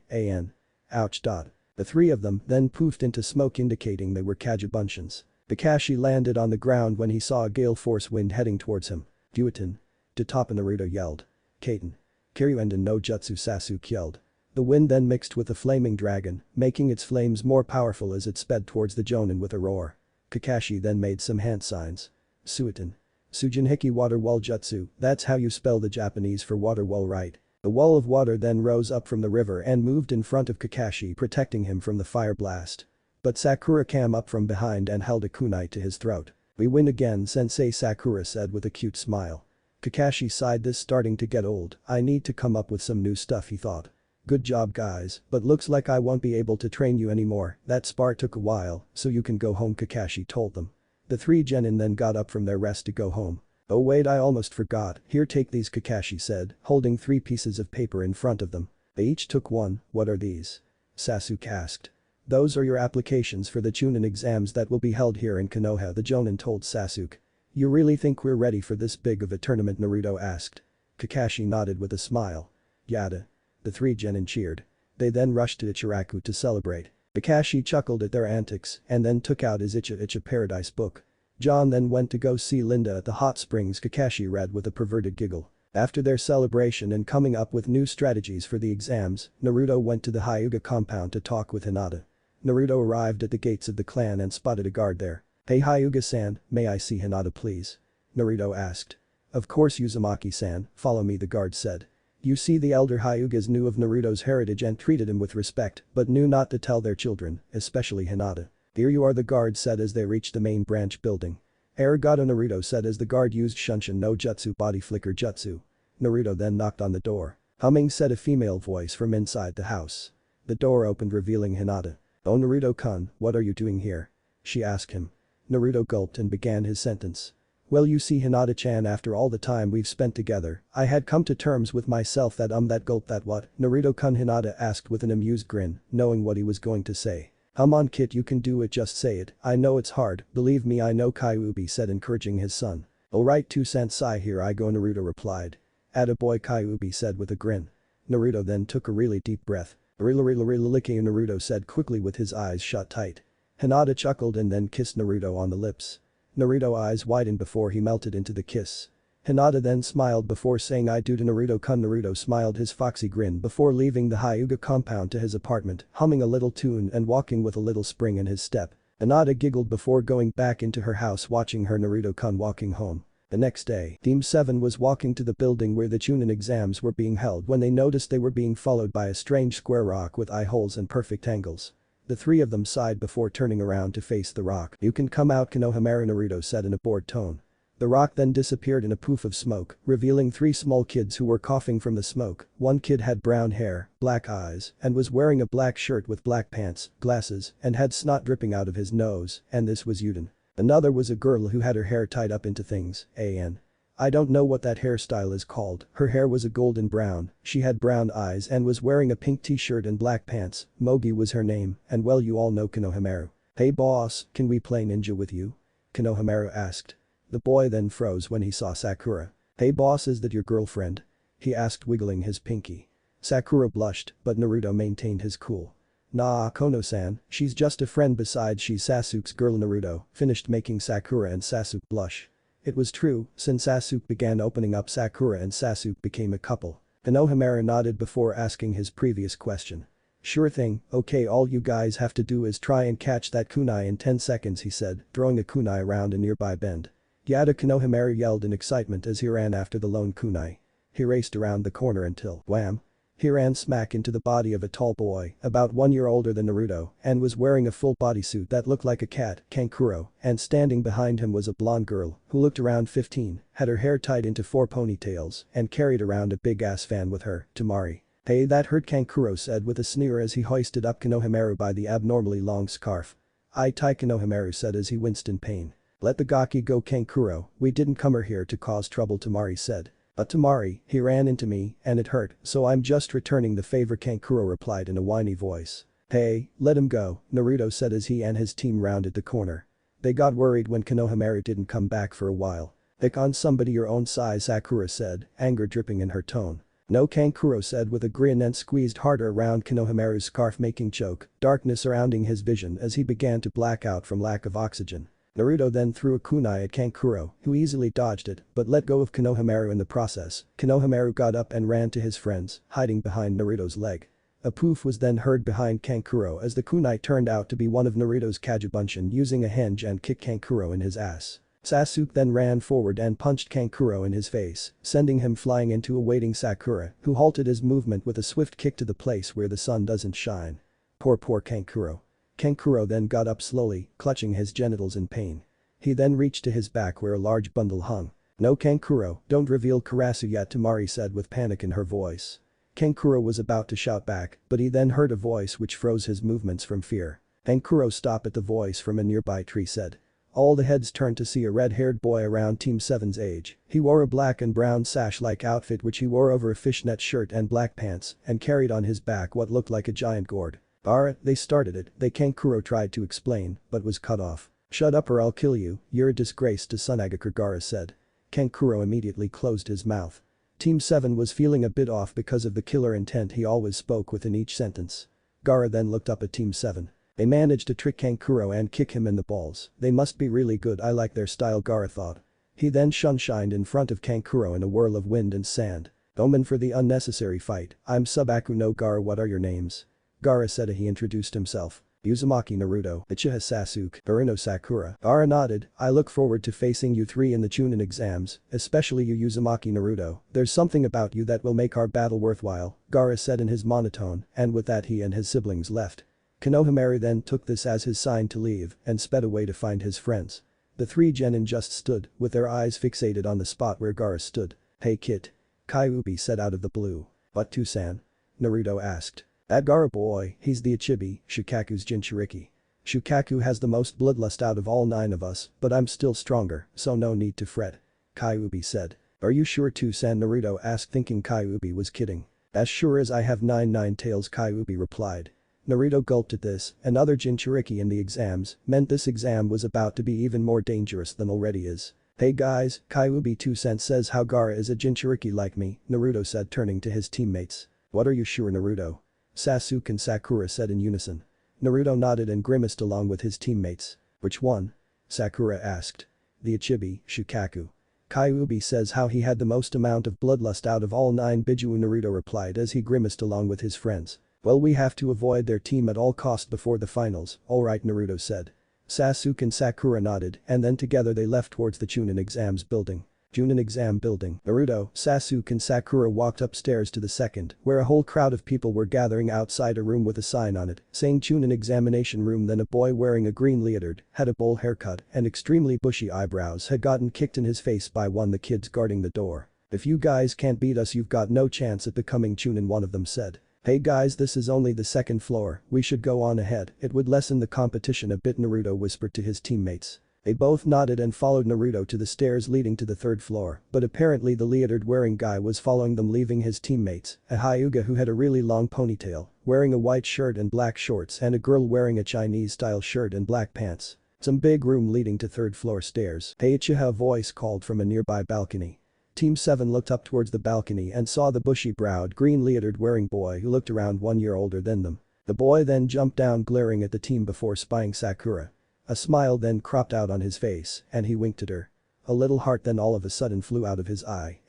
Ouch. The three of them then poofed into smoke indicating they were Kagebunshins. Kakashi landed on the ground when he saw a gale force wind heading towards him. Dueton. To top Naruto yelled. Kaiten. Kiryuenden no jutsu Sasuke yelled. The wind then mixed with the flaming dragon, making its flames more powerful as it sped towards the Jonin with a roar. Kakashi then made some hand signs. Suiton. Sujinhiki water wall jutsu, that's how you spell the Japanese for water wall, right? The wall of water then rose up from the river and moved in front of Kakashi, protecting him from the fire blast. But Sakura came up from behind and held a kunai to his throat. We win again, Sensei, Sakura said with a cute smile. Kakashi sighed, this starting to get old, I need to come up with some new stuff, he thought. Good job guys, but looks like I won't be able to train you anymore, that spar took a while, so you can go home, Kakashi told them. The three genin then got up from their rest to go home. Oh wait, I almost forgot, here take these, Kakashi said, holding 3 pieces of paper in front of them. They each took one. What are these? Sasuke asked. Those are your applications for the Chunin exams that will be held here in Konoha, the Jonin told Sasuke. You really think we're ready for this big of a tournament, Naruto asked. Kakashi nodded with a smile. Yada. The 3 genin cheered. They then rushed to Ichiraku to celebrate. Kakashi chuckled at their antics and then took out his Icha Paradise book. John then went to go see Linda at the hot springs, Kakashi read with a perverted giggle. After their celebration and coming up with new strategies for the exams, Naruto went to the Hyuga compound to talk with Hinata. Naruto arrived at the gates of the clan and spotted a guard there. Hey Hyuga-san, may I see Hinata please? Naruto asked. Of course Uzumaki-san, follow me, the guard said. You see, the elder Hyugas knew of Naruto's heritage and treated him with respect, but knew not to tell their children, especially Hinata. Here you are, the guard said as they reached the main branch building. Arigato, Naruto said as the guard used Shunshin no Jutsu body flicker jutsu. Naruto then knocked on the door. Humming, said a female voice from inside the house. The door opened revealing Hinata. Oh Naruto-kun, what are you doing here? She asked him. Naruto gulped and began his sentence. Well, you see, Hinata-chan, after all the time we've spent together, I had come to terms with myself that that what? Naruto-kun, Hinata asked with an amused grin, knowing what he was going to say. Come on kid, you can do it, just say it, I know it's hard, believe me I know, Kyuubi said, encouraging his son. Alright, to sensei, here I go, Naruto replied. Attaboy, Kyuubi said with a grin. Naruto then took a really deep breath. Riliki, Naruto said quickly with his eyes shut tight. Hinata chuckled and then kissed Naruto on the lips. Naruto's eyes widened before he melted into the kiss. Hinata then smiled before saying I do to Naruto-kun. Naruto smiled his foxy grin before leaving the Hyuga compound to his apartment, humming a little tune and walking with a little spring in his step. Hinata giggled before going back into her house, watching her Naruto-kun walking home. The next day, Team 7 was walking to the building where the Chunin exams were being held when they noticed they were being followed by a strange square rock with eye holes and perfect angles. The 3 of them sighed before turning around to face the rock. You can come out, Konohamaru, Naruto said in a bored tone. The rock then disappeared in a poof of smoke, revealing 3 small kids who were coughing from the smoke. One kid had brown hair, black eyes, and was wearing a black shirt with black pants, glasses, and had snot dripping out of his nose, and this was Yuden. Another was a girl who had her hair tied up into things, I don't know what that hairstyle is called, her hair was a golden brown, she had brown eyes and was wearing a pink t-shirt and black pants. Mogi was her name, and well, you all know Konohamaru. Hey boss, can we play ninja with you? Konohamaru asked. The boy then froze when he saw Sakura. Hey boss, is that your girlfriend? He asked, wiggling his pinky. Sakura blushed, but Naruto maintained his cool. Nah, Kono-san, she's just a friend, besides she's Sasuke's girl. Naruto finished making Sakura and Sasuke blush. It was true, since Sasuke began opening up, Sakura and Sasuke became a couple. Konohamaru nodded before asking his previous question. Sure thing, okay, all you guys have to do is try and catch that kunai in 10 seconds, he said, throwing a kunai around a nearby bend. Yada, Konohamaru yelled in excitement as he ran after the lone kunai. He raced around the corner until, wham! He ran smack into the body of a tall boy, about 1 year older than Naruto, and was wearing a full bodysuit that looked like a cat, Kankuro, and standing behind him was a blonde girl, who looked around 15, had her hair tied into 4 ponytails, and carried around a big-ass fan with her, Tamari. Hey, that hurt, Kankuro said with a sneer as he hoisted up Konohamaru by the abnormally long scarf. Tai, Konohamaru said as he winced in pain. Let the gaki go, Kankuro, we didn't come here to cause trouble, Tamari said. But Tamari, he ran into me, and it hurt, so I'm just returning the favor, Kankuro replied in a whiny voice. Hey, let him go, Naruto said as he and his team rounded the corner. They got worried when Konohamaru didn't come back for a while. Pick on somebody your own size, Sakura said, anger dripping in her tone. No, Kankuro said with a grin and squeezed harder around Konohamaru's scarf, making choke, darkness surrounding his vision as he began to black out from lack of oxygen. Naruto then threw a kunai at Kankuro, who easily dodged it but let go of Konohamaru in the process. Konohamaru got up and ran to his friends, hiding behind Naruto's leg. A poof was then heard behind Kankuro as the kunai turned out to be one of Naruto's Kagebunshin using a hinge and kicked Kankuro in his ass. Sasuke then ran forward and punched Kankuro in his face, sending him flying into a waiting Sakura, who halted his movement with a swift kick to the place where the sun doesn't shine. Poor Kankuro. Kankuro then got up slowly, clutching his genitals in pain. He then reached to his back where a large bundle hung. No, Kankuro, don't reveal Karasu yet, Temari said with panic in her voice. Kankuro was about to shout back, but he then heard a voice which froze his movements from fear. Kankuro, stop it, the voice from a nearby tree said. All the heads turned to see a red-haired boy around Team 7's age. He wore a black and brown sash-like outfit which he wore over a fishnet shirt and black pants and carried on his back what looked like a giant gourd. They started it, Kankuro tried to explain, but was cut off. Shut up or I'll kill you, you're a disgrace to Tsunagakure, Gaara said. Kankuro immediately closed his mouth. Team 7 was feeling a bit off because of the killer intent he always spoke with in each sentence. Gaara then looked up at Team 7. They managed to trick Kankuro and kick him in the balls. They must be really good, I like their style, Gaara thought. He then shined in front of Kankuro in a whirl of wind and sand. Omen for the unnecessary fight, I'm Subaku no Gaara, what are your names? Gaara said he introduced himself. Uzumaki Naruto, Uchiha Sasuke, Naruto Sakura. Gaara nodded, I look forward to facing you three in the Chunin exams, especially you Uzumaki Naruto, there's something about you that will make our battle worthwhile, Gaara said in his monotone, and with that he and his siblings left. Konohamaru then took this as his sign to leave and sped away to find his friends. The three genin just stood, with their eyes fixated on the spot where Gaara stood. Hey kid. Kyuubi said out of the blue. What to-san? Naruto asked. That Gaara boy, he's the Ichibi, Shukaku's Jinchuriki. Shukaku has the most bloodlust out of all 9 of us, but I'm still stronger, so no need to fret. Kyuubi said. Are you sure to-san? Naruto asked, thinking Kyuubi was kidding. As sure as I have 9 tails, Kyuubi replied. Naruto gulped at this, another Jinchuriki in the exams meant this exam was about to be even more dangerous than already is. Hey guys, Kyuubi to-san says how Gaara is a Jinchuriki like me, Naruto said turning to his teammates. What are you sure, Naruto? Sasuke and Sakura said in unison. Naruto nodded and grimaced along with his teammates. Which one? Sakura asked. The Ichibi, Shukaku. Kyuubi says how he had the most amount of bloodlust out of all 9 Biju, Naruto replied as he grimaced along with his friends. Well, we have to avoid their team at all cost before the finals, alright, Naruto said. Sasuke and Sakura nodded and then together they left towards the Chunin exams building. Chunin exam building. Naruto, Sasuke and Sakura walked upstairs to the second, where a whole crowd of people were gathering outside a room with a sign on it, saying Chunin examination room. Then a boy wearing a green leotard, had a bowl haircut, and extremely bushy eyebrows had gotten kicked in his face by one of the kids guarding the door. If you guys can't beat us, you've got no chance at becoming Chunin, one of them said. Hey guys, this is only the second floor, we should go on ahead, it would lessen the competition a bit, Naruto whispered to his teammates. They both nodded and followed Naruto to the stairs leading to the 3rd floor, but apparently the leotard wearing guy was following them, leaving his teammates, a Hyuga who had a really long ponytail, wearing a white shirt and black shorts, and a girl wearing a Chinese-style shirt and black pants. Some big room leading to 3rd floor stairs. Hey Uchiha, a voice called from a nearby balcony. Team 7 looked up towards the balcony and saw the bushy-browed green leotard wearing boy who looked around 1 year older than them. The boy then jumped down glaring at the team before spying Sakura. A smile then cropped out on his face and he winked at her. A little heart then all of a sudden flew out of his eye,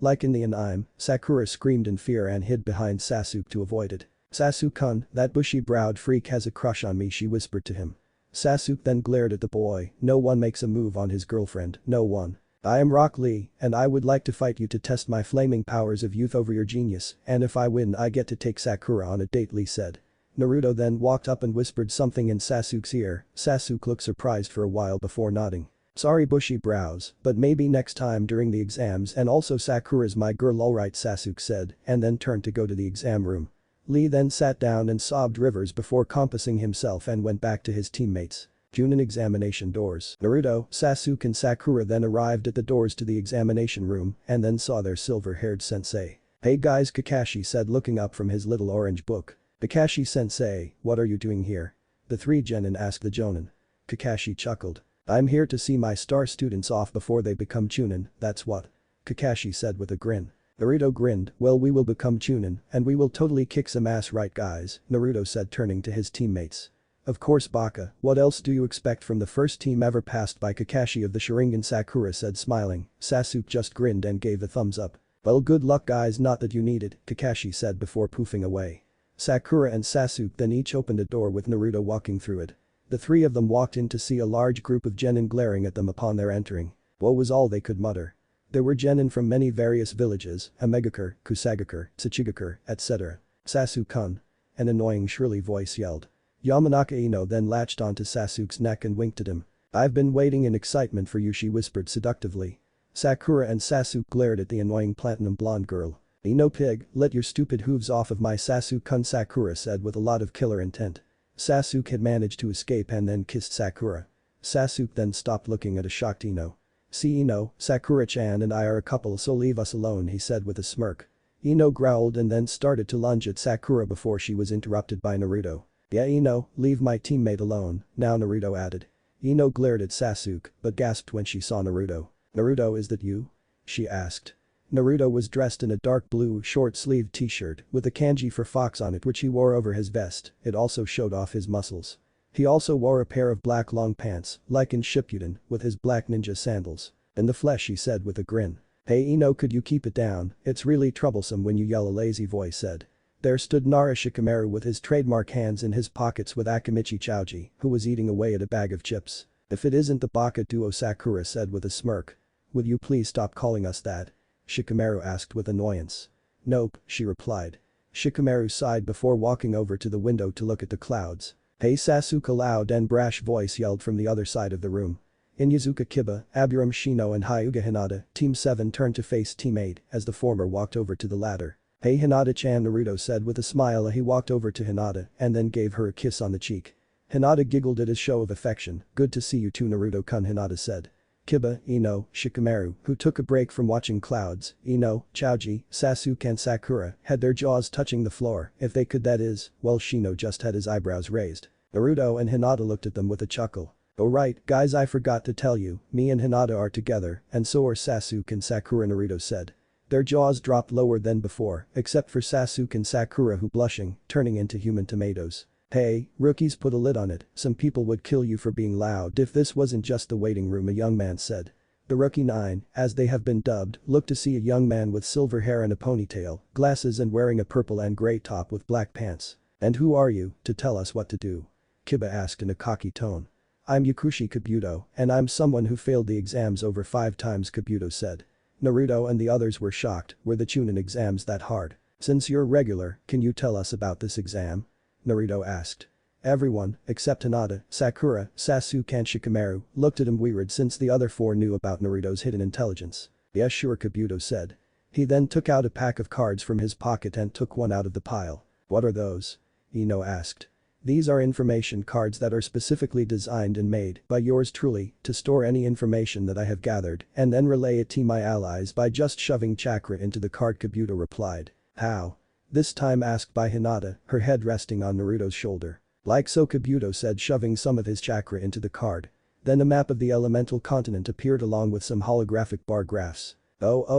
like in the anime, Sakura screamed in fear and hid behind Sasuke to avoid it. Sasuke-kun, that bushy-browed freak has a crush on me, she whispered to him. Sasuke then glared at the boy, no one makes a move on his girlfriend, no one. I am Rock Lee, and I would like to fight you to test my flaming powers of youth over your genius, and if I win I get to take Sakura on a date, Lee said. Naruto then walked up and whispered something in Sasuke's ear. Sasuke looked surprised for a while before nodding. Sorry bushy brows, but maybe next time during the exams, and also Sakura's my girl, alright, Sasuke said, and then turned to go to the exam room. Lee then sat down and sobbed rivers before compassing himself and went back to his teammates. Chunin examination doors. Naruto, Sasuke and Sakura then arrived at the doors to the examination room and then saw their silver-haired sensei. Hey guys, Kakashi said looking up from his little orange book. Kakashi-sensei, what are you doing here? The three genin asked the jonin. Kakashi chuckled. I'm here to see my star students off before they become chunin, that's what. Kakashi said with a grin. Naruto grinned, well we will become chunin, and we will totally kick some ass right guys, Naruto said turning to his teammates. Of course Baka, what else do you expect from the first team ever passed by Kakashi of the Sharingan, Sakura said smiling. Sasuke just grinned and gave a thumbs up. Well good luck guys, not that you need it, Kakashi said before poofing away. Sakura and Sasuke then each opened a door with Naruto walking through it. The three of them walked in to see a large group of genin glaring at them upon their entering. What was all they could mutter. There were genin from many various villages, Amegakure, Kusagakure, Tsuchigakure, etc. Sasuke-kun. An annoying shrilly voice yelled. Yamanaka Ino then latched onto Sasuke's neck and winked at him. I've been waiting in excitement for you, she whispered seductively. Sakura and Sasuke glared at the annoying platinum blonde girl. Ino pig, let your stupid hooves off of my Sasuke-kun, Sakura said with a lot of killer intent. Sasuke had managed to escape and then kissed Sakura. Sasuke then stopped looking at a shocked Ino. See Ino, Sakura-chan and I are a couple so leave us alone, he said with a smirk. Ino growled and then started to lunge at Sakura before she was interrupted by Naruto. Yeah Ino, leave my teammate alone, now Naruto added. Ino glared at Sasuke but gasped when she saw Naruto. Naruto, is that you? She asked. Naruto was dressed in a dark blue short-sleeved t-shirt with a kanji for fox on it which he wore over his vest, it also showed off his muscles. He also wore a pair of black long pants, like in Shippuden, with his black ninja sandals. In the flesh, he said with a grin. Hey Ino, could you keep it down, it's really troublesome when you yell, a lazy voice said. There stood Nara Shikamaru with his trademark hands in his pockets with Akimichi Chouji, who was eating away at a bag of chips. If it isn't the Baka duo, Sakura said with a smirk. Would you please stop calling us that? Shikamaru asked with annoyance. Nope, she replied. Shikamaru sighed before walking over to the window to look at the clouds. Hey Sasuke, a loud and brash voice yelled from the other side of the room. Inyazuka Kiba, Abiram Shino and Hyuga Hinata, Team 7 turned to face Team 8 as the former walked over to the latter. Hey Hinata-chan, Naruto said with a smile as he walked over to Hinata and then gave her a kiss on the cheek. Hinata giggled at his show of affection. Good to see you too, Naruto-kun, Hinata said. Kiba, Ino, Shikamaru, who took a break from watching clouds, Ino, Chouji, Sasuke and Sakura had their jaws touching the floor, if they could that is, while Shino just had his eyebrows raised. Naruto and Hinata looked at them with a chuckle. Oh right, guys, I forgot to tell you, me and Hinata are together, and so are Sasuke and Sakura, Naruto said. Their jaws dropped lower than before, except for Sasuke and Sakura who blushing, turning into human tomatoes. Hey, rookies, put a lid on it, some people would kill you for being loud if this wasn't just the waiting room, a young man said. The Rookie 9, as they have been dubbed, looked to see a young man with silver hair and a ponytail, glasses and wearing a purple and gray top with black pants. And who are you, to tell us what to do? Kiba asked in a cocky tone. I'm Yakushi Kabuto, and I'm someone who failed the exams over 5 times, Kabuto said. Naruto and the others were shocked, were the Chunin exams that hard? Since you're regular, can you tell us about this exam? Naruto asked. Everyone, except Hinata, Sakura, Sasuke and Shikamaru, looked at him weird since the other 4 knew about Naruto's hidden intelligence. Yes sure, Kabuto said. He then took out a pack of cards from his pocket and took one out of the pile. What are those? Ino asked. These are information cards that are specifically designed and made by yours truly to store any information that I have gathered and then relay it to my allies by just shoving chakra into the card, Kabuto replied. How? This time asked by Hinata, her head resting on Naruto's shoulder. Like so, Kabuto said, shoving some of his chakra into the card. Then a map of the elemental continent appeared along with some holographic bar graphs. Oh,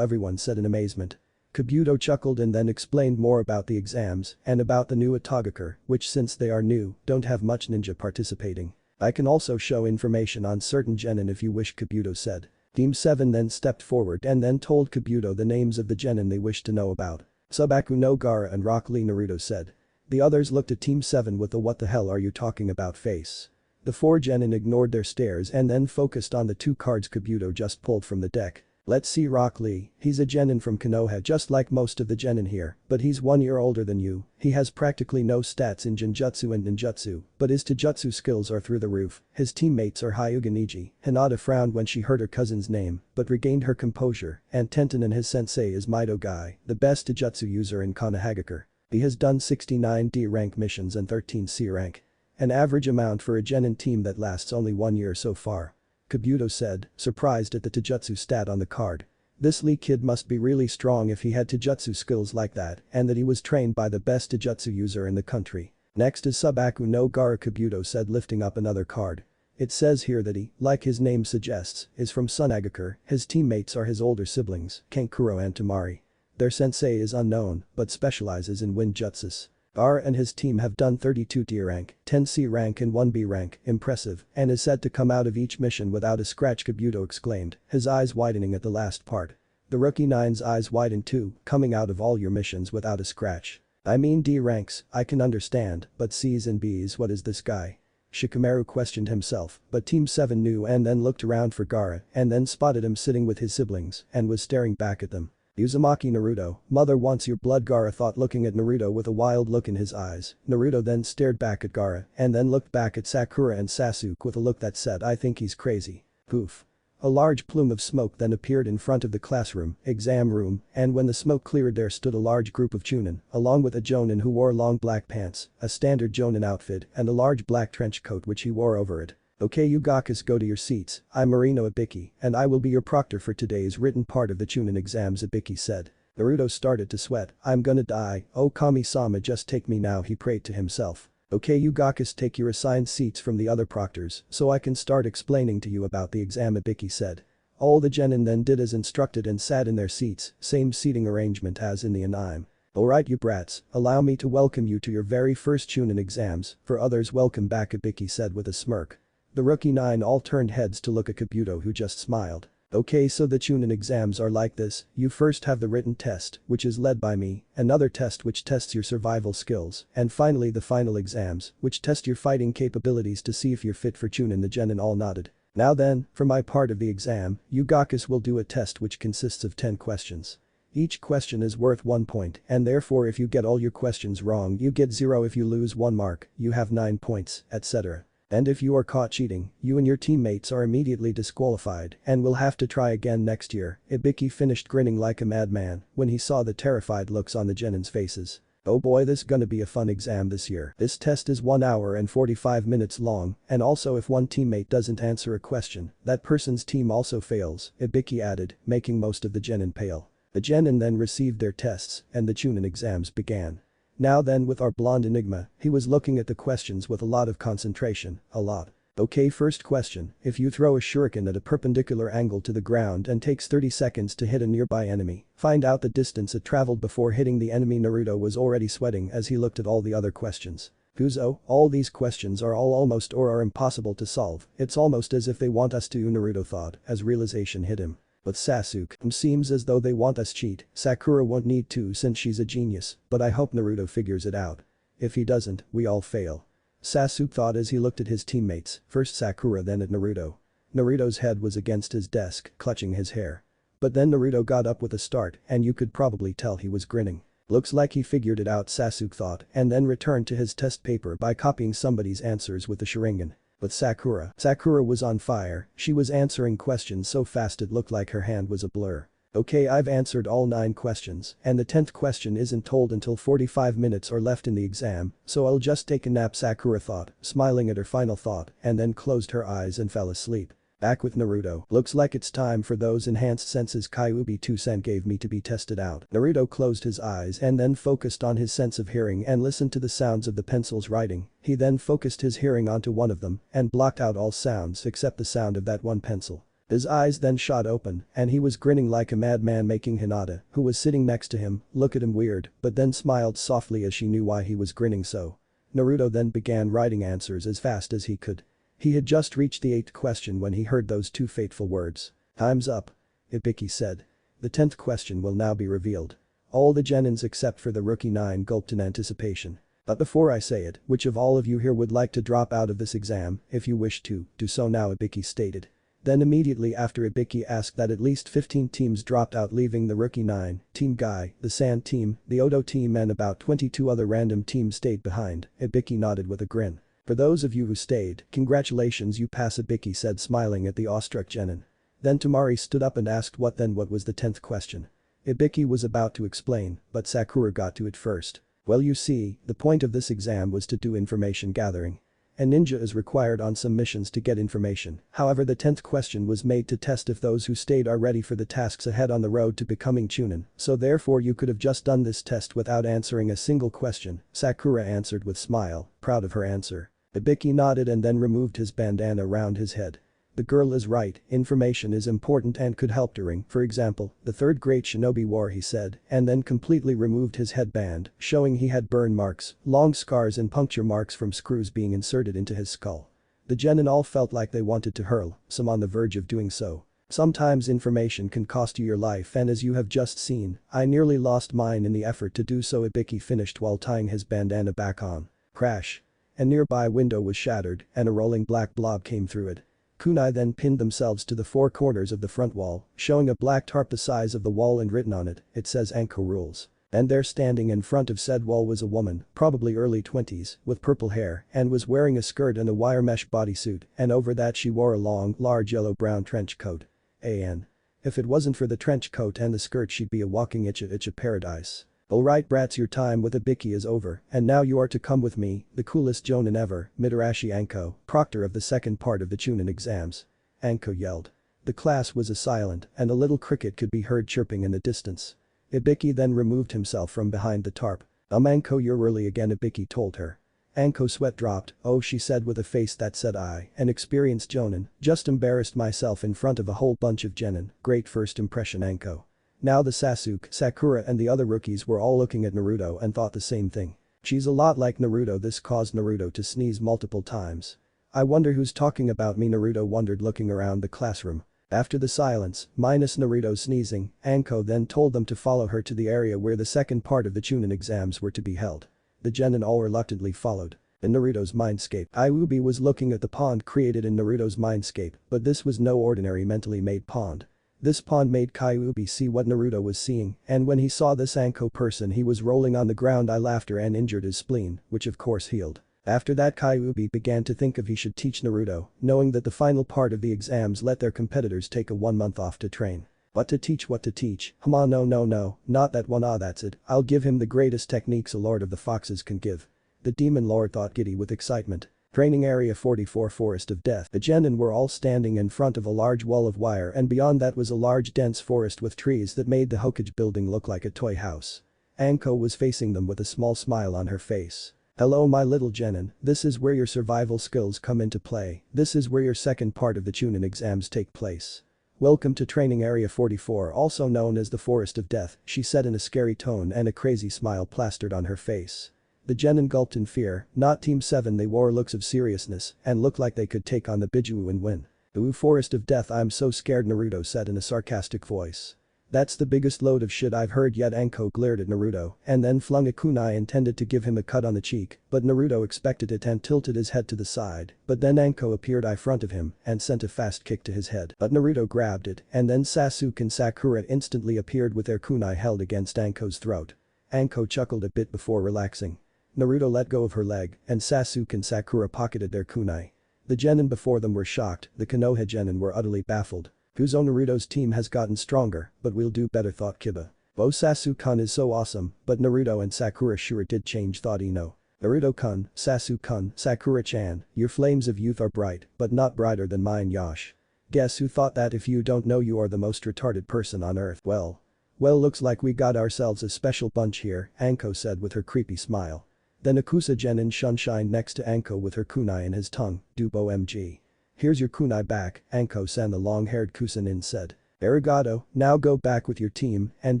everyone said in amazement. Kabuto chuckled and then explained more about the exams and about the new Atogakure, which since they are new, don't have much ninja participating. I can also show information on certain genin if you wish, Kabuto said. Team 7 then stepped forward and then told Kabuto the names of the genin they wished to know about. Subaku no Gaara and Rock Lee, Naruto said. The others looked at Team 7 with a what the hell are you talking about face. The 4 genin ignored their stares and then focused on the 2 cards Kabuto just pulled from the deck. Let's see Rock Lee, he's a genin from Konoha just like most of the genin here, but he's 1 year older than you, he has practically no stats in Genjutsu and Ninjutsu, but his Taijutsu skills are through the roof, his teammates are Hyuga Neji. Hinata frowned when she heard her cousin's name, but regained her composure, and Tenten and his sensei is Mido Guy, the best Taijutsu user in Konohagakure. He has done 69 D rank missions and 13 C rank. An average amount for a genin team that lasts only 1 year so far. Kabuto said, surprised at the Taijutsu stat on the card. This Lee kid must be really strong if he had Taijutsu skills like that and that he was trained by the best Taijutsu user in the country. Next is Subaku no Gara Kabuto said lifting up another card. It says here that he, like his name suggests, is from Sunagakure, his teammates are his older siblings, Kankuro and Tamari. Their sensei is unknown, but specializes in wind jutsus. Gara and his team have done 32 D rank, 10 C rank and 1 B rank, impressive, and is said to come out of each mission without a scratch Kabuto exclaimed, his eyes widening at the last part. The rookie 9's eyes widened too, coming out of all your missions without a scratch. I mean D ranks, I can understand, but C's and B's what is this guy? Shikamaru questioned himself, but Team 7 knew and then looked around for Gara and then spotted him sitting with his siblings and was staring back at them. Uzumaki Naruto, mother wants your blood Gara thought looking at Naruto with a wild look in his eyes. Naruto then stared back at Gara and then looked back at Sakura and Sasuke with a look that said I think he's crazy. Poof. A large plume of smoke then appeared in front of the classroom, exam room, and when the smoke cleared there stood a large group of chunin, along with a jonin who wore long black pants, a standard jonin outfit, and a large black trench coat which he wore over it. Okay you Gakus go to your seats, I'm Marino Ibiki, and I will be your proctor for today's written part of the chunin exams Ibiki said. Naruto started to sweat, I'm gonna die, oh Kami-sama just take me now he prayed to himself. Okay you Gakus take your assigned seats from the other proctors so I can start explaining to you about the exam Ibiki said. All the genin then did as instructed and sat in their seats, same seating arrangement as in the anime. Alright you brats, allow me to welcome you to your very first chunin exams, for others welcome back Ibiki said with a smirk. The rookie 9 all turned heads to look at Kabuto who just smiled. Okay so the chunin exams are like this, you first have the written test, which is led by me, another test which tests your survival skills, and finally the final exams, which test your fighting capabilities to see if you're fit for chunin the genin all nodded. Now then, for my part of the exam, you Gakus will do a test which consists of 10 questions. Each question is worth 1 point and therefore if you get all your questions wrong you get 0 if you lose 1 mark, you have 9 points, etc. And if you are caught cheating, you and your teammates are immediately disqualified and will have to try again next year. Ibiki finished grinning like a madman when he saw the terrified looks on the genin's faces. Oh boy this gonna be a fun exam this year. This test is 1 hour and 45 minutes long and also if one teammate doesn't answer a question, that person's team also fails, Ibiki added, making most of the genin pale. The genin then received their tests and the chunin exams began. Now then with our blonde enigma, he was looking at the questions with a lot of concentration, a lot. Okay first question, if you throw a shuriken at a perpendicular angle to the ground and takes 30 seconds to hit a nearby enemy, find out the distance it traveled before hitting the enemy Naruto was already sweating as he looked at all the other questions. Fuzo, all these questions are all almost or are impossible to solve, it's almost as if they want us to Naruto thought as realization hit him. But Sasuke, seems as though they want us cheat, Sakura won't need to since she's a genius, but I hope Naruto figures it out. If he doesn't, we all fail. Sasuke thought as he looked at his teammates, first Sakura then at Naruto. Naruto's head was against his desk, clutching his hair. But then Naruto got up with a start and you could probably tell he was grinning. Looks like he figured it out Sasuke thought and then returned to his test paper by copying somebody's answers with the Sharingan. But Sakura was on fire, she was answering questions so fast it looked like her hand was a blur. Okay I've answered all 9 questions and the 10th question isn't told until 45 minutes are left in the exam, so I'll just take a nap Sakura thought, smiling at her final thought and then closed her eyes and fell asleep. Back with Naruto, looks like it's time for those enhanced senses Kyuubi 2-sen gave me to be tested out. Naruto closed his eyes and then focused on his sense of hearing and listened to the sounds of the pencils writing. He then focused his hearing onto one of them and blocked out all sounds except the sound of that one pencil. His eyes then shot open and he was grinning like a madman making Hinata, who was sitting next to him, look at him weird but then smiled softly as she knew why he was grinning so. Naruto then began writing answers as fast as he could. He had just reached the 8th question when he heard those 2 fateful words. Time's up. Ibiki said. The 10th question will now be revealed. All the genins except for the rookie 9 gulped in anticipation. But before I say it, which of all of you here would like to drop out of this exam, if you wish to, do so now Ibiki stated. Then immediately after Ibiki asked that at least 15 teams dropped out leaving the rookie 9, Team Guy, the Sand team, the Odo team and about 22 other random teams stayed behind, Ibiki nodded with a grin. For those of you who stayed, congratulations you pass Ibiki said smiling at the awestruck genin. Then Tamari stood up and asked what was the 10th question. Ibiki was about to explain, but Sakura got to it first. Well you see, the point of this exam was to do information gathering. A ninja is required on some missions to get information, however the 10th question was made to test if those who stayed are ready for the tasks ahead on the road to becoming Chunin, so therefore you could have just done this test without answering a single question, Sakura answered with smile, proud of her answer. Ibiki nodded and then removed his bandana around his head. The girl is right, information is important and could help during, for example, the third great shinobi war he said, and then completely removed his headband, showing he had burn marks, long scars and puncture marks from screws being inserted into his skull. The genin all felt like they wanted to hurl, some on the verge of doing so. Sometimes information can cost you your life and as you have just seen, I nearly lost mine in the effort to do so Ibiki finished while tying his bandana back on. Crash. A nearby window was shattered and a rolling black blob came through it. Kunai then pinned themselves to the four corners of the front wall, showing a black tarp the size of the wall and written on it, it says Anko rules. And there standing in front of said wall was a woman, probably early 20s, with purple hair and was wearing a skirt and a wire mesh bodysuit and over that she wore a long, large yellow-brown trench coat. If it wasn't for the trench coat and the skirt she'd be a walking itcha paradise. Alright brats your time with Ibiki is over and now you are to come with me, the coolest jonin ever, Mitarashi Anko, proctor of the second part of the Chunin exams. Anko yelled. The class was silent and a little cricket could be heard chirping in the distance. Ibiki then removed himself from behind the tarp. Anko you're early again Ibiki told her. Anko sweat dropped, oh she said with a face that said I, an experienced jonin, just embarrassed myself in front of a whole bunch of genin, great first impression Anko. Now the Sasuke, Sakura and the other rookies were all looking at Naruto and thought the same thing. She's a lot like Naruto this caused Naruto to sneeze multiple times. I wonder who's talking about me Naruto wondered looking around the classroom. After the silence, minus Naruto sneezing, Anko then told them to follow her to the area where the second part of the Chunin exams were to be held. The genin all reluctantly followed. In Naruto's mindscape, Iubi was looking at the pond created in Naruto's mindscape, but this was no ordinary mentally made pond. This pond made Kyuubi see what Naruto was seeing, and when he saw this Anko person he was rolling on the ground laughter and injured his spleen, which of course healed. After that Kyuubi began to think if he should teach Naruto, knowing that the final part of the exams let their competitors take a 1 month off to train. But to teach what to teach, no, not that one that's it, I'll give him the greatest techniques a Lord of the Foxes can give. The Demon Lord thought giddy with excitement. Training Area 44 Forest of Death. The genin were all standing in front of a large wall of wire and beyond that was a large dense forest with trees that made the Hokage building look like a toy house. Anko was facing them with a small smile on her face. Hello my little genin, this is where your survival skills come into play, this is where your second part of the Chunin exams take place. Welcome to Training Area 44 also known as the Forest of Death, she said in a scary tone and a crazy smile plastered on her face. The genin gulped in fear, not Team 7 they wore looks of seriousness and looked like they could take on the Bijuu and win. Ooh Forest of Death I'm so scared Naruto said in a sarcastic voice. That's the biggest load of shit I've heard yet Anko glared at Naruto and then flung a kunai intended to give him a cut on the cheek but Naruto expected it and tilted his head to the side but then Anko appeared in front of him and sent a fast kick to his head but Naruto grabbed it and then Sasuke and Sakura instantly appeared with their kunai held against Anko's throat. Anko chuckled a bit before relaxing. Naruto let go of her leg and Sasuke and Sakura pocketed their kunai. The genin before them were shocked, the Konoha genin were utterly baffled. Fuzo Naruto's team has gotten stronger, but we'll do better thought Kiba. Oh Sasuke-kun is so awesome, but Naruto and Sakura sure did change thought Ino. Naruto-kun, Sasuke-kun, Sakura-chan, your flames of youth are bright, but not brighter than mine Yash. Guess who thought that if you don't know you are the most retarded person on earth well looks like we got ourselves a special bunch here, Anko said with her creepy smile. Then Akusa genin shunshined next to Anko with her kunai in his tongue, dupe OMG. Here's your kunai back, Anko-san the long-haired Kusanin said. Arigato, now go back with your team and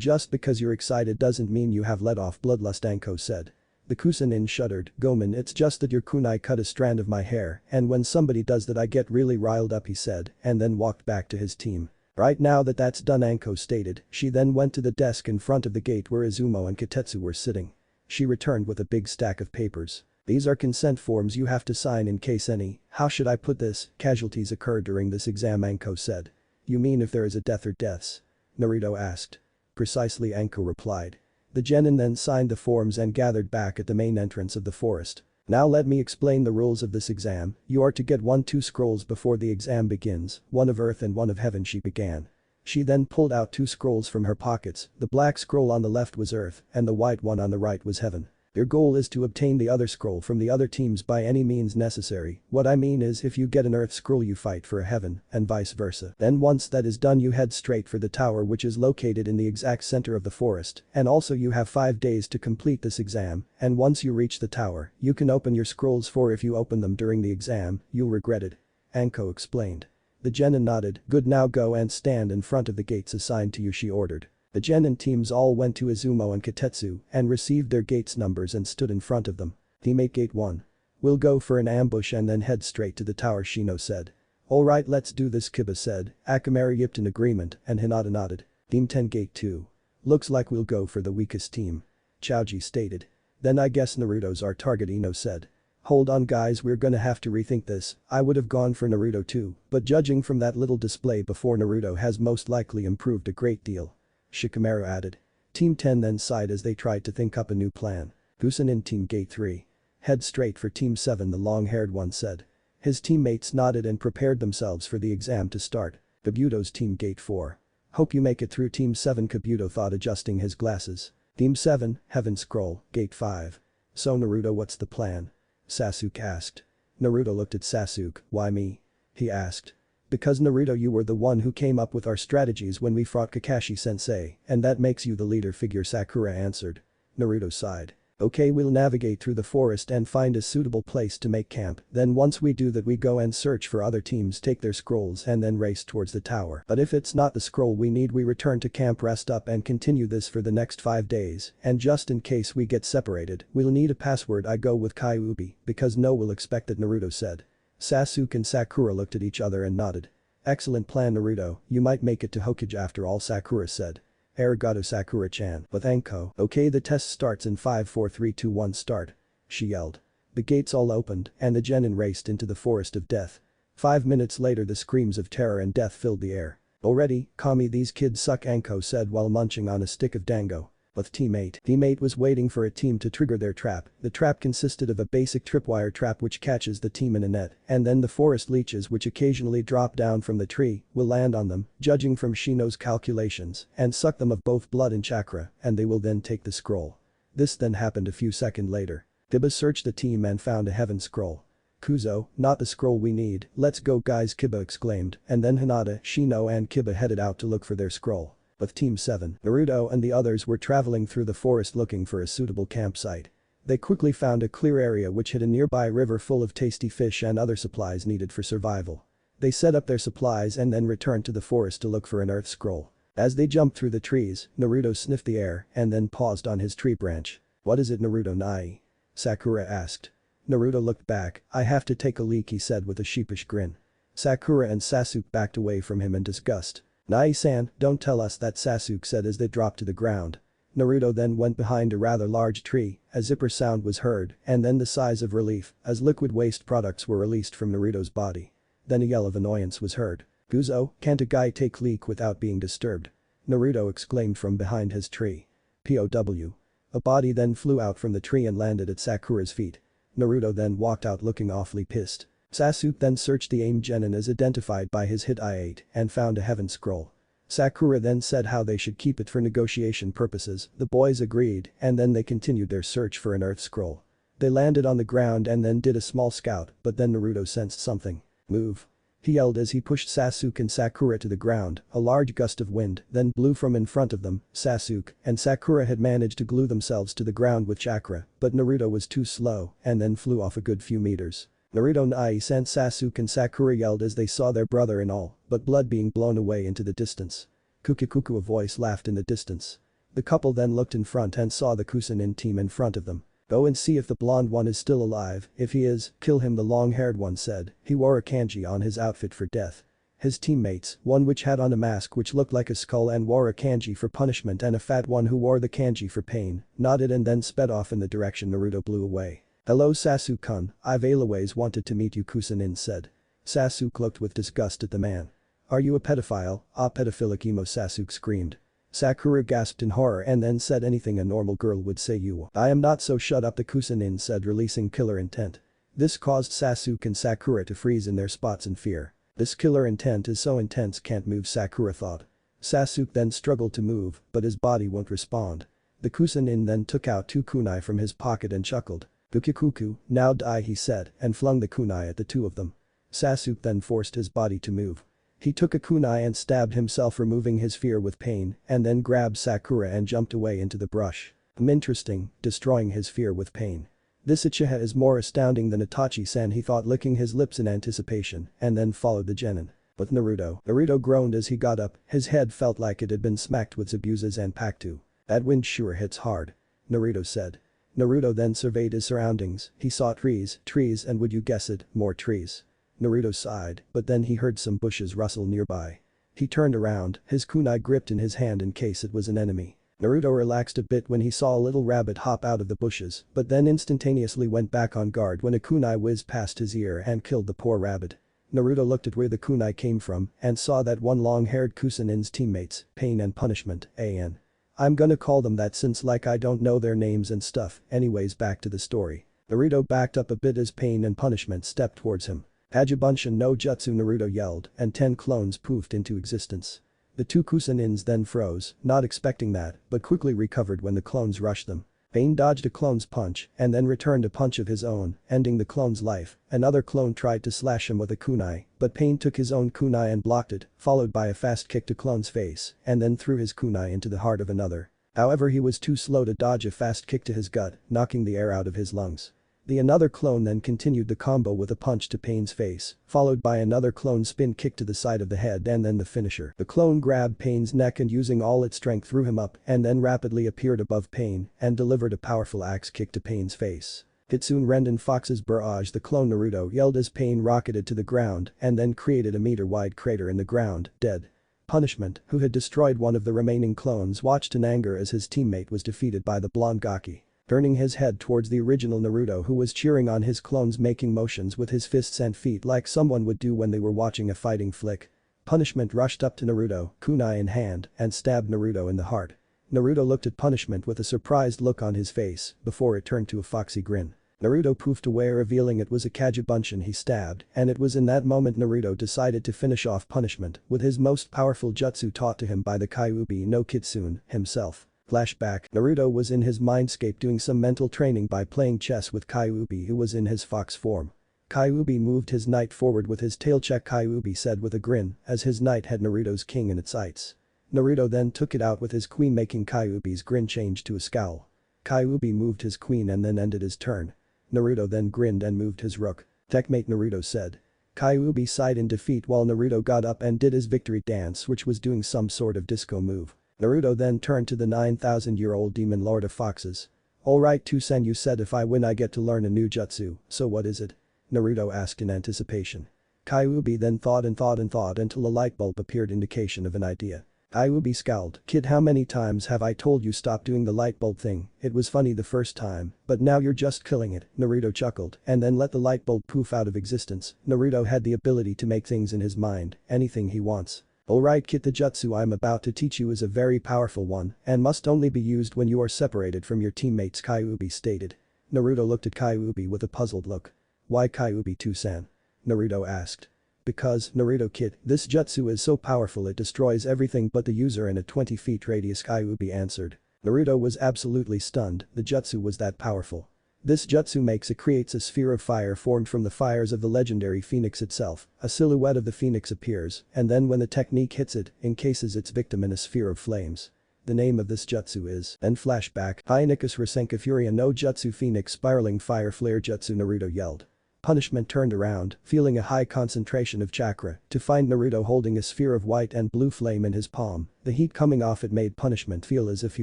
just because you're excited doesn't mean you have let off bloodlust Anko said. The Kusanin shuddered, Gomen it's just that your kunai cut a strand of my hair and when somebody does that I get really riled up he said and then walked back to his team. Right now that that's done Anko stated, she then went to the desk in front of the gate where Izumo and Katetsu were sitting. She returned with a big stack of papers. These are consent forms you have to sign in case any, how should I put this, casualties occur during this exam Anko said. You mean if there is a death or deaths? Naruto asked. Precisely Anko replied. The genin then signed the forms and gathered back at the main entrance of the forest. Now let me explain the rules of this exam, you are to get 2 scrolls before the exam begins, one of earth and one of heaven she began. She then pulled out 2 scrolls from her pockets, the black scroll on the left was earth and the white one on the right was heaven. Your goal is to obtain the other scroll from the other teams by any means necessary. What I mean is if you get an earth scroll you fight for a heaven, and vice versa. Then once that is done you head straight for the tower which is located in the exact center of the forest, and also you have 5 days to complete this exam, and once you reach the tower, you can open your scrolls for if you open them during the exam, you'll regret it. Anko explained. The genin nodded. Good, now go and stand in front of the gates assigned to you, she ordered. The genin teams all went to Izumo and Katetsu and received their gates numbers and stood in front of them. Teammate Gate 1. We'll go for an ambush and then head straight to the tower, Shino said. Alright, let's do this, Kiba said. Akamaru yipped in agreement and Hinata nodded. Team 10 Gate 2. Looks like we'll go for the weakest team. Chaoji stated. Then I guess Naruto's our target, Ino said. Hold on guys, we're gonna have to rethink this. I would have gone for Naruto too, but judging from that little display before, Naruto has most likely improved a great deal. Shikamaru added. Team 10 then sighed as they tried to think up a new plan. Kusan in Team Gate 3. Head straight for Team 7, the long-haired one said. His teammates nodded and prepared themselves for the exam to start. Kabuto's Team Gate 4. Hope you make it through Team 7, Kabuto thought, adjusting his glasses. Team 7, Heaven Scroll, Gate 5. So Naruto, what's the plan? Sasuke asked. Naruto looked at Sasuke. Why me? He asked. Because Naruto, you were the one who came up with our strategies when we fought Kakashi-sensei, and that makes you the leader figure, Sakura answered. Naruto sighed. Okay, we'll navigate through the forest and find a suitable place to make camp, then once we do that we go and search for other teams, take their scrolls and then race towards the tower. But if it's not the scroll we need, we return to camp, rest up and continue this for the next 5 days, and just in case we get separated, we'll need a password. I go with Kyuubi, because no will expect it, Naruto said. Sasuke and Sakura looked at each other and nodded. Excellent plan, Naruto, you might make it to Hokage after all, Sakura said. Arigato, Sakura-chan. With Anko. Okay, the test starts in 5 4 3 2 1 start. She yelled. The gates all opened and the genin raced into the forest of death. 5 minutes later the screams of terror and death filled the air. Already, Kami, these kids suck, Anko said while munching on a stick of dango. With teammate. Teammate was waiting for a team to trigger their trap. The trap consisted of a basic tripwire trap which catches the team in a net, and then the forest leeches which occasionally drop down from the tree will land on them, judging from Shino's calculations, and suck them of both blood and chakra, and they will then take the scroll. This then happened a few seconds later. Kiba searched the team and found a heaven scroll. Kuzo, not the scroll we need, let's go guys, Kiba exclaimed, and then Hinata, Shino and Kiba headed out to look for their scroll. With Team 7, Naruto and the others were traveling through the forest looking for a suitable campsite. They quickly found a clear area which had a nearby river full of tasty fish and other supplies needed for survival. They set up their supplies and then returned to the forest to look for an earth scroll. As they jumped through the trees, Naruto sniffed the air and then paused on his tree branch. What is it, Naruto Nai? Sakura asked. Naruto looked back. I have to take a leak, he said with a sheepish grin. Sakura and Sasuke backed away from him in disgust. Nai-san, don't tell us that, Sasuke said as they dropped to the ground. Naruto then went behind a rather large tree, a zipper sound was heard, and then the sighs of relief as liquid waste products were released from Naruto's body. Then a yell of annoyance was heard. Kuzo, can't a guy take leak without being disturbed? Naruto exclaimed from behind his tree. POW. A body then flew out from the tree and landed at Sakura's feet. Naruto then walked out looking awfully pissed. Sasuke then searched the aim genin as identified by his hit I-8 and found a heaven scroll. Sakura then said how they should keep it for negotiation purposes. The boys agreed and then they continued their search for an earth scroll. They landed on the ground and then did a small scout, but then Naruto sensed something. Move. He yelled as he pushed Sasuke and Sakura to the ground. A large gust of wind then blew from in front of them. Sasuke and Sakura had managed to glue themselves to the ground with chakra, but Naruto was too slow and then flew off a good few meters. Naruto Nai-san, Sasuke and Sakura yelled as they saw their brother-in-law, but blood being blown away into the distance. Kukikuku, a voice laughed in the distance. The couple then looked in front and saw the Kusanin team in front of them. Go and see if the blonde one is still alive. If he is, kill him, the long-haired one said. He wore a kanji on his outfit for death. His teammates, one which had on a mask which looked like a skull and wore a kanji for punishment, and a fat one who wore the kanji for pain, nodded and then sped off in the direction Naruto blew away. Hello Sasuke-kun, I've always wanted to meet you, Kusanin said. Sasuke looked with disgust at the man. Are you a pedophile? Ah, pedophilic emo, Sasuke screamed. Sakura gasped in horror and then said anything a normal girl would say. You. I am not, so shut up, the Kusanin said, releasing killer intent. This caused Sasuke and Sakura to freeze in their spots in fear. This killer intent is so intense, can't move, Sakura thought. Sasuke then struggled to move, but his body won't respond. The Kusanin then took out 2 kunai from his pocket and chuckled. "Ukikuku, now die," he said and flung the kunai at the 2 of them. Sasuke then forced his body to move. He took a kunai and stabbed himself, removing his fear with pain, and then grabbed Sakura and jumped away into the brush. Interesting, destroying his fear with pain. This Uchiha is more astounding than Itachi-san, he thought, licking his lips in anticipation, and then followed the genin. But Naruto groaned as he got up, his head felt like it had been smacked with Zabuza Zanpakuto. "That wind sure hits hard," Naruto said. Naruto then surveyed his surroundings, he saw trees, and would you guess it, more trees. Naruto sighed, but then he heard some bushes rustle nearby. He turned around, his kunai gripped in his hand in case it was an enemy. Naruto relaxed a bit when he saw a little rabbit hop out of the bushes, but then instantaneously went back on guard when a kunai whizzed past his ear and killed the poor rabbit. Naruto looked at where the kunai came from and saw that one long-haired Kusanin's teammates, Pain and Punishment, AN. I'm gonna call them that since like I don't know their names and stuff. Anyways, back to the story. Naruto backed up a bit as Pain and Punishment stepped towards him. "Kagebunshin no jutsu," Naruto yelled, and 10 clones poofed into existence. The 2 Kusanins then froze, not expecting that, but quickly recovered when the clones rushed them. Pain dodged a clone's punch and then returned a punch of his own, ending the clone's life. Another clone tried to slash him with a kunai, but Pain took his own kunai and blocked it, followed by a fast kick to clone's face, and then threw his kunai into the heart of another. However, he was too slow to dodge a fast kick to his gut, knocking the air out of his lungs. Another clone then continued the combo with a punch to Pain's face, followed by another clone spin kick to the side of the head and then the finisher. The clone grabbed Pain's neck and using all its strength threw him up and then rapidly appeared above Pain and delivered a powerful axe kick to Pain's face. Kitsune Rendon Fox's barrage, the clone Naruto yelled as Pain rocketed to the ground and then created a meter-wide crater in the ground, dead. Punishment, who had destroyed one of the remaining clones, watched in anger as his teammate was defeated by the blonde Gaki. Turning his head towards the original Naruto, who was cheering on his clones, making motions with his fists and feet like someone would do when they were watching a fighting flick. Punishment rushed up to Naruto, kunai in hand, and stabbed Naruto in the heart. Naruto looked at Punishment with a surprised look on his face before it turned to a foxy grin. Naruto poofed away, revealing it was a Kagebunshin he stabbed, and it was in that moment Naruto decided to finish off Punishment with his most powerful jutsu taught to him by the Kyuubi no Kitsune himself. Flashback, Naruto was in his mindscape doing some mental training by playing chess with Kyuubi, who was in his fox form. Kyuubi moved his knight forward with his tail check, Kyuubi said with a grin, as his knight had Naruto's king in its sights. Naruto then took it out with his queen, making Kyuubi's grin change to a scowl. Kyuubi moved his queen and then ended his turn. Naruto then grinned and moved his rook. "Checkmate," Naruto said. Kyuubi sighed in defeat while Naruto got up and did his victory dance, which was doing some sort of disco move. Naruto then turned to the 9,000-year-old demon lord of foxes. "Alright Toussaint, you said if I win I get to learn a new jutsu, so what is it?" Naruto asked in anticipation. Kyuubi then thought until a light bulb appeared, indication of an idea. Kyuubi scowled. "Kid, how many times have I told you stop doing the light bulb thing? It was funny the first time, but now you're just killing it." Naruto chuckled and then let the light bulb poof out of existence. Naruto had the ability to make things in his mind, anything he wants. "Alright kid, the jutsu I'm about to teach you is a very powerful one and must only be used when you are separated from your teammates," Kyuubi stated. Naruto looked at Kyuubi with a puzzled look. "Why Kyuubi Toussaint?" Naruto asked. "Because, Naruto kid, this jutsu is so powerful it destroys everything but the user in a 20 feet radius," Kyuubi answered. Naruto was absolutely stunned, the jutsu was that powerful. This jutsu creates a sphere of fire formed from the fires of the legendary phoenix itself. A silhouette of the phoenix appears, and then when the technique hits it, encases its victim in a sphere of flames. The name of this jutsu is, and flashback, Hinikus Rasenka Furia no Jutsu Phoenix Spiraling Fire Flare Jutsu, Naruto yelled. Punishment turned around, feeling a high concentration of chakra, to find Naruto holding a sphere of white and blue flame in his palm. The heat coming off it made Punishment feel as if he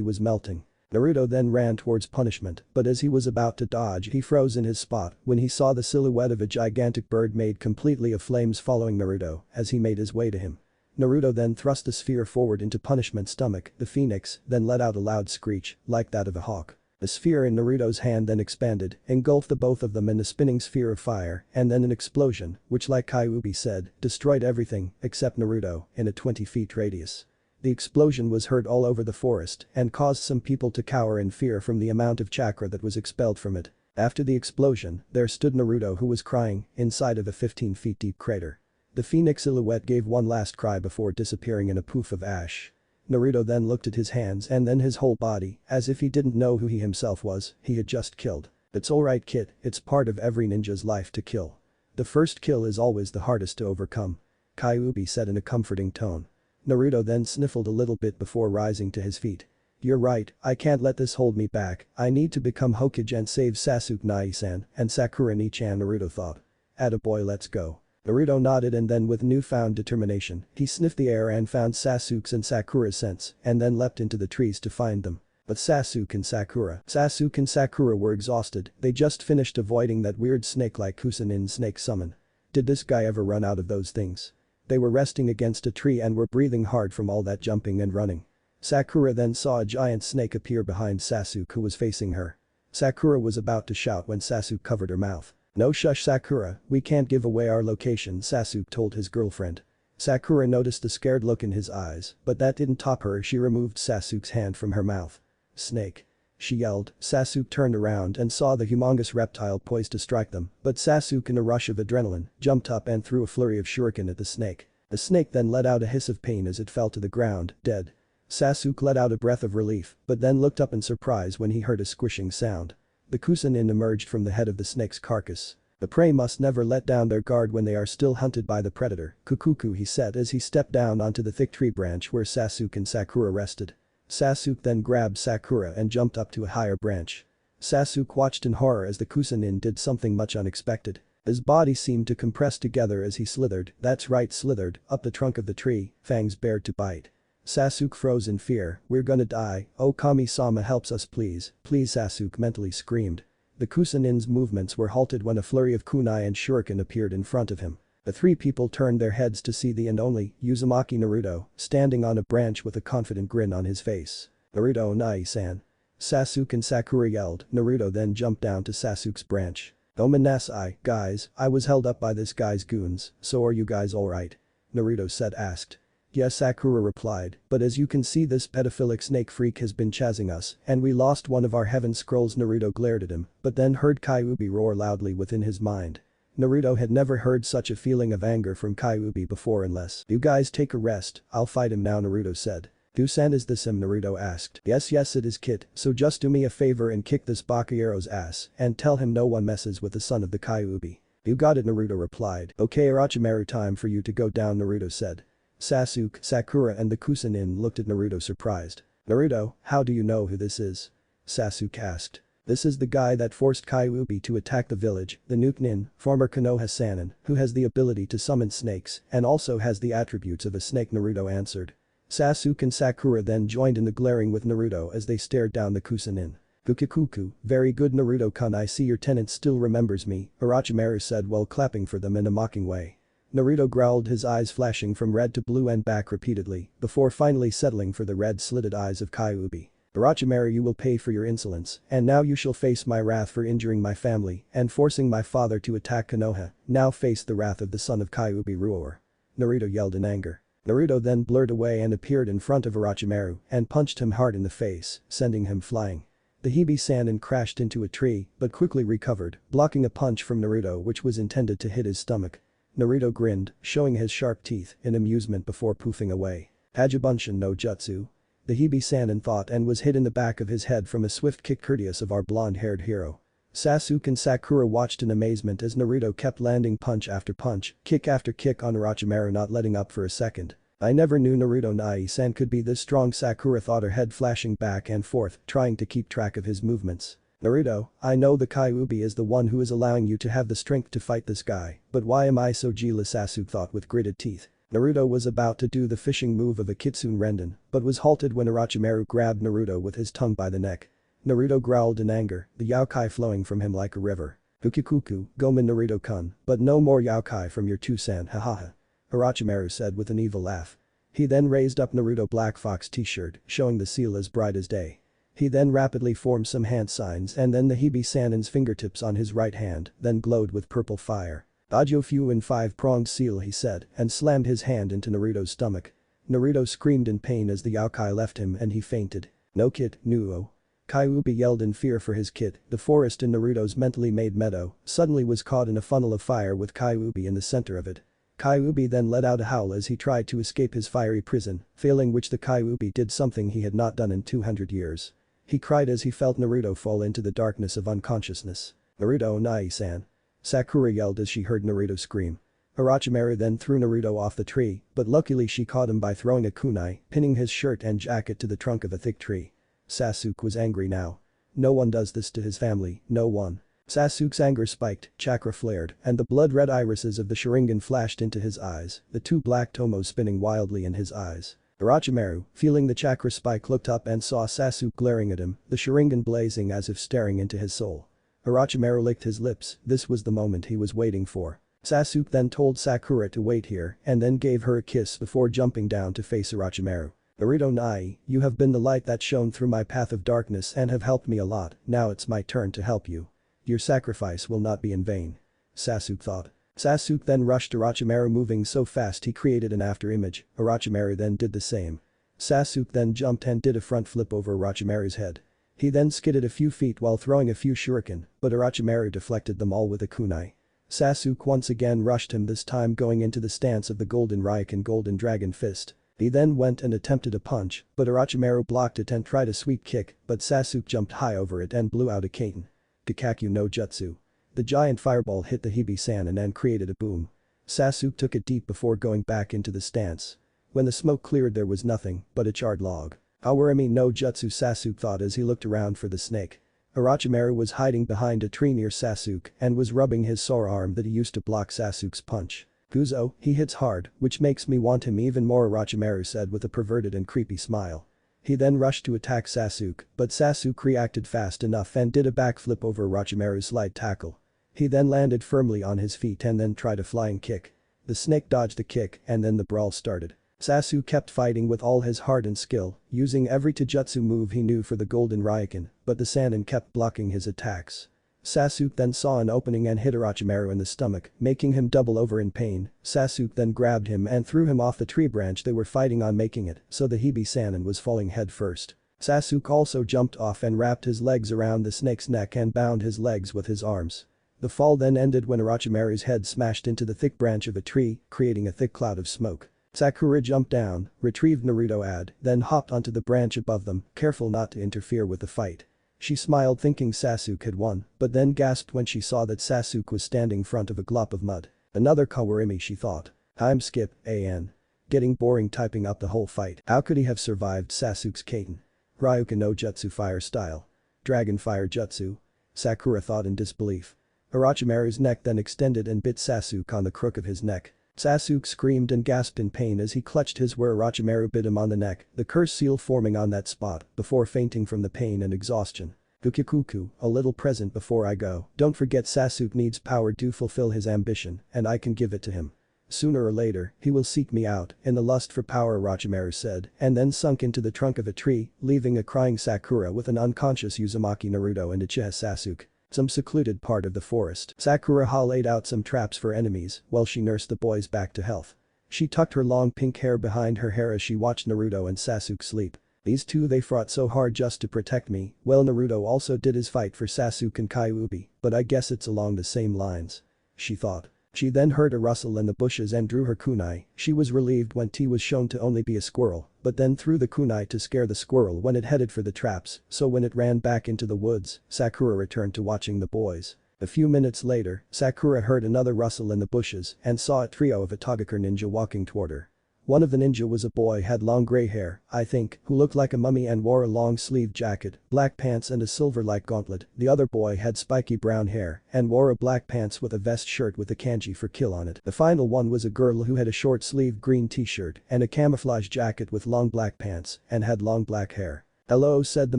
was melting. Naruto then ran towards Punishment, but as he was about to dodge he froze in his spot when he saw the silhouette of a gigantic bird made completely of flames following Naruto as he made his way to him. Naruto then thrust the sphere forward into Punishment's stomach, the phoenix, then let out a loud screech, like that of a hawk. The sphere in Naruto's hand then expanded, engulfed the both of them in a spinning sphere of fire, and then an explosion, which like Kyuubi said, destroyed everything except Naruto in a 20 feet radius. The explosion was heard all over the forest and caused some people to cower in fear from the amount of chakra that was expelled from it. After the explosion, there stood Naruto, who was crying, inside of a 15 feet deep crater. The phoenix silhouette gave one last cry before disappearing in a poof of ash. Naruto then looked at his hands and then his whole body, as if he didn't know who he himself was, he had just killed. It's alright kid, it's part of every ninja's life to kill. The first kill is always the hardest to overcome. Kyuubi said in a comforting tone. Naruto then sniffled a little bit before rising to his feet. You're right, I can't let this hold me back, I need to become Hokage and save Sasuke Nai-san and Sakura Ni-chan, Naruto thought. Attaboy, let's go. Naruto nodded and then with newfound determination, he sniffed the air and found Sasuke's and Sakura's scents and then leapt into the trees to find them. But Sasuke and Sakura were exhausted, they just finished avoiding that weird snake-like Kusanin snake summon. Did this guy ever run out of those things? They were resting against a tree and were breathing hard from all that jumping and running. Sakura then saw a giant snake appear behind Sasuke who was facing her. Sakura was about to shout when Sasuke covered her mouth. No shush Sakura, we can't give away our location, Sasuke told his girlfriend. Sakura noticed the scared look in his eyes, but that didn't top her, she removed Sasuke's hand from her mouth. Snake. She yelled. Sasuke turned around and saw the humongous reptile poised to strike them, but Sasuke in a rush of adrenaline, jumped up and threw a flurry of shuriken at the snake. The snake then let out a hiss of pain as it fell to the ground, dead. Sasuke let out a breath of relief, but then looked up in surprise when he heard a squishing sound. The Kusanin emerged from the head of the snake's carcass. The prey must never let down their guard when they are still hunted by the predator, Kukuku, he said as he stepped down onto the thick tree branch where Sasuke and Sakura rested. Sasuke then grabbed Sakura and jumped up to a higher branch. Sasuke watched in horror as the Kusanin did something much unexpected. His body seemed to compress together as he slithered, that's right slithered, up the trunk of the tree, fangs bared to bite. Sasuke froze in fear, we're gonna die, oh Kami-sama helps us please, Sasuke mentally screamed. The Kusanin's movements were halted when a flurry of kunai and shuriken appeared in front of him. The three people turned their heads to see the and only Uzumaki Naruto standing on a branch with a confident grin on his face. Naruto Nai-san. Sasuke and Sakura yelled. Naruto then jumped down to Sasuke's branch. Omanasai, guys, I was held up by this guy's goons, so are you guys alright? Naruto asked. Yes, Sakura replied, but as you can see this pedophilic snake freak has been chasing us and we lost one of our heaven scrolls. Naruto glared at him, but then heard Kyuubi roar loudly within his mind. Naruto had never heard such a feeling of anger from Kyuubi before unless you guys take a rest, I'll fight him now, Naruto said. Dusan, is this him? Naruto asked. Yes it is kid, so just do me a favor and kick this Bakairo's ass and tell him no one messes with the son of the Kyuubi. You got it, Naruto replied. Okay Orochimaru, time for you to go down, Naruto said. Sasuke, Sakura and the Kusanin looked at Naruto surprised. Naruto, how do you know who this is? Sasuke asked. This is the guy that forced Kyuubi to attack the village, the Nukenin, former Konoha Sannin, who has the ability to summon snakes and also has the attributes of a snake, Naruto answered. Sasuke and Sakura then joined in the glaring with Naruto as they stared down the Kusanin. Fukikuku, very good Naruto-kun, I see your tenant still remembers me, Orochimaru said while clapping for them in a mocking way. Naruto growled, his eyes flashing from red to blue and back repeatedly, before finally settling for the red-slitted eyes of Kyuubi. Orochimaru, you will pay for your insolence, and now you shall face my wrath for injuring my family and forcing my father to attack Konoha, now face the wrath of the son of Kyuubi Ruor. Naruto yelled in anger. Naruto then blurred away and appeared in front of Orochimaru and punched him hard in the face, sending him flying. The Hibi-Sannin crashed into a tree but quickly recovered, blocking a punch from Naruto which was intended to hit his stomach. Naruto grinned, showing his sharp teeth in amusement before poofing away. Kagebunshin no jutsu. The Hibi-Sannin thought and was hit in the back of his head from a swift kick courteous of our blonde-haired hero. Sasuke and Sakura watched in amazement as Naruto kept landing punch after punch, kick after kick on Orochimaru, not letting up for a second. I never knew Naruto Nai-san could be this strong, Sakura thought, her head flashing back and forth, trying to keep track of his movements. Naruto, I know the Kyuubi is the one who is allowing you to have the strength to fight this guy, but why am I so jealous? Sasuke thought with gritted teeth. Naruto was about to do the fishing move of a Kitsune Renden, but was halted when Orochimaru grabbed Naruto with his tongue by the neck. Naruto growled in anger, the Yaokai flowing from him like a river. Fukikuku, Gomen Naruto-kun, but no more Yaokai from your Tusan, hahaha. Orochimaru said with an evil laugh. He then raised up Naruto Black Fox t-shirt, showing the seal as bright as day. He then rapidly formed some hand signs and then the Hibi-Sannin's fingertips on his right hand then glowed with purple fire. Ajo-fu in five-pronged seal, he said, and slammed his hand into Naruto's stomach. Naruto screamed in pain as the Yaokai left him and he fainted. No kid, Nuo. Kyuubi yelled in fear for his kid. The forest in Naruto's mentally made meadow suddenly was caught in a funnel of fire with Kyuubi in the center of it. Kyuubi then let out a howl as he tried to escape his fiery prison, failing which the Kyuubi did something he had not done in 200 years. He cried as he felt Naruto fall into the darkness of unconsciousness. "Naruto Nai-san." Sakura yelled as she heard Naruto scream. Orochimaru then threw Naruto off the tree, but luckily she caught him by throwing a kunai, pinning his shirt and jacket to the trunk of a thick tree. Sasuke was angry now. No one does this to his family, no one. Sasuke's anger spiked, chakra flared, and the blood-red irises of the Sharingan flashed into his eyes, the two black tomos spinning wildly in his eyes. Orochimaru, feeling the chakra spike, looked up and saw Sasuke glaring at him, the Sharingan blazing as if staring into his soul. Orochimaru licked his lips, this was the moment he was waiting for. Sasuke then told Sakura to wait here and then gave her a kiss before jumping down to face Orochimaru. "Naruto Nai, you have been the light that shone through my path of darkness and have helped me a lot, now it's my turn to help you. Your sacrifice will not be in vain," Sasuke thought. Sasuke then rushed Orochimaru, moving so fast he created an after-image. Orochimaru then did the same. Sasuke then jumped and did a front flip over Orochimaru's head. He then skidded a few feet while throwing a few shuriken, but Orochimaru deflected them all with a kunai. Sasuke once again rushed him, this time going into the stance of the Golden Raikon Golden Dragon Fist. He then went and attempted a punch, but Orochimaru blocked it and tried a sweep kick, but Sasuke jumped high over it and blew out a Katen. Kikaku no Jutsu. The giant fireball hit the Hibi-Sannin and created a boom. Sasuke took it deep before going back into the stance. When the smoke cleared there was nothing but a charred log. Awarimi no Jutsu, Sasuke thought as he looked around for the snake. Orochimaru was hiding behind a tree near Sasuke and was rubbing his sore arm that he used to block Sasuke's punch. "Guzo, he hits hard, which makes me want him even more," Orochimaru said with a perverted and creepy smile. He then rushed to attack Sasuke, but Sasuke reacted fast enough and did a backflip over Orochimaru's light tackle. He then landed firmly on his feet and then tried a flying kick. The snake dodged the kick and then the brawl started. Sasuke kept fighting with all his heart and skill, using every taijutsu move he knew for the Golden Raikon, but the Sannin kept blocking his attacks. Sasuke then saw an opening and hit Orochimaru in the stomach, making him double over in pain. Sasuke then grabbed him and threw him off the tree branch they were fighting on, making it so the Hibi-Sannin was falling head first. Sasuke also jumped off and wrapped his legs around the snake's neck and bound his legs with his arms. The fall then ended when Orochimaru's head smashed into the thick branch of a tree, creating a thick cloud of smoke. Sakura jumped down, retrieved Naruto then hopped onto the branch above them, careful not to interfere with the fight. She smiled thinking Sasuke had won, but then gasped when she saw that Sasuke was standing in front of a glop of mud. Another Kawarimi, she thought. "I'm Skip, AN. Getting boring typing up the whole fight. How could he have survived Sasuke's Katen? Ryuka no Jutsu fire style. Dragon fire jutsu?" Sakura thought in disbelief. Orochimaru's neck then extended and bit Sasuke on the crook of his neck. Sasuke screamed and gasped in pain as he clutched his where Orochimaru bit him on the neck, the curse seal forming on that spot, before fainting from the pain and exhaustion. "Ukikuku, a little present before I go. Don't forget Sasuke needs power to fulfill his ambition, and I can give it to him. Sooner or later, he will seek me out in the lust for power," Orochimaru said, and then sunk into the trunk of a tree, leaving a crying Sakura with an unconscious Uzumaki Naruto and Uchiha Sasuke. Some secluded part of the forest. Sakura laid out some traps for enemies while she nursed the boys back to health. She tucked her long pink hair behind her hair as she watched Naruto and Sasuke sleep. "These two, they fought so hard just to protect me." Well, Naruto also did his fight for Sasuke and Kyuubi, but I guess it's along the same lines, she thought. She then heard a rustle in the bushes and drew her kunai. She was relieved when T was shown to only be a squirrel, but then threw the kunai to scare the squirrel when it headed for the traps, so when it ran back into the woods, Sakura returned to watching the boys. A few minutes later, Sakura heard another rustle in the bushes and saw a trio of Atogakure ninja walking toward her. One of the ninja was a boy, had long gray hair, I think, who looked like a mummy and wore a long-sleeved jacket, black pants and a silver-like gauntlet. The other boy had spiky brown hair and wore a black pants with a vest shirt with the kanji for kill on it. The final one was a girl who had a short-sleeved green t-shirt and a camouflage jacket with long black pants and had long black hair. "Hello," said the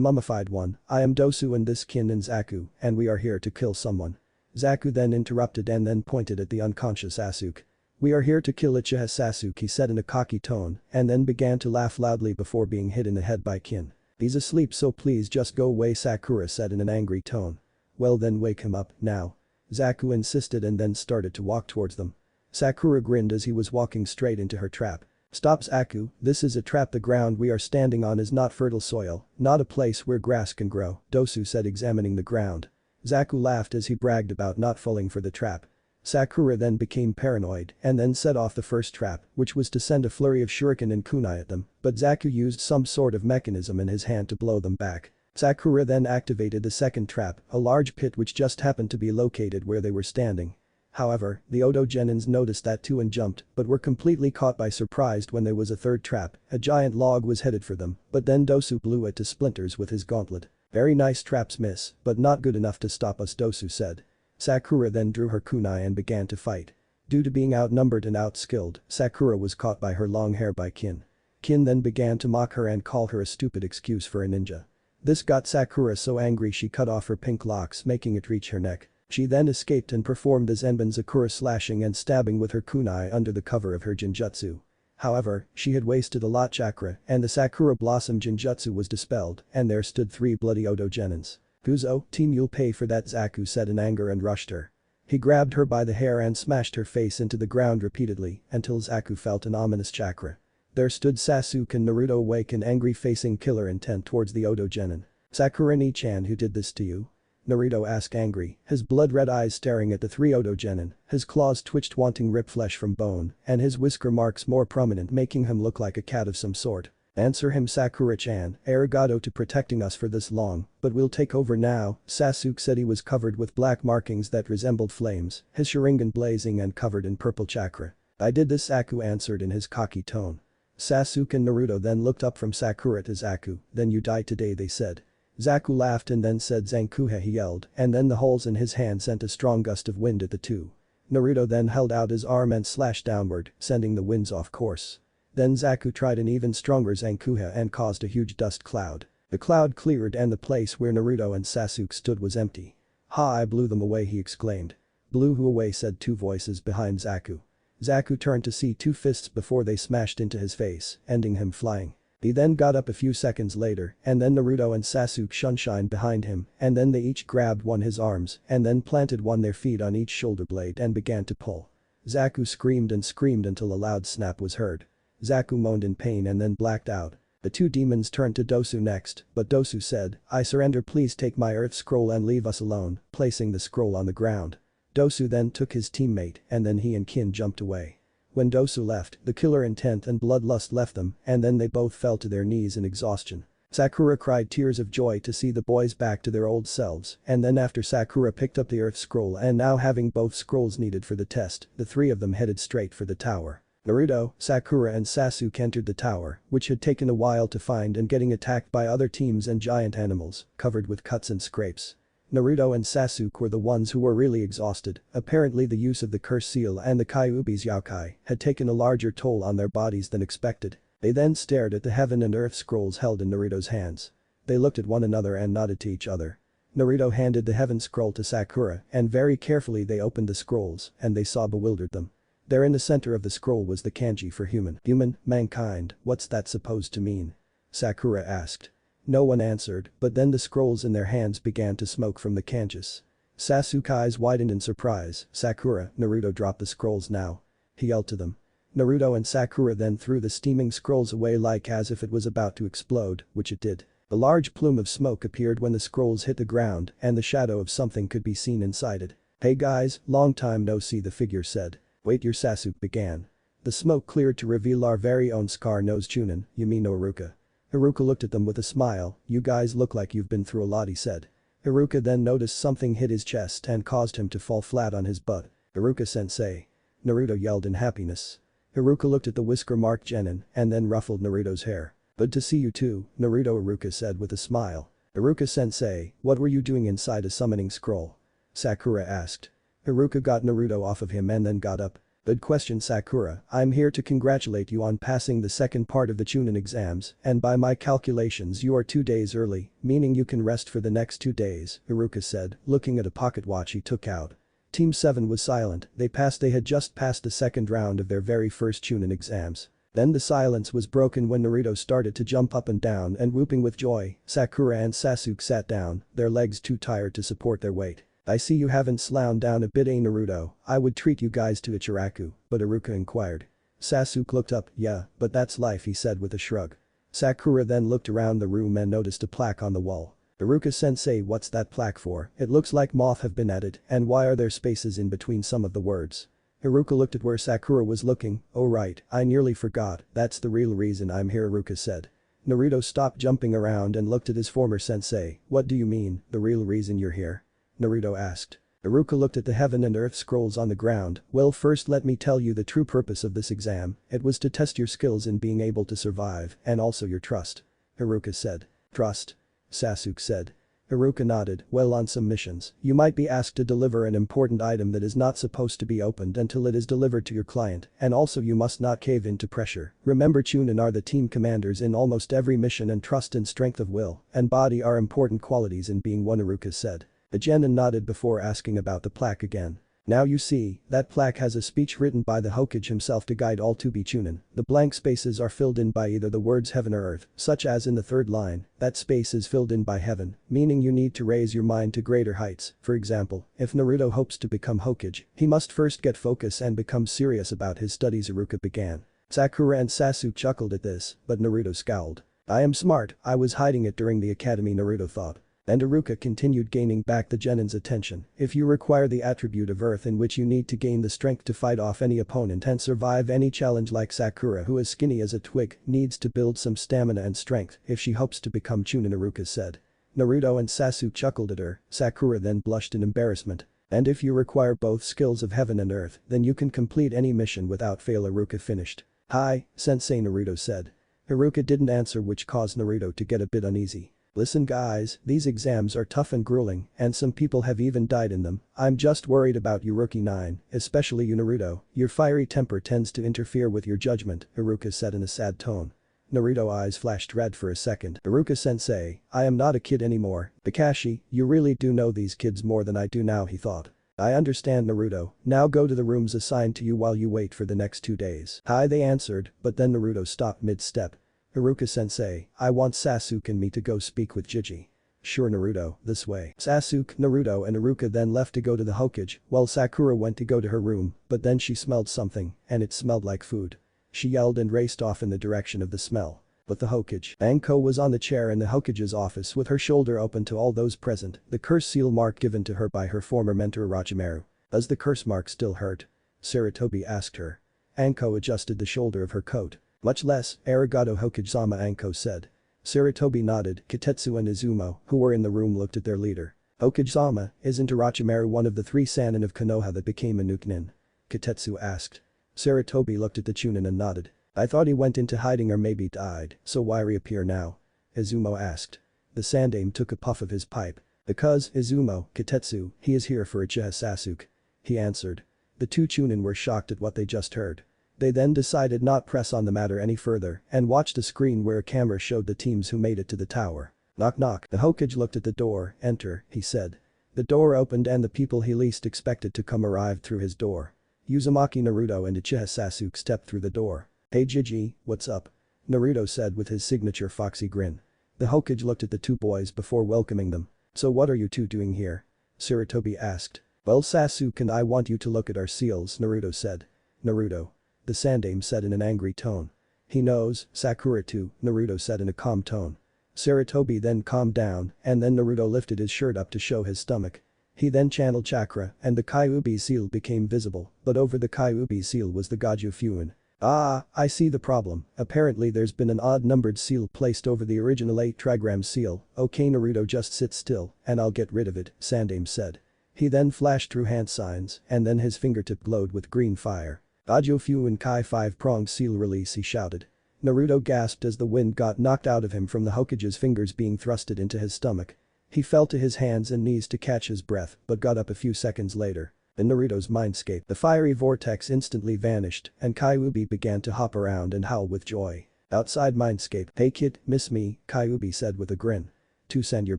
mummified one, "I am Dosu and this kin is Zaku, and we are here to kill someone." Zaku then interrupted and then pointed at the unconscious Sasuke. "We are here to kill Uchiha Sasuke," he said in a cocky tone, and then began to laugh loudly before being hit in the head by Kin. "He's asleep, so please just go away," Sakura said in an angry tone. "Well then wake him up, now." Zaku insisted and then started to walk towards them. Sakura grinned as he was walking straight into her trap. "Stop, Zaku, this is a trap. The ground we are standing on is not fertile soil, not a place where grass can grow," Dosu said, examining the ground. Zaku laughed as he bragged about not falling for the trap. Sakura then became paranoid and then set off the first trap, which was to send a flurry of shuriken and kunai at them, but Zaku used some sort of mechanism in his hand to blow them back. Sakura then activated the second trap, a large pit which just happened to be located where they were standing. However, the Odo Genins noticed that too and jumped, but were completely caught by surprise when there was a third trap. A giant log was headed for them, but then Dosu blew it to splinters with his gauntlet. "Very nice traps, miss, but not good enough to stop us," Dosu said. Sakura then drew her kunai and began to fight. Due to being outnumbered and outskilled, Sakura was caught by her long hair by Kin. Kin then began to mock her and call her a stupid excuse for a ninja. This got Sakura so angry she cut off her pink locks, making it reach her neck. She then escaped and performed a Zenbon Sakura, slashing and stabbing with her kunai under the cover of her Jinjutsu. However, she had wasted a lot chakra and the Sakura Blossom Jinjutsu was dispelled and there stood 3 bloody Odo Genins. "Guzo, team, you'll pay for that," Zaku said in anger and rushed her. He grabbed her by the hair and smashed her face into the ground repeatedly until Zaku felt an ominous chakra. There stood Sasuke and Naruto, awake and angry, facing killer intent towards the Odo Genin. "Sakurani-chan, who did this to you?" Naruto asked, angry, his blood-red eyes staring at the 3 Odo Genin. His claws twitched, wanting rip flesh from bone, and his whisker marks more prominent, making him look like a cat of some sort. "Answer him, Sakura-chan, arigato to protecting us for this long, but we'll take over now." Sasuke said. He was covered with black markings that resembled flames, his Sharingan blazing and covered in purple chakra. "I did this," Zaku answered in his cocky tone. Sasuke and Naruto then looked up from Sakura to Zaku. "Then you die today," they said. Zaku laughed and then said "Zankuha," he yelled, and then the holes in his hand sent a strong gust of wind at the two. Naruto then held out his arm and slashed downward, sending the winds off course. Then Zaku tried an even stronger Zankuha and caused a huge dust cloud. The cloud cleared and the place where Naruto and Sasuke stood was empty. "Ha, I blew them away," he exclaimed. "Blew who away?" said 2 voices behind Zaku. Zaku turned to see 2 fists before they smashed into his face, ending him flying. He then got up a few seconds later and then Naruto and Sasuke sunshine behind him and then they each grabbed one his arms and then planted one their feet on each shoulder blade and began to pull. Zaku screamed and screamed until a loud snap was heard. Zaku moaned in pain and then blacked out. The 2 demons turned to Dosu next, but Dosu said, "I surrender, please take my earth scroll and leave us alone," placing the scroll on the ground. Dosu then took his teammate and then he and Kin jumped away. When Dosu left, the killer intent and bloodlust left them and then they both fell to their knees in exhaustion. Sakura cried tears of joy to see the boys back to their old selves and then after Sakura picked up the earth scroll and now having both scrolls needed for the test, the 3 of them headed straight for the tower. Naruto, Sakura and Sasuke entered the tower, which had taken a while to find and getting attacked by other teams and giant animals, covered with cuts and scrapes. Naruto and Sasuke were the ones who were really exhausted. Apparently the use of the curse seal and the Kyuubi's Yokai had taken a larger toll on their bodies than expected. They then stared at the heaven and earth scrolls held in Naruto's hands. They looked at one another and nodded to each other. Naruto handed the heaven scroll to Sakura and very carefully they opened the scrolls and they saw bewildered them. There in the center of the scroll was the kanji for human. "Human, mankind, what's that supposed to mean?" Sakura asked. No one answered, but then the scrolls in their hands began to smoke from the kanjis. Sasuke's eyes widened in surprise. "Sakura, Naruto, drop the scrolls now," he yelled to them. Naruto and Sakura then threw the steaming scrolls away like as if it was about to explode, which it did. A large plume of smoke appeared when the scrolls hit the ground and the shadow of something could be seen inside it. "Hey guys, long time no see," the figure said. "Wait, your Sasuke began." The smoke cleared to reveal our very own Scar-Nosed Chunin, you mean Iruka. Iruka looked at them with a smile. "You guys look like you've been through a lot," he said. Iruka then noticed something hit his chest and caused him to fall flat on his butt. "Iruka-sensei." Naruto yelled in happiness. Iruka looked at the whisker-marked genin and then ruffled Naruto's hair. "Good to see you too, Naruto," Iruka said with a smile. "Iruka-sensei, what were you doing inside a summoning scroll?" Sakura asked. Iruka got Naruto off of him and then got up. "Good question, Sakura. I'm here to congratulate you on passing the second part of the Chunin exams and by my calculations you are 2 days early, meaning you can rest for the next 2 days," Iruka said, looking at a pocket watch he took out. Team 7 was silent. They had just passed the second round of their very first Chunin exams. Then the silence was broken when Naruto started to jump up and down and whooping with joy. Sakura and Sasuke sat down, their legs too tired to support their weight. "I see you haven't slowed down a bit, Naruto. I would treat you guys to Ichiraku," but Iruka inquired. Sasuke looked up. "Yeah, but that's life," he said with a shrug. Sakura then looked around the room and noticed a plaque on the wall. Iruka-sensei, what's that plaque for? It looks like moth have been added, and why are there spaces in between some of the words? Iruka looked at where Sakura was looking. Oh right, I nearly forgot, that's the real reason I'm here, Iruka said. Naruto stopped jumping around and looked at his former sensei. What do you mean, the real reason you're here? Naruto asked. Iruka looked at the heaven and earth scrolls on the ground. Well, first let me tell you the true purpose of this exam. It was to test your skills in being able to survive, and also your trust. Iruka said. Trust? Sasuke said. Iruka nodded. Well, on some missions, you might be asked to deliver an important item that is not supposed to be opened until it is delivered to your client, and also you must not cave into pressure. Remember, Chunin are the team commanders in almost every mission, and trust and strength of will and body are important qualities in being one, Iruka said. The genin nodded before asking about the plaque again. Now you see, that plaque has a speech written by the Hokage himself to guide all to be Chunin. The blank spaces are filled in by either the words heaven or earth, such as in the third line, that space is filled in by heaven, meaning you need to raise your mind to greater heights. For example, if Naruto hopes to become Hokage, he must first get focus and become serious about his studies, Iruka began. Sakura and Sasuke chuckled at this, but Naruto scowled. I am smart, I was hiding it during the academy, Naruto thought. And Iruka continued, gaining back the genin's attention. If you require the attribute of earth, in which you need to gain the strength to fight off any opponent and survive any challenge, like Sakura, who is skinny as a twig, needs to build some stamina and strength if she hopes to become Chunin, Iruka said. Naruto and Sasuke chuckled at her. Sakura then blushed in embarrassment. And if you require both skills of heaven and earth, then you can complete any mission without fail, Iruka finished. Hi, sensei, Naruto said. Iruka didn't answer, which caused Naruto to get a bit uneasy. Listen guys, these exams are tough and grueling, and some people have even died in them. I'm just worried about you, Rookie 9, especially you, Naruto. Your fiery temper tends to interfere with your judgment, Iruka said in a sad tone. Naruto's eyes flashed red for a second. Iruka-sensei, I am not a kid anymore. Kakashi, you really do know these kids more than I do now, he thought. I understand, Naruto. Now go to the rooms assigned to you while you wait for the next 2 days. Hi, they answered, but then Naruto stopped mid-step. Iruka-sensei, I want Sasuke and me to go speak with Jiji. Sure, Naruto, this way. Sasuke, Naruto and Iruka then left to go to the Hokage, while Sakura went to go to her room, but then she smelled something, and it smelled like food. She yelled and raced off in the direction of the smell. But the Hokage, Anko, was on the chair in the Hokage's office with her shoulder open to all those present, the curse seal mark given to her by her former mentor Orochimaru. Does the curse mark still hurt? Sarutobi asked her. Anko adjusted the shoulder of her coat. Much less, arigato Hokage-sama, Anko said. Sarutobi nodded. Kitetsu and Izumo, who were in the room, looked at their leader. Hokage-sama, isn't Orochimaru one of the 3 Sannin of Konoha that became a Nukenin? Kitetsu asked. Sarutobi looked at the Chunin and nodded. I thought he went into hiding or maybe died, so why reappear now? Izumo asked. The Sandaime took a puff of his pipe. Because, Izumo, Kitetsu, he is here for Uchiha Sasuke. He answered. The 2 Chunin were shocked at what they just heard. They then decided not press on the matter any further and watched a screen where a camera showed the teams who made it to the tower. Knock knock. The Hokage looked at the door. Enter, he said. The door opened and the people he least expected to come arrived through his door. Uzumaki, Naruto and Uchiha Sasuke stepped through the door. Hey Jiji, what's up? Naruto said with his signature foxy grin. The Hokage looked at the 2 boys before welcoming them. So what are you 2 doing here? Sarutobi asked. Well, Sasuke and I want you to look at our seals, Naruto said. Naruto. The Sandaime said in an angry tone. He knows, Sakura too, Naruto said in a calm tone. Sarutobi then calmed down, and then Naruto lifted his shirt up to show his stomach. He then channeled chakra, and the Kyuubi seal became visible, but over the Kyuubi seal was the Goju Fuin. Ah, I see the problem. Apparently there's been an odd-numbered seal placed over the original 8 trigram seal. Okay, Naruto, just sit still, and I'll get rid of it, Sandaime said. He then flashed through hand signs, and then his fingertip glowed with green fire. Goju Fuin Kai 5-pronged seal release, he shouted. Naruto gasped as the wind got knocked out of him from the Hokage's fingers being thrusted into his stomach. He fell to his hands and knees to catch his breath, but got up a few seconds later. In Naruto's mindscape, the fiery vortex instantly vanished, and Kyuubi began to hop around and howl with joy. Outside mindscape, hey kid, miss me, Kyuubi said with a grin. To send your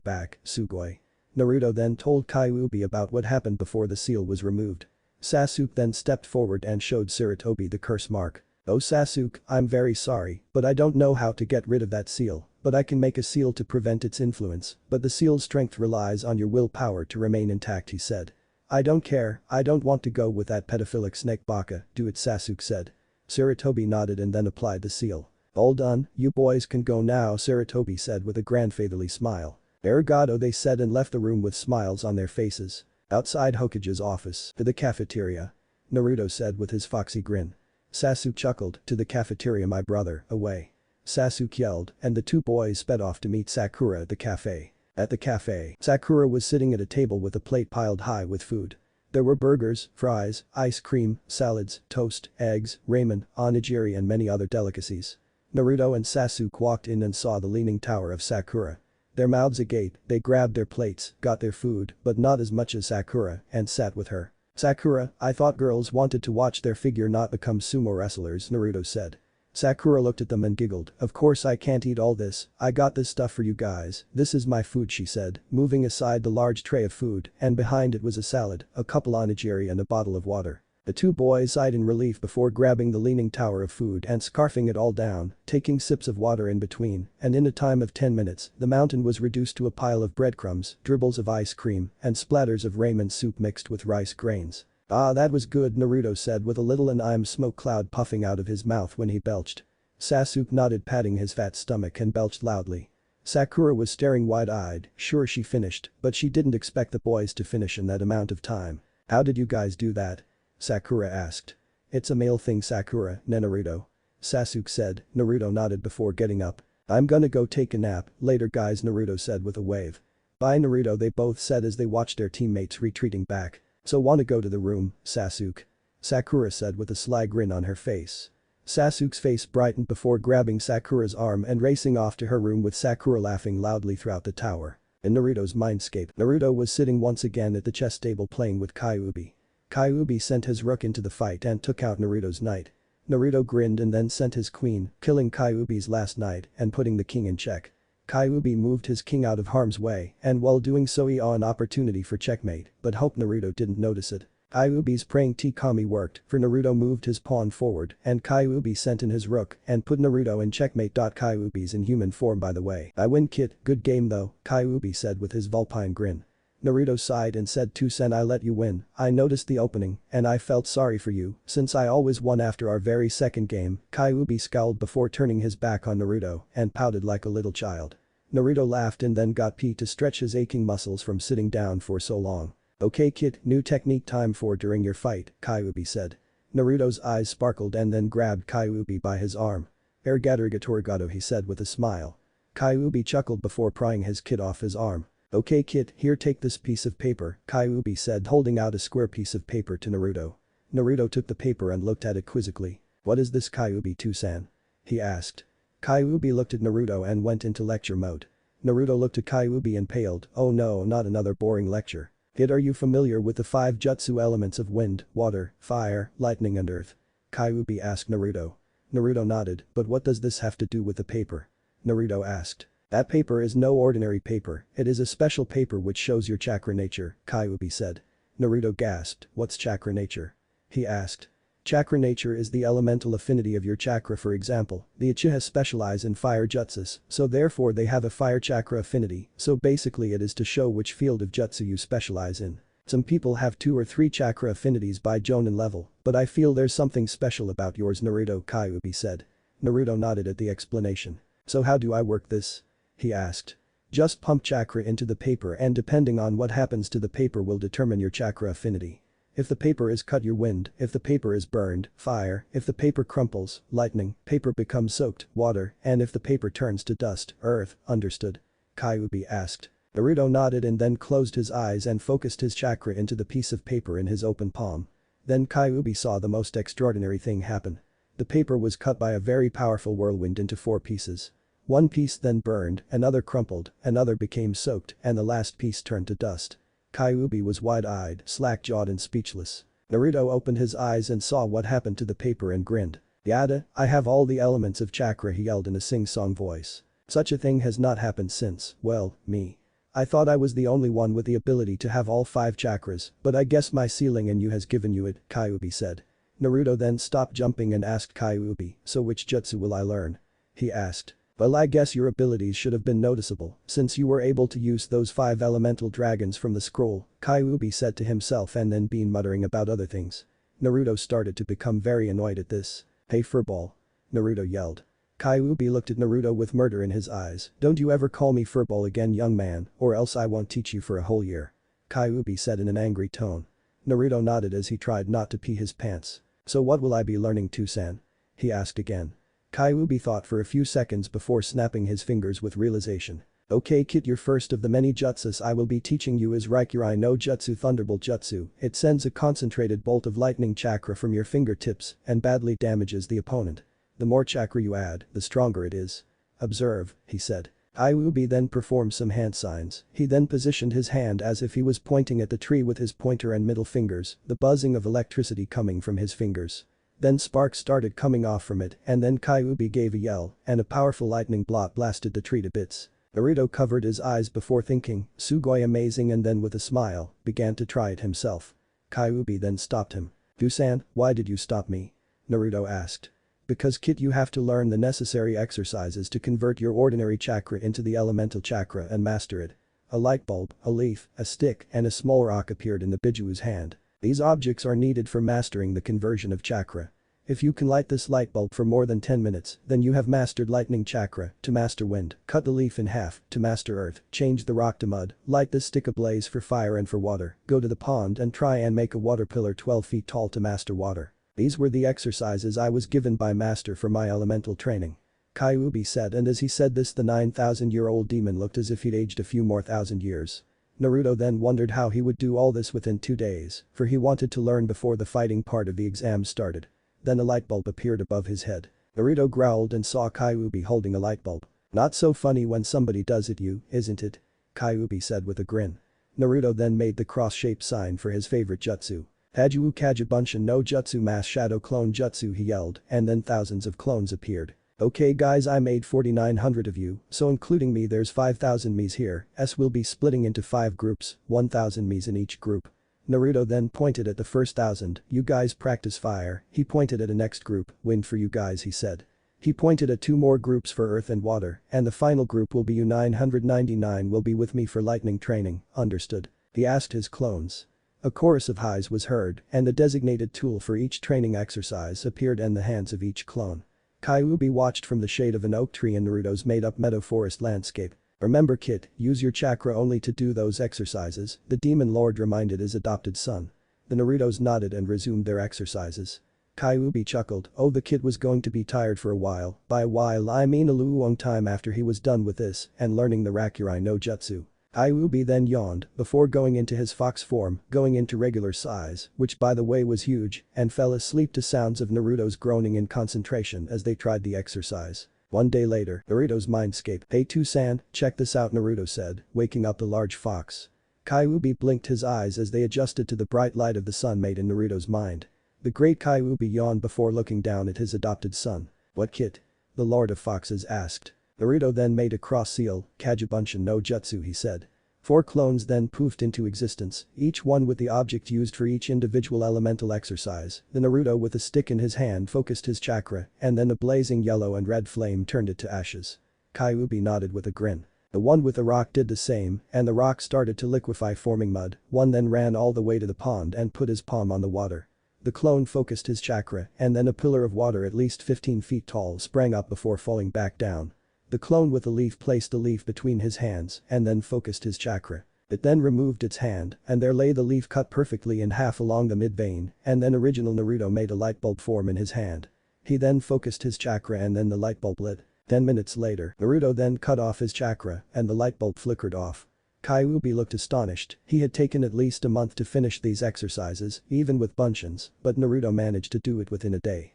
back, Sugoi. Naruto then told Kyuubi about what happened before the seal was removed. Sasuke then stepped forward and showed Sarutobi the curse mark. Oh Sasuke, I'm very sorry, but I don't know how to get rid of that seal, but I can make a seal to prevent its influence, but the seal's strength relies on your willpower to remain intact, he said. I don't care, I don't want to go with that pedophilic snake Baka, do it, Sasuke said. Sarutobi nodded and then applied the seal. All done, you boys can go now, Sarutobi said with a grandfatherly smile. Arigato, they said and left the room with smiles on their faces. Outside Hokage's office, to the cafeteria. Naruto said with his foxy grin. Sasuke chuckled, to the cafeteria my brother, away. Sasuke yelled, and the two boys sped off to meet Sakura at the cafe. At the cafe, Sakura was sitting at a table with a plate piled high with food. There were burgers, fries, ice cream, salads, toast, eggs, ramen, onigiri and many other delicacies. Naruto and Sasuke walked in and saw the leaning tower of Sakura. Their mouths agape, they grabbed their plates, got their food, but not as much as Sakura, and sat with her. Sakura, I thought girls wanted to watch their figure not become sumo wrestlers, Naruto said. Sakura looked at them and giggled, of course I can't eat all this, I got this stuff for you guys, this is my food she said, moving aside the large tray of food, and behind it was a salad, a couple onigiri and a bottle of water. The two boys sighed in relief before grabbing the leaning tower of food and scarfing it all down, taking sips of water in between, and in a time of 10 minutes, the mountain was reduced to a pile of breadcrumbs, dribbles of ice cream, and splatters of ramen soup mixed with rice grains. Ah, that was good, Naruto said with a little smoke cloud puffing out of his mouth when he belched. Sasuke nodded, patting his fat stomach, and belched loudly. Sakura was staring wide-eyed, sure she finished, but she didn't expect the boys to finish in that amount of time. How did you guys do that? Sakura asked. It's a male thing Sakura, Naruto. Sasuke said. Naruto nodded before getting up. I'm gonna go take a nap, later guys, Naruto said with a wave. Bye Naruto, they both said as they watched their teammates retreating back. So wanna go to the room, Sasuke? Sakura said with a sly grin on her face. Sasuke's face brightened before grabbing Sakura's arm and racing off to her room with Sakura laughing loudly throughout the tower. In Naruto's mindscape, Naruto was sitting once again at the chess table playing with Kyuubi. Kyuubi sent his rook into the fight and took out Naruto's knight. Naruto grinned and then sent his queen, killing Kyuubi's last knight and putting the king in check. Kyuubi moved his king out of harm's way, and while doing so he saw an opportunity for checkmate, but hoped Naruto didn't notice it. Kyuubi's praying Tikami worked, for Naruto moved his pawn forward and Kyuubi sent in his rook and put Naruto in checkmate. Kyuubi's in human form by the way. I win kid, good game though, Kyuubi said with his vulpine grin. Naruto sighed and said to Sen, I let you win, I noticed the opening, and I felt sorry for you, since I always won after our very second game. Kyuubi scowled before turning his back on Naruto and pouted like a little child. Naruto laughed and then got P to stretch his aching muscles from sitting down for so long. Okay kid, new technique time for during your fight, Kyuubi said. Naruto's eyes sparkled and then grabbed Kyuubi by his arm. Arigato, he said with a smile. Kyuubi chuckled before prying his kid off his arm. Okay kid, here take this piece of paper, Kyuubi said holding out a square piece of paper to Naruto. Naruto took the paper and looked at it quizzically. What is this Kyuubi-san? He asked. Kyuubi looked at Naruto and went into lecture mode. Naruto looked at Kyuubi and paled, oh no, not another boring lecture. Kid, are you familiar with the 5 jutsu elements of wind, water, fire, lightning and earth? Kyuubi asked Naruto. Naruto nodded, but what does this have to do with the paper? Naruto asked. That paper is no ordinary paper, it is a special paper which shows your chakra nature, Kyuubi said. Naruto gasped, what's chakra nature? He asked. Chakra nature is the elemental affinity of your chakra. For example, the Uchiha specialize in fire jutsus, so therefore they have a fire chakra affinity, so basically it is to show which field of jutsu you specialize in. Some people have 2 or 3 chakra affinities by Jonin level, but I feel there's something special about yours, Naruto, Kyuubi said. Naruto nodded at the explanation. So how do I work this? He asked. Just pump chakra into the paper and depending on what happens to the paper will determine your chakra affinity. If the paper is cut, your wind, if the paper is burned, fire, if the paper crumples, lightning, paper becomes soaked, water, and if the paper turns to dust, earth, understood? Kyuubi asked. Naruto nodded and then closed his eyes and focused his chakra into the piece of paper in his open palm. Then Kyuubi saw the most extraordinary thing happen. The paper was cut by a very powerful whirlwind into 4 pieces. One piece then burned, another crumpled, another became soaked, and the last piece turned to dust. Kyuubi was wide-eyed, slack-jawed and speechless. Naruto opened his eyes and saw what happened to the paper and grinned. Yada, I have all the elements of chakra, he yelled in a sing-song voice. Such a thing has not happened since, well, me. I thought I was the only one with the ability to have all 5 chakras, but I guess my ceiling and you has given you it, Kyuubi said. Naruto then stopped jumping and asked Kyuubi, so which jutsu will I learn? He asked. Well, I guess your abilities should have been noticeable, since you were able to use those 5 elemental dragons from the scroll, Kyuubi said to himself and then began muttering about other things. Naruto started to become very annoyed at this. Hey furball. Naruto yelled. Kyuubi looked at Naruto with murder in his eyes. Don't you ever call me furball again, young man, or else I won't teach you for a whole year. Kyuubi said in an angry tone. Naruto nodded as he tried not to pee his pants. So what will I be learning too, San? He asked again. Kyuubi thought for a few seconds before snapping his fingers with realization. Okay kid, your first of the many jutsus I will be teaching you is Raikurai no Jutsu Thunderbolt Jutsu. It sends a concentrated bolt of lightning chakra from your fingertips and badly damages the opponent. The more chakra you add, the stronger it is. Observe, he said. Kyuubi then performed some hand signs. He then positioned his hand as if he was pointing at the tree with his pointer and middle fingers, the buzzing of electricity coming from his fingers. Then sparks started coming off from it and then Kyuubi gave a yell and a powerful lightning bolt blasted the tree to bits. Naruto covered his eyes before thinking, "Sugoi amazing," and then with a smile, began to try it himself. Kyuubi then stopped him. "Dusan, why did you stop me?" Naruto asked. "Because kid, you have to learn the necessary exercises to convert your ordinary chakra into the elemental chakra and master it." A light bulb, a leaf, a stick and a small rock appeared in the Bijuu's hand. These objects are needed for mastering the conversion of chakra. If you can light this light bulb for more than 10 minutes, then you have mastered lightning chakra. To master wind, cut the leaf in half. To master earth, change the rock to mud. Light this stick ablaze for fire and for water. Go to the pond and try and make a water pillar 12 feet tall to master water. These were the exercises I was given by master for my elemental training." Kyuubi said, and as he said this the 9,000-year-old demon looked as if he'd aged a few more thousand years. Naruto then wondered how he would do all this within 2 days, for he wanted to learn before the fighting part of the exam started. Then a light bulb appeared above his head. Naruto growled and saw Kyuubi holding a light bulb. "Not so funny when somebody does it, isn't it?" Kyuubi said with a grin. Naruto then made the cross-shaped sign for his favorite jutsu. "Hajuu Kagebunshin no Jutsu Mass Shadow Clone Jutsu," he yelled, and then thousands of clones appeared. "Okay guys, I made 4,900 of you, so including me there's 5,000 me's here, we'll be splitting into 5 groups, 1,000 me's in each group." Naruto then pointed at the first 1,000, "You guys practice fire." He pointed at a next group, "Wind for you guys," he said. He pointed at 2 more groups for earth and water, and the final group will be you 999 will be with me for lightning training, understood? He asked his clones. A chorus of highs was heard, and a designated tool for each training exercise appeared in the hands of each clone. Kyuubi watched from the shade of an oak tree in Naruto's made-up meadow forest landscape. "Remember kid, use your chakra only to do those exercises," the demon lord reminded his adopted son. The Narutos nodded and resumed their exercises. Kyuubi chuckled, oh the kid was going to be tired for a while, by a while I mean a long time after he was done with this and learning the Rakurai no Jutsu. Kyuubi then yawned before going into his fox form, going into regular size, which by the way was huge, and fell asleep to sounds of Naruto's groaning in concentration as they tried the exercise. One day later, Naruto's mindscape. "Hey Tusan, check this out," Naruto said, waking up the large fox. Kyuubi blinked his eyes as they adjusted to the bright light of the sun made in Naruto's mind. The great Kyuubi yawned before looking down at his adopted son. "What kid?" the Lord of Foxes asked. Naruto then made a cross seal, Kagebunshin no Jutsu, he said. 4 clones then poofed into existence, each one with the object used for each individual elemental exercise. The Naruto with a stick in his hand focused his chakra, and then a blazing yellow and red flame turned it to ashes. Kyuubi nodded with a grin. The one with the rock did the same, and the rock started to liquefy forming mud. One then ran all the way to the pond and put his palm on the water. The clone focused his chakra, and then a pillar of water at least 15 feet tall sprang up before falling back down. The clone with the leaf placed the leaf between his hands and then focused his chakra. It then removed its hand, and there lay the leaf cut perfectly in half along the mid-vein, and then original Naruto made a light bulb form in his hand. He then focused his chakra and then the light bulb lit. 10 minutes later, Naruto then cut off his chakra and the light bulb flickered off. Kyuubi looked astonished. He had taken at least a month to finish these exercises, even with Bunshins, but Naruto managed to do it within a day.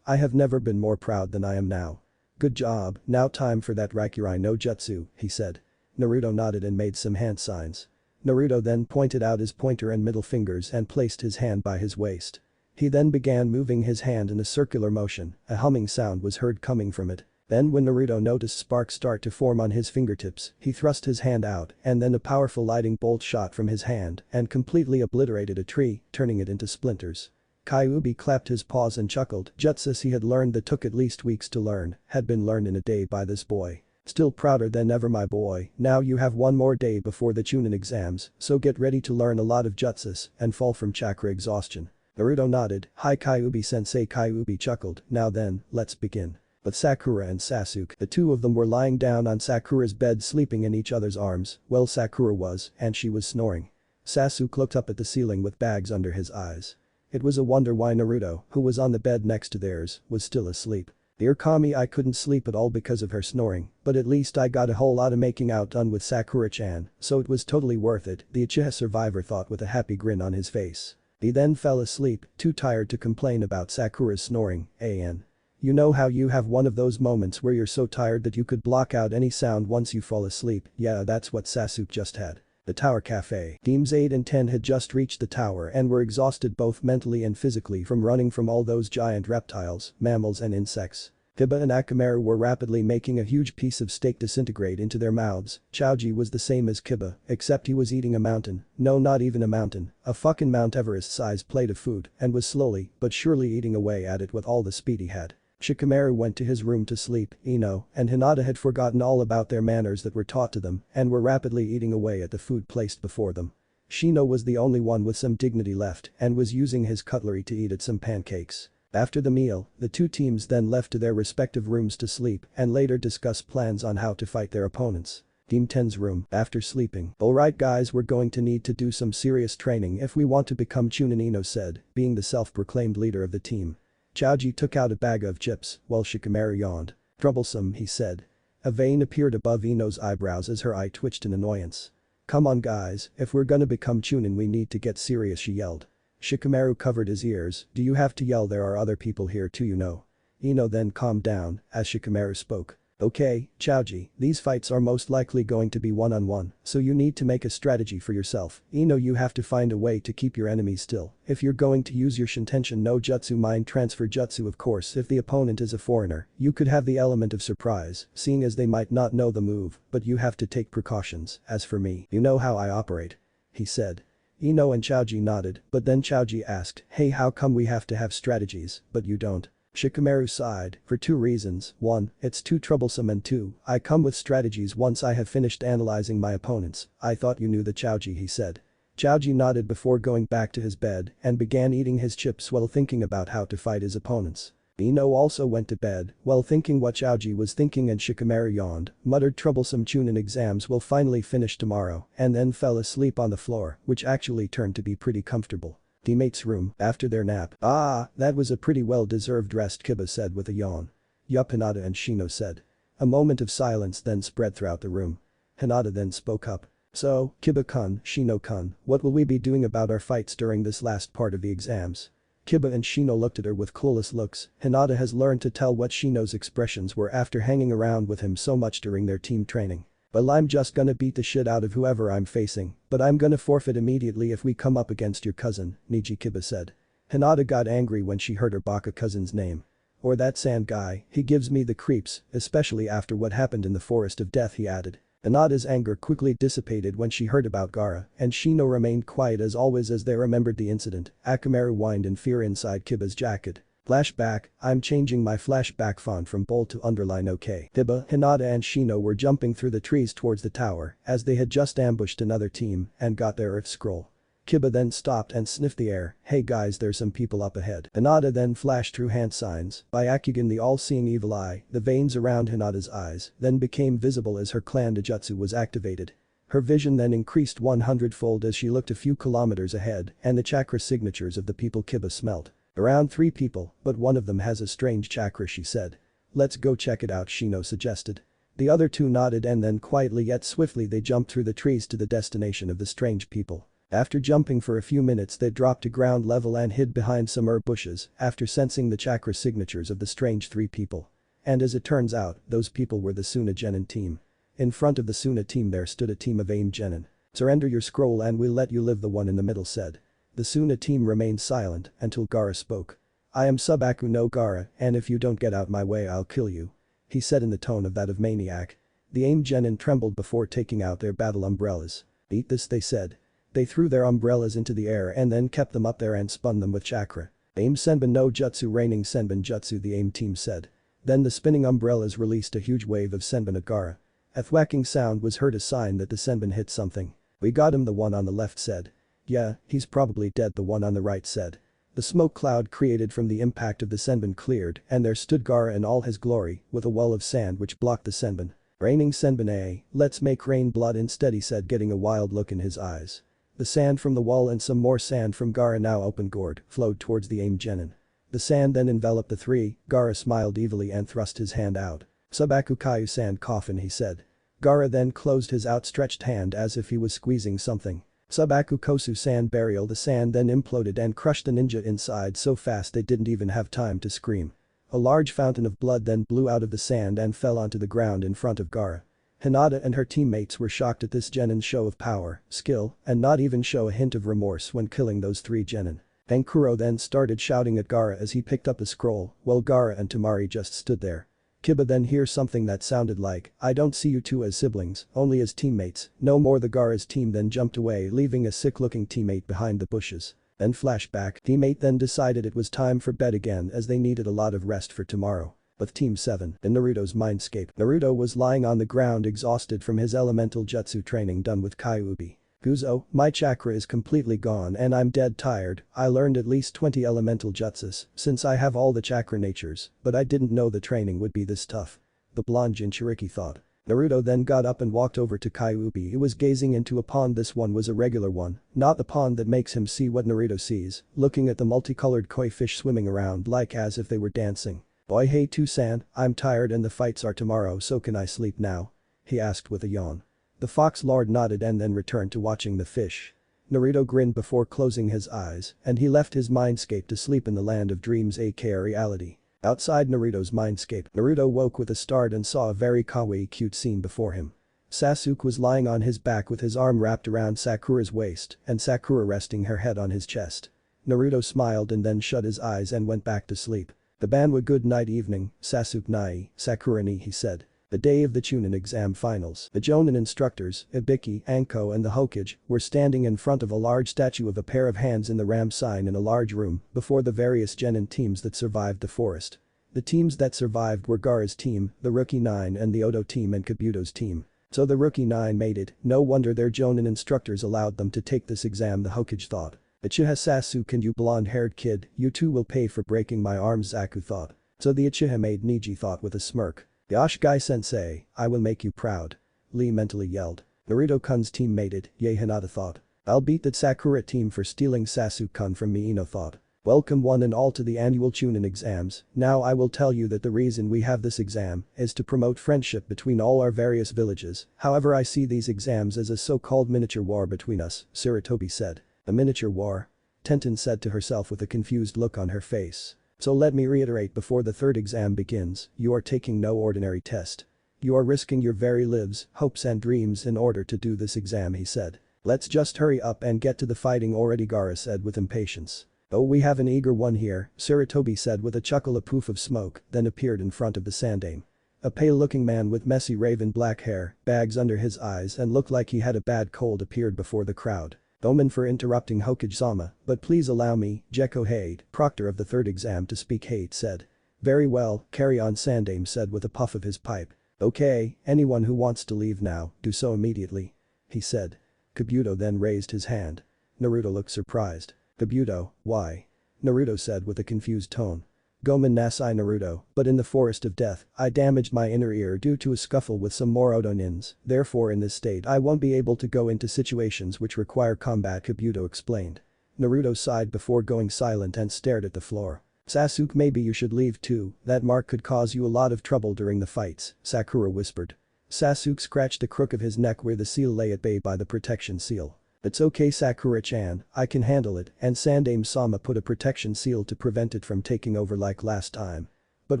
I have never been more proud than I am now. Good job, now time for that Rakurai no Jutsu, he said. Naruto nodded and made some hand signs. Naruto then pointed out his pointer and middle fingers and placed his hand by his waist. He then began moving his hand in a circular motion, a humming sound was heard coming from it. Then when Naruto noticed sparks start to form on his fingertips, he thrust his hand out and then a powerful lightning bolt shot from his hand and completely obliterated a tree, turning it into splinters. Kyuubi clapped his paws and chuckled. Jutsus he had learned that took at least weeks to learn, had been learned in a day by this boy. Still prouder than ever my boy, now you have one more day before the Chunin exams, so get ready to learn a lot of jutsus and fall from chakra exhaustion. Naruto nodded, hi Kyuubi sensei. Kyuubi chuckled, now then, let's begin. But Sakura and Sasuke, the two of them were lying down on Sakura's bed sleeping in each other's arms, well Sakura was, and she was snoring. Sasuke looked up at the ceiling with bags under his eyes. It was a wonder why Naruto, who was on the bed next to theirs, was still asleep. Dear Kami, I couldn't sleep at all because of her snoring, but at least I got a whole lot of making out done with Sakura-chan, so it was totally worth it, the Uchiha survivor thought with a happy grin on his face. He then fell asleep, too tired to complain about Sakura's snoring, an. You know how you have one of those moments where you're so tired that you could block out any sound once you fall asleep, yeah that's what Sasuke just had. The Tower Cafe. Teams 8 and 10 had just reached the tower and were exhausted both mentally and physically from running from all those giant reptiles, mammals and insects. Kiba and Akamaru were rapidly making a huge piece of steak disintegrate into their mouths. Choji was the same as Kiba, except he was eating a mountain, no not even a mountain, a fucking Mount Everest-sized plate of food and was slowly but surely eating away at it with all the speed he had. Shikamaru went to his room to sleep, Ino and Hinata had forgotten all about their manners that were taught to them and were rapidly eating away at the food placed before them. Shino was the only one with some dignity left and was using his cutlery to eat at some pancakes. After the meal, the two teams then left to their respective rooms to sleep and later discuss plans on how to fight their opponents. Team 10's room, after sleeping. Alright guys, we're going to need to do some serious training if we want to become Chunin, Ino said, being the self-proclaimed leader of the team. Choji took out a bag of chips while Shikamaru yawned. Troublesome, he said. A vein appeared above Ino's eyebrows as her eye twitched in annoyance. Come on guys, if we're gonna become Chunin we need to get serious, she yelled. Shikamaru covered his ears, do you have to yell? There are other people here too, you know. Ino then calmed down as Shikamaru spoke. Okay, Choji, these fights are most likely going to be one-on-one, so you need to make a strategy for yourself. Ino, you have to find a way to keep your enemies still. If you're going to use your Shintention no Jutsu mind transfer jutsu, of course if the opponent is a foreigner, you could have the element of surprise, seeing as they might not know the move, but you have to take precautions. As for me, you know how I operate. He said. Ino and Choji nodded, but then Choji asked, hey, how come we have to have strategies, but you don't? Shikamaru sighed, for two reasons, 1, it's too troublesome and 2, I come with strategies once I have finished analyzing my opponents. I thought you knew that, Choji, he said. Choji nodded before going back to his bed and began eating his chips while thinking about how to fight his opponents. Ino also went to bed while thinking what Choji was thinking and Shikamaru yawned, muttered troublesome Chunin exams will finally finish tomorrow and then fell asleep on the floor, which actually turned to be pretty comfortable. Teammates' room, after their nap. Ah, that was a pretty well-deserved rest, Kiba said with a yawn. Yup, Hinata and Shino said. A moment of silence then spread throughout the room. Hinata then spoke up. So, Kiba-kun, Shino-kun, what will we be doing about our fights during this last part of the exams? Kiba and Shino looked at her with clueless looks. Hinata has learned to tell what Shino's expressions were after hanging around with him so much during their team training. Well, I'm just gonna beat the shit out of whoever I'm facing, but I'm gonna forfeit immediately if we come up against your cousin, Niji, Kiba said. Hinata got angry when she heard her baka cousin's name. Or that sand guy, he gives me the creeps, especially after what happened in the Forest of Death, he added. Hinata's anger quickly dissipated when she heard about Gaara, and Shino remained quiet as always as they remembered the incident. Akamaru whined in fear inside Kiba's jacket. Flashback, I'm changing my flashback font from bold to underline OK. Kiba, Hinata and Shino were jumping through the trees towards the tower as they had just ambushed another team and got their earth scroll. Kiba then stopped and sniffed the air. Hey guys, there's some people up ahead. Hinata then flashed through hand signs. By Akugan, the all-seeing evil eye, the veins around Hinata's eyes then became visible as her clan Dojutsu was activated. Her vision then increased 100-fold as she looked a few kilometers ahead and the chakra signatures of the people Kiba smelt. Around 3 people, but one of them has a strange chakra, she said. Let's go check it out, Shino suggested. The other 2 nodded and then quietly yet swiftly they jumped through the trees to the destination of the strange people. After jumping for a few minutes they dropped to ground level and hid behind some herb bushes after sensing the chakra signatures of the strange 3 people. And as it turns out, those people were the Suna Genin team. In front of the Suna team there stood a team of Aim Genin. Surrender your scroll and we'll let you live, the one in the middle said. The Suna team remained silent until Gaara spoke. I am Subaku no Gaara and if you don't get out my way I'll kill you. He said in the tone of that of maniac. The Aim Genin trembled before taking out their battle umbrellas. Eat this, they said. They threw their umbrellas into the air and then kept them up there and spun them with chakra. Aim Senbon no Jutsu raining Senbon Jutsu, the Aim team said. Then the spinning umbrellas released a huge wave of Senbon at Gaara. A thwacking sound was heard, a sign that the Senbon hit something. We got him, the one on the left said. Yeah, he's probably dead, the one on the right said. The smoke cloud created from the impact of the senbon cleared and there stood Gaara in all his glory with a wall of sand which blocked the senbon. "Raining senbon let's make rain blood instead," he said, getting a wild look in his eyes. The sand from the wall and some more sand from Gaara now open gourd flowed towards the aimed genin. The sand then enveloped the three. Gaara smiled evilly and thrust his hand out. "Subaku Kayu sand coffin," he said. Gaara then closed his outstretched hand as if he was squeezing something. Subaku Kosu sand burial. The sand then imploded and crushed the ninja inside so fast they didn't even have time to scream. A large fountain of blood then blew out of the sand and fell onto the ground in front of Gaara. Hinata and her teammates were shocked at this genin's show of power, skill, and not even show a hint of remorse when killing those three genin. Ankuro then started shouting at Gaara as he picked up the scroll, while Gaara and Temari just stood there. Kiba then hears something that sounded like, "I don't see you two as siblings, only as teammates, no more." The Gaara's team then jumped away leaving a sick-looking teammate behind the bushes. Then flashback, teammate then decided it was time for bed again as they needed a lot of rest for tomorrow. With Team 7, in Naruto's mindscape, Naruto was lying on the ground exhausted from his elemental jutsu training done with Kyuubi. "Guzo, my chakra is completely gone and I'm dead tired. I learned at least 20 elemental jutsus since I have all the chakra natures, but I didn't know the training would be this tough." The blonde Jinchuriki thought. Naruto then got up and walked over to Kyuubi who was gazing into a pond. This one was a regular one, not the pond that makes him see what Naruto sees, looking at the multicolored koi fish swimming around like as if they were dancing. "Boy hey Tusan, I'm tired and the fights are tomorrow, so can I sleep now?" he asked with a yawn. The fox lord nodded and then returned to watching the fish. Naruto grinned before closing his eyes and he left his mindscape to sleep in the land of dreams aka reality. Outside Naruto's mindscape, Naruto woke with a start and saw a very kawaii cute scene before him. Sasuke was lying on his back with his arm wrapped around Sakura's waist and Sakura resting her head on his chest. Naruto smiled and then shut his eyes and went back to sleep. "The Banwa good night evening, Sasuke nai, Sakura ni," he said. The day of the Chunin exam finals, the Jonin instructors, Ibiki, Anko and the Hokage, were standing in front of a large statue of a pair of hands in the ram sign in a large room before the various genin teams that survived the forest. The teams that survived were Gaara's team, the Rookie 9 and the Odo team and Kabuto's team. So the Rookie 9 made it, no wonder their Jonin instructors allowed them to take this exam, the Hokage thought. "Uchiha Sasuke and you blonde-haired kid, you two will pay for breaking my arms," Zaku thought. So the Uchiha maid Niji thought with a smirk. "Yashgai sensei, I will make you proud," Lee mentally yelled. Naruto-kun's team made it, yay Hinata thought. "I'll beat that Sakura team for stealing Sasuke-kun from me," Ino thought. "Welcome one and all to the annual Chunin exams. Now I will tell you that the reason we have this exam is to promote friendship between all our various villages. However, I see these exams as a so-called miniature war between us," Sarutobi said. "A miniature war?" Tenten said to herself with a confused look on her face. "So let me reiterate before the third exam begins, you are taking no ordinary test. You are risking your very lives, hopes and dreams in order to do this exam," he said. "Let's just hurry up and get to the fighting already," Gaara said with impatience. "Oh, we have an eager one here," Sarutobi said with a chuckle. A poof of smoke then appeared in front of the sandame. A pale-looking man with messy raven black hair, bags under his eyes and looked like he had a bad cold appeared before the crowd. "Omen for interrupting Hokage-sama, but please allow me, Gekko Hade, proctor of the third exam to speak," Hade said. "Very well, carry on," Sandame said with a puff of his pipe. "Okay, anyone who wants to leave now, do so immediately," he said. Kabuto then raised his hand. Naruto looked surprised. "Kabuto, why?" Naruto said with a confused tone. "Gomen Nasai Naruto, but in the forest of death, I damaged my inner ear due to a scuffle with some more Odo-nins, therefore in this state I won't be able to go into situations which require combat," Kabuto explained. Naruto sighed before going silent and stared at the floor. "Sasuke, maybe you should leave too, that mark could cause you a lot of trouble during the fights," Sakura whispered. Sasuke scratched the crook of his neck where the seal lay at bay by the protection seal. "It's okay Sakura-chan, I can handle it," and Sandame-sama put a protection seal to prevent it from taking over like last time. "But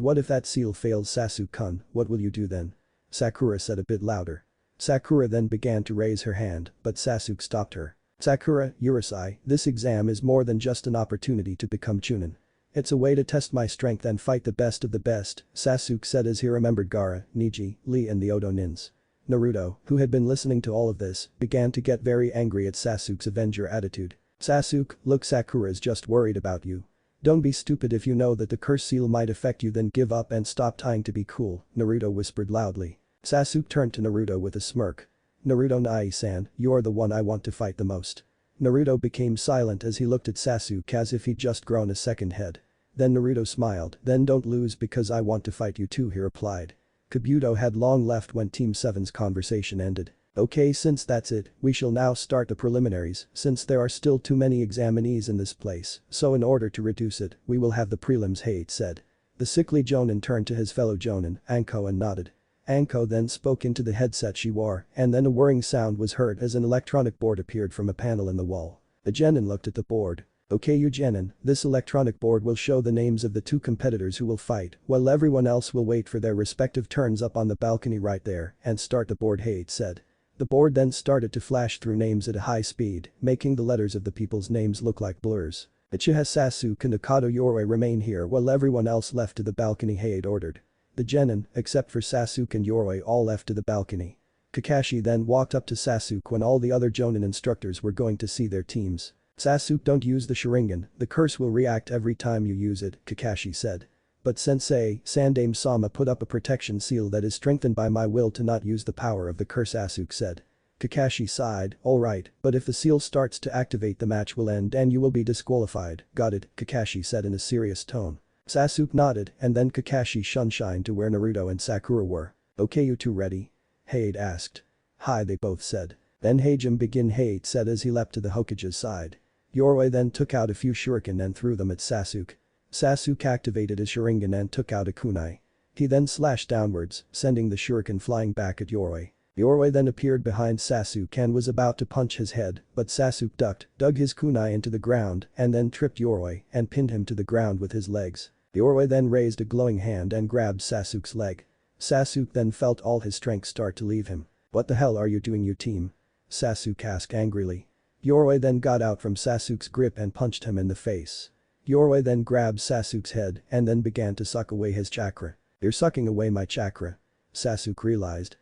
what if that seal fails Sasuke-kun, what will you do then?" Sakura said a bit louder. Sakura then began to raise her hand, but Sasuke stopped her. "Sakura, Urusei, this exam is more than just an opportunity to become Chunin. It's a way to test my strength and fight the best of the best," Sasuke said as he remembered Gaara, Niji, Lee and the Odo-nins. Naruto, who had been listening to all of this, began to get very angry at Sasuke's avenger attitude. "Sasuke, look, Sakura's just worried about you. Don't be stupid. If you know that the curse seal might affect you, then give up and stop trying to be cool," Naruto whispered loudly. Sasuke turned to Naruto with a smirk. "Naruto Nai-san, you are the one I want to fight the most." Naruto became silent as he looked at Sasuke as if he'd just grown a second head. Then Naruto smiled, "Then don't lose because I want to fight you too," he replied. Kabuto had long left when Team 7's conversation ended. "Okay, since that's it, we shall now start the preliminaries since there are still too many examinees in this place, so in order to reduce it, we will have the prelims," Hate said. The sickly Jonin turned to his fellow Jonin, Anko, and nodded. Anko then spoke into the headset she wore, and then a whirring sound was heard as an electronic board appeared from a panel in the wall. The Genin looked at the board. "Okay, you Genin, this electronic board will show the names of the two competitors who will fight, while everyone else will wait for their respective turns up on the balcony right there and start the board," Hate said. The board then started to flash through names at a high speed, making the letters of the people's names look like blurs. "Uchiha Sasuke and Akato Yoroi remain here while everyone else left to the balcony," Hate ordered. The Genin, except for Sasuke and Yoroi, all left to the balcony. Kakashi then walked up to Sasuke when all the other Jonin instructors were going to see their teams. "Sasuke, don't use the Sharingan, the curse will react every time you use it," Kakashi said. "But Sensei, Sandaime-sama put up a protection seal that is strengthened by my will to not use the power of the curse," Sasuke said. Kakashi sighed, "Alright, but if the seal starts to activate the match will end and you will be disqualified." "Got it," Kakashi said in a serious tone. Sasuke nodded and then Kakashi shunshined to where Naruto and Sakura were. "Okay, you two ready?" Hate asked. "Hi," they both said. "Then Heijin begin," Hate said as he leapt to the Hokage's side. Yoroi then took out a few shuriken and threw them at Sasuke. Sasuke activated his Sharingan and took out a kunai. He then slashed downwards, sending the shuriken flying back at Yoroi. Yoroi then appeared behind Sasuke and was about to punch his head, but Sasuke ducked, dug his kunai into the ground, and then tripped Yoroi and pinned him to the ground with his legs. Yoroi then raised a glowing hand and grabbed Sasuke's leg. Sasuke then felt all his strength start to leave him. "What the hell are you doing, you team?" Sasuke asked angrily. Yoroi then got out from Sasuke's grip and punched him in the face. Yoroi then grabbed Sasuke's head and then began to suck away his chakra. "You're sucking away my chakra." Sasuke realized.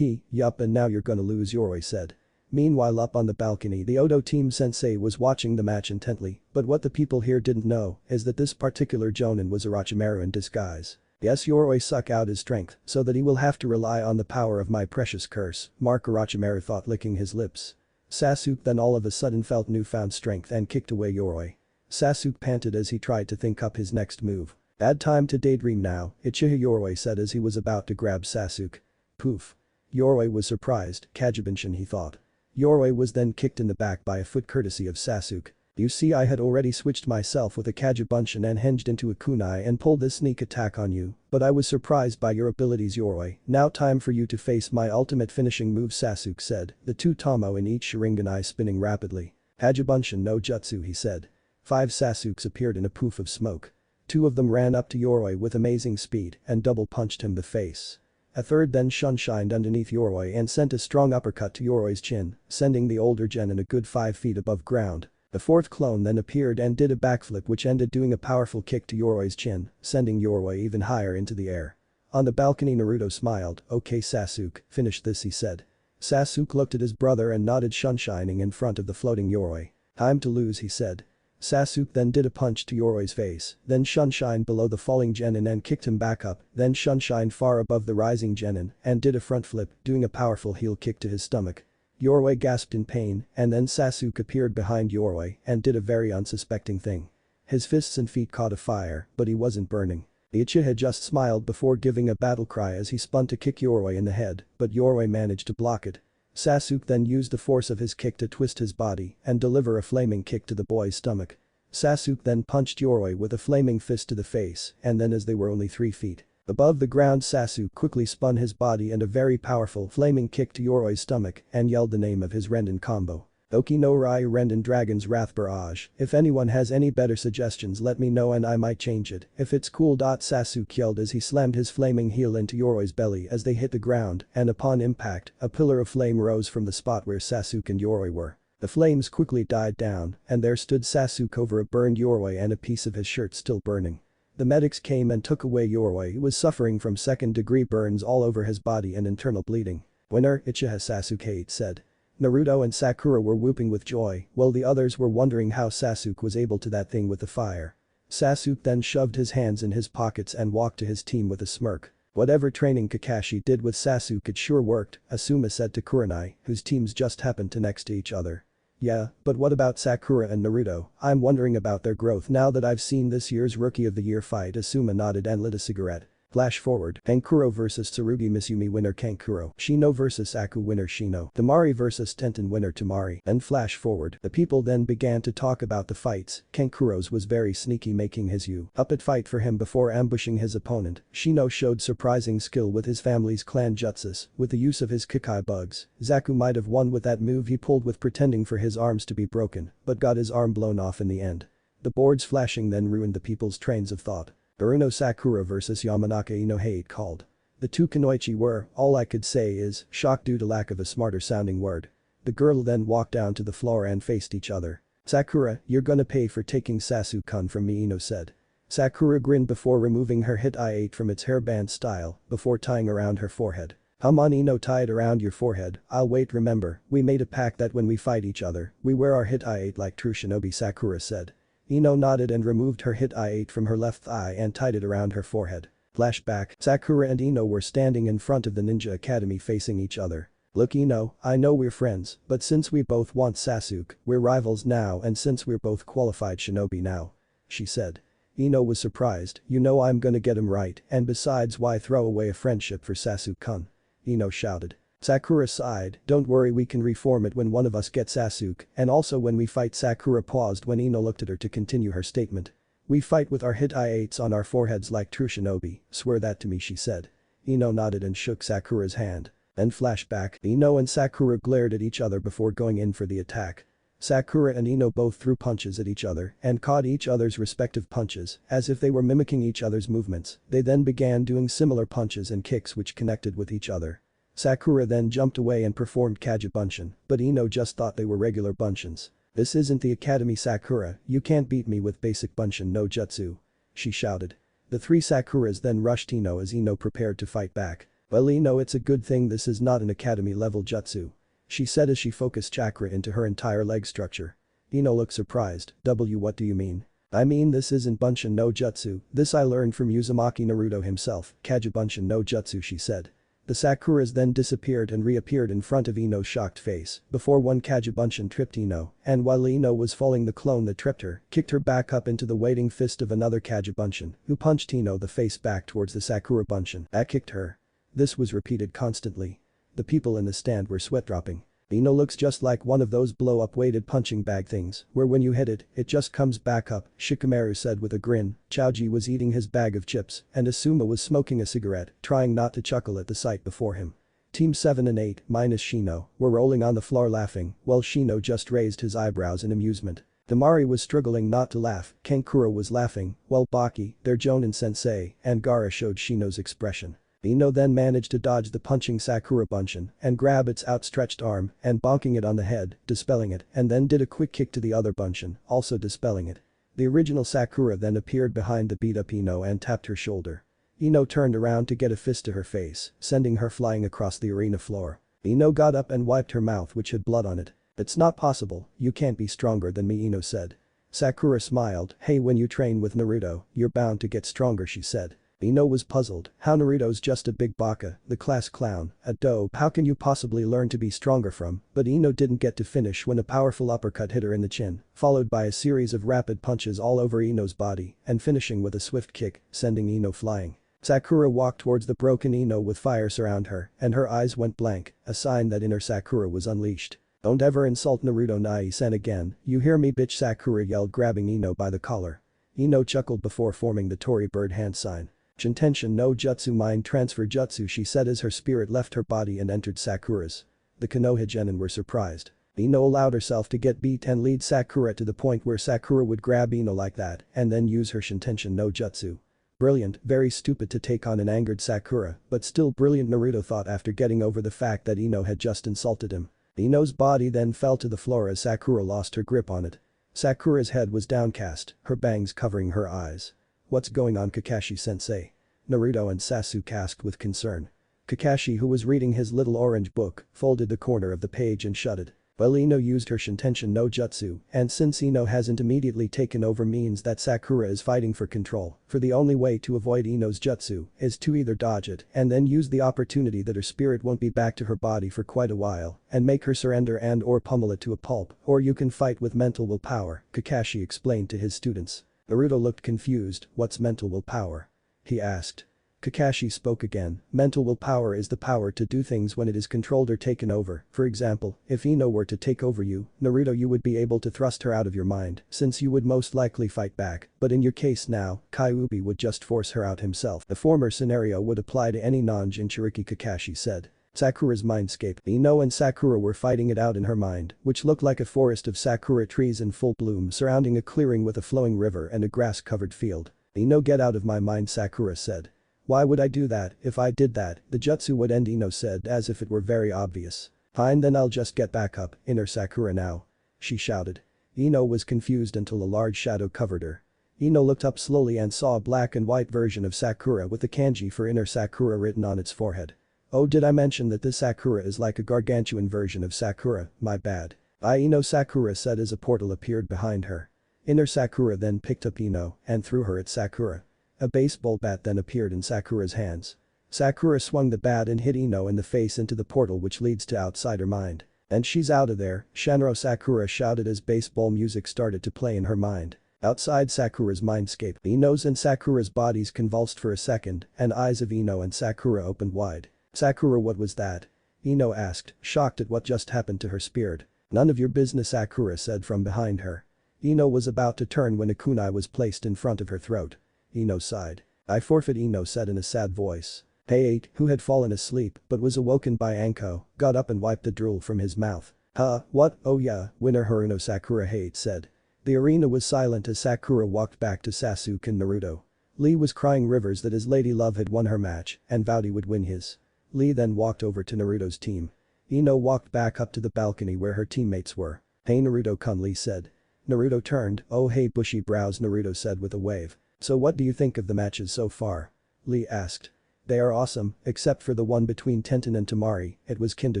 Yup, and now you're gonna lose," Yoroi said. Meanwhile up on the balcony the Odo team sensei was watching the match intently, but what the people here didn't know is that this particular Jonin was Orochimaru in disguise. "Yes, Yoroi suck out his strength so that he will have to rely on the power of my precious curse," Mark Orochimaru thought, licking his lips. Sasuke then all of a sudden felt newfound strength and kicked away Yoroi. Sasuke panted as he tried to think up his next move. "Bad time to daydream now," Uchiha Yoroi said as he was about to grab Sasuke. Poof. Yoroi was surprised, Kagebunshin, he thought. Yoroi was then kicked in the back by a foot courtesy of Sasuke. "You see, I had already switched myself with a Kagebunshin and hinged into a kunai and pulled this sneak attack on you, but I was surprised by your abilities, Yoroi. Now time for you to face my ultimate finishing move," Sasuke said, the two Tomo in each Sharingan eye spinning rapidly. "Kagebunshin no jutsu," he said. 5 Sasukes appeared in a poof of smoke. 2 of them ran up to Yoroi with amazing speed and double punched him in the face. A third then shunshined underneath Yoroi and sent a strong uppercut to Yoroi's chin, sending the older Genin a good 5 feet above ground. The fourth clone then appeared and did a backflip which ended doing a powerful kick to Yoroi's chin, sending Yoroi even higher into the air. On the balcony Naruto smiled. "Okay Sasuke, finish this," he said. Sasuke looked at his brother and nodded, shunshining in front of the floating Yoroi. "Time to lose," he said. Sasuke then did a punch to Yoroi's face, then shunshined below the falling Genin and kicked him back up, then shunshined far above the rising Genin and did a front flip, doing a powerful heel kick to his stomach. Yoroi gasped in pain and then Sasuke appeared behind Yoroi and did a very unsuspecting thing. His fists and feet caught afire, but he wasn't burning. The Uchiha just smiled before giving a battle cry as he spun to kick Yoroi in the head, but Yoroi managed to block it. Sasuke then used the force of his kick to twist his body and deliver a flaming kick to the boy's stomach. Sasuke then punched Yoroi with a flaming fist to the face and then as they were only 3 feet above the ground Sasuke quickly spun his body and a very powerful flaming kick to Yoroi's stomach and yelled the name of his Renden combo. "Oki no Rai Renden Dragon's Wrath Barrage. If anyone has any better suggestions let me know and I might change it if it's cool." Sasuke yelled as he slammed his flaming heel into Yoroi's belly as they hit the ground and upon impact, a pillar of flame rose from the spot where Sasuke and Yoroi were. The flames quickly died down and there stood Sasuke over a burned Yoroi and a piece of his shirt still burning. The medics came and took away Yoroi, who was suffering from second-degree burns all over his body and internal bleeding. "Winner, Uchiha Sasuke," said. Naruto and Sakura were whooping with joy, while the others were wondering how Sasuke was able to that thing with the fire. Sasuke then shoved his hands in his pockets and walked to his team with a smirk. "Whatever training Kakashi did with Sasuke it sure worked," Asuma said to Kurenai, whose teams just happened to next to each other. Yeah, but what about Sakura and Naruto? I'm wondering about their growth now that I've seen this year's Rookie of the Year fight. Asuma nodded and lit a cigarette. Flash forward. Kankuro vs Tsurugi Misumi winner Kankuro. Shino vs Aku winner Shino. Temari vs Tenten winner Temari. And flash forward. The people then began to talk about the fights. Kankuro's was very sneaky, making his up-it fight for him before ambushing his opponent. Shino showed surprising skill with his family's clan jutsus, with the use of his Kikai bugs. Zaku might have won with that move he pulled with pretending for his arms to be broken, but got his arm blown off in the end. The boards flashing then ruined the people's trains of thought. Uruno Sakura vs Yamanaka Ino hate called. The two Kunoichi were, all I could say is, shocked due to lack of a smarter sounding word. The girl then walked down to the floor and faced each other. Sakura, you're gonna pay for taking Sasuke-kun from me, Ino said. Sakura grinned before removing her hit I-8 from its hairband style, before tying around her forehead. Come on, Ino, tie it around your forehead. I'll wait. Remember, we made a pact that when we fight each other, we wear our hit I-8 like true shinobi, Sakura said. Ino nodded and removed her hit I-8 from her left thigh and tied it around her forehead. Flashback, Sakura and Ino were standing in front of the Ninja Academy facing each other. Look, Ino, I know we're friends, but since we both want Sasuke, we're rivals now, and since we're both qualified shinobi now. She said. Ino was surprised. You know I'm gonna get him right, and besides, why throw away a friendship for Sasuke-kun? Ino shouted. Sakura sighed. Don't worry, we can reform it when one of us gets Sasuke, and also when we fight. Sakura paused when Ino looked at her to continue her statement. We fight with our hit I-8s on our foreheads like true shinobi, swear that to me, she said. Ino nodded and shook Sakura's hand. Then flashback, Ino and Sakura glared at each other before going in for the attack. Sakura and Ino both threw punches at each other and caught each other's respective punches, as if they were mimicking each other's movements. They then began doing similar punches and kicks which connected with each other. Sakura then jumped away and performed Kagebunshin, but Ino just thought they were regular bunshins. This isn't the academy, Sakura, you can't beat me with basic bunshin no jutsu. She shouted. The three Sakuras then rushed Ino as Ino prepared to fight back. Well, Ino, it's a good thing this is not an academy level jutsu. She said as she focused chakra into her entire leg structure. Ino looked surprised. What do you mean? I mean, this isn't bunshin no jutsu, this I learned from Uzumaki Naruto himself, Kagebunshin no jutsu, she said. The Sakuras then disappeared and reappeared in front of Ino's shocked face, before one Kagebunshin tripped Ino, and while Ino was falling, the clone that tripped her kicked her back up into the waiting fist of another Kagebunshin, who punched Ino the face back towards the Sakura Bunshin that kicked her. This was repeated constantly. The people in the stand were sweat dropping. Ino looks just like one of those blow-up weighted punching bag things, where when you hit it, it just comes back up, Shikamaru said with a grin. Chaoji was eating his bag of chips, and Asuma was smoking a cigarette, trying not to chuckle at the sight before him. Team 7 and 8, minus Shino, were rolling on the floor laughing, while Shino just raised his eyebrows in amusement. Temari was struggling not to laugh, Kankuro was laughing, while Baki, their Jonin sensei, and Gaara showed Shino's expression. Ino then managed to dodge the punching Sakura Bunshin and grab its outstretched arm and bonking it on the head, dispelling it, and then did a quick kick to the other Bunshin, also dispelling it. The original Sakura then appeared behind the beat-up Ino and tapped her shoulder. Ino turned around to get a fist to her face, sending her flying across the arena floor. Ino got up and wiped her mouth, which had blood on it. It's not possible, you can't be stronger than me, Ino said. Sakura smiled. Hey, when you train with Naruto, you're bound to get stronger, she said. Ino was puzzled. How? Naruto's just a big baka, the class clown, a dope. How can you possibly learn to be stronger from? But Ino didn't get to finish when a powerful uppercut hit her in the chin, followed by a series of rapid punches all over Ino's body, and finishing with a swift kick, sending Ino flying. Sakura walked towards the broken Ino with fire surround her, and her eyes went blank, a sign that inner Sakura was unleashed. Don't ever insult Naruto Nai-san again, you hear me, bitch, Sakura yelled, grabbing Ino by the collar. Ino chuckled before forming the Torii bird hand sign. Shintenshin no jutsu, mind transfer jutsu, she said as her spirit left her body and entered Sakura's. The Konoha genin were surprised. Ino allowed herself to get beat and lead Sakura to the point where Sakura would grab Ino like that and then use her Shintenshin no jutsu. Brilliant, very stupid to take on an angered Sakura, but still brilliant, Naruto thought after getting over the fact that Ino had just insulted him. Ino's body then fell to the floor as Sakura lost her grip on it. Sakura's head was downcast, her bangs covering her eyes. What's going on, Kakashi-sensei? Naruto and Sasuke asked with concern. Kakashi, who was reading his little orange book, folded the corner of the page and shut it. Well, Ino used her Shintention no Jutsu, and since Ino hasn't immediately taken over means that Sakura is fighting for control, for the only way to avoid Ino's Jutsu is to either dodge it and then use the opportunity that her spirit won't be back to her body for quite a while and make her surrender and or pummel it to a pulp, or you can fight with mental willpower, Kakashi explained to his students. Naruto looked confused. What's mental willpower? He asked. Kakashi spoke again. Mental willpower is the power to do things when it is controlled or taken over. For example, if Ino were to take over you, Naruto, you would be able to thrust her out of your mind, since you would most likely fight back, but in your case now, Kyuubi would just force her out himself. The former scenario would apply to any non-Jinchuriki, Kakashi said. Sakura's mindscape. Ino and Sakura were fighting it out in her mind, which looked like a forest of sakura trees in full bloom surrounding a clearing with a flowing river and a grass-covered field. Ino, get out of my mind, Sakura said. Why would I do that? If I did that, the jutsu would end, Ino said as if it were very obvious. Fine, then I'll just get back up, inner Sakura now. She shouted. Ino was confused until a large shadow covered her. Ino looked up slowly and saw a black and white version of Sakura with the kanji for inner Sakura written on its forehead. Oh, did I mention that this Sakura is like a gargantuan version of Sakura? My bad. Ino, Sakura said as a portal appeared behind her. Inner Sakura then picked up Ino and threw her at Sakura. A baseball bat then appeared in Sakura's hands. Sakura swung the bat and hit Ino in the face into the portal which leads to outside her mind. And she's out of there, Shanro, Sakura shouted as baseball music started to play in her mind. Outside Sakura's mindscape, Ino's and Sakura's bodies convulsed for a second and eyes of Ino and Sakura opened wide. Sakura, what was that? Ino asked, shocked at what just happened to her spirit. None of your business, Sakura said from behind her. Ino was about to turn when a kunai was placed in front of her throat. Ino sighed. I forfeit, Ino said in a sad voice. Heiei, who had fallen asleep but was awoken by Anko, got up and wiped the drool from his mouth. Huh, what? Oh yeah, winner Haruno, Sakura Heiei said. The arena was silent as Sakura walked back to Sasuke and Naruto. Lee was crying rivers that his lady love had won her match and vowed he would win his. Lee then walked over to Naruto's team. Ino walked back up to the balcony where her teammates were. Hey Naruto-kun, Lee said. Naruto turned. Oh hey bushy brows, Naruto said with a wave. So what do you think of the matches so far? Lee asked. They are awesome, except for the one between Tenten and Temari, it was kinda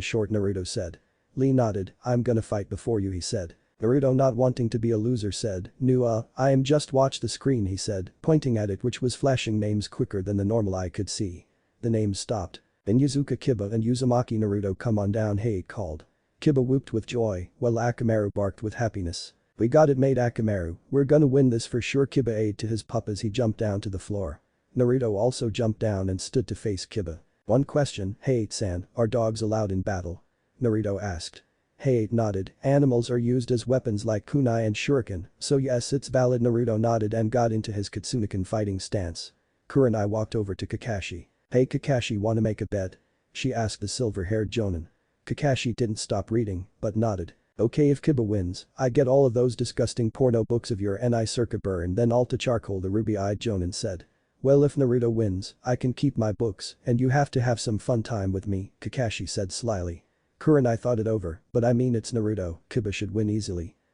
short, Naruto said. Lee nodded. I'm gonna fight before you, he said. Naruto, not wanting to be a loser, said. I am just watch the screen, he said, pointing at it which was flashing names quicker than the normal eye could see. The names stopped. Then Yuzuka, Kiba and Uzumaki. Naruto, come on down, Heiei called. Kiba whooped with joy, while Akamaru barked with happiness. We got it, mate, Akamaru, we're gonna win this for sure, Kiba aid to his pup as he jumped down to the floor. Naruto also jumped down and stood to face Kiba. One question, Heiei-san, are dogs allowed in battle? Naruto asked. Heiei nodded, animals are used as weapons like kunai and shuriken, so yes, it's valid. Naruto nodded and got into his Katsunokan fighting stance. Kurenai walked over to Kakashi. Hey Kakashi, wanna make a bet? She asked the silver-haired jonin. Kakashi didn't stop reading, but nodded. Okay, if Kiba wins, I get all of those disgusting porno books of your and I circa burn then all to charcoal, the ruby-eyed jonin said. Well, if Naruto wins, I can keep my books and you have to have some fun time with me, Kakashi said slyly. Kurenai thought it over, but I mean it's Naruto, Kiba should win easily.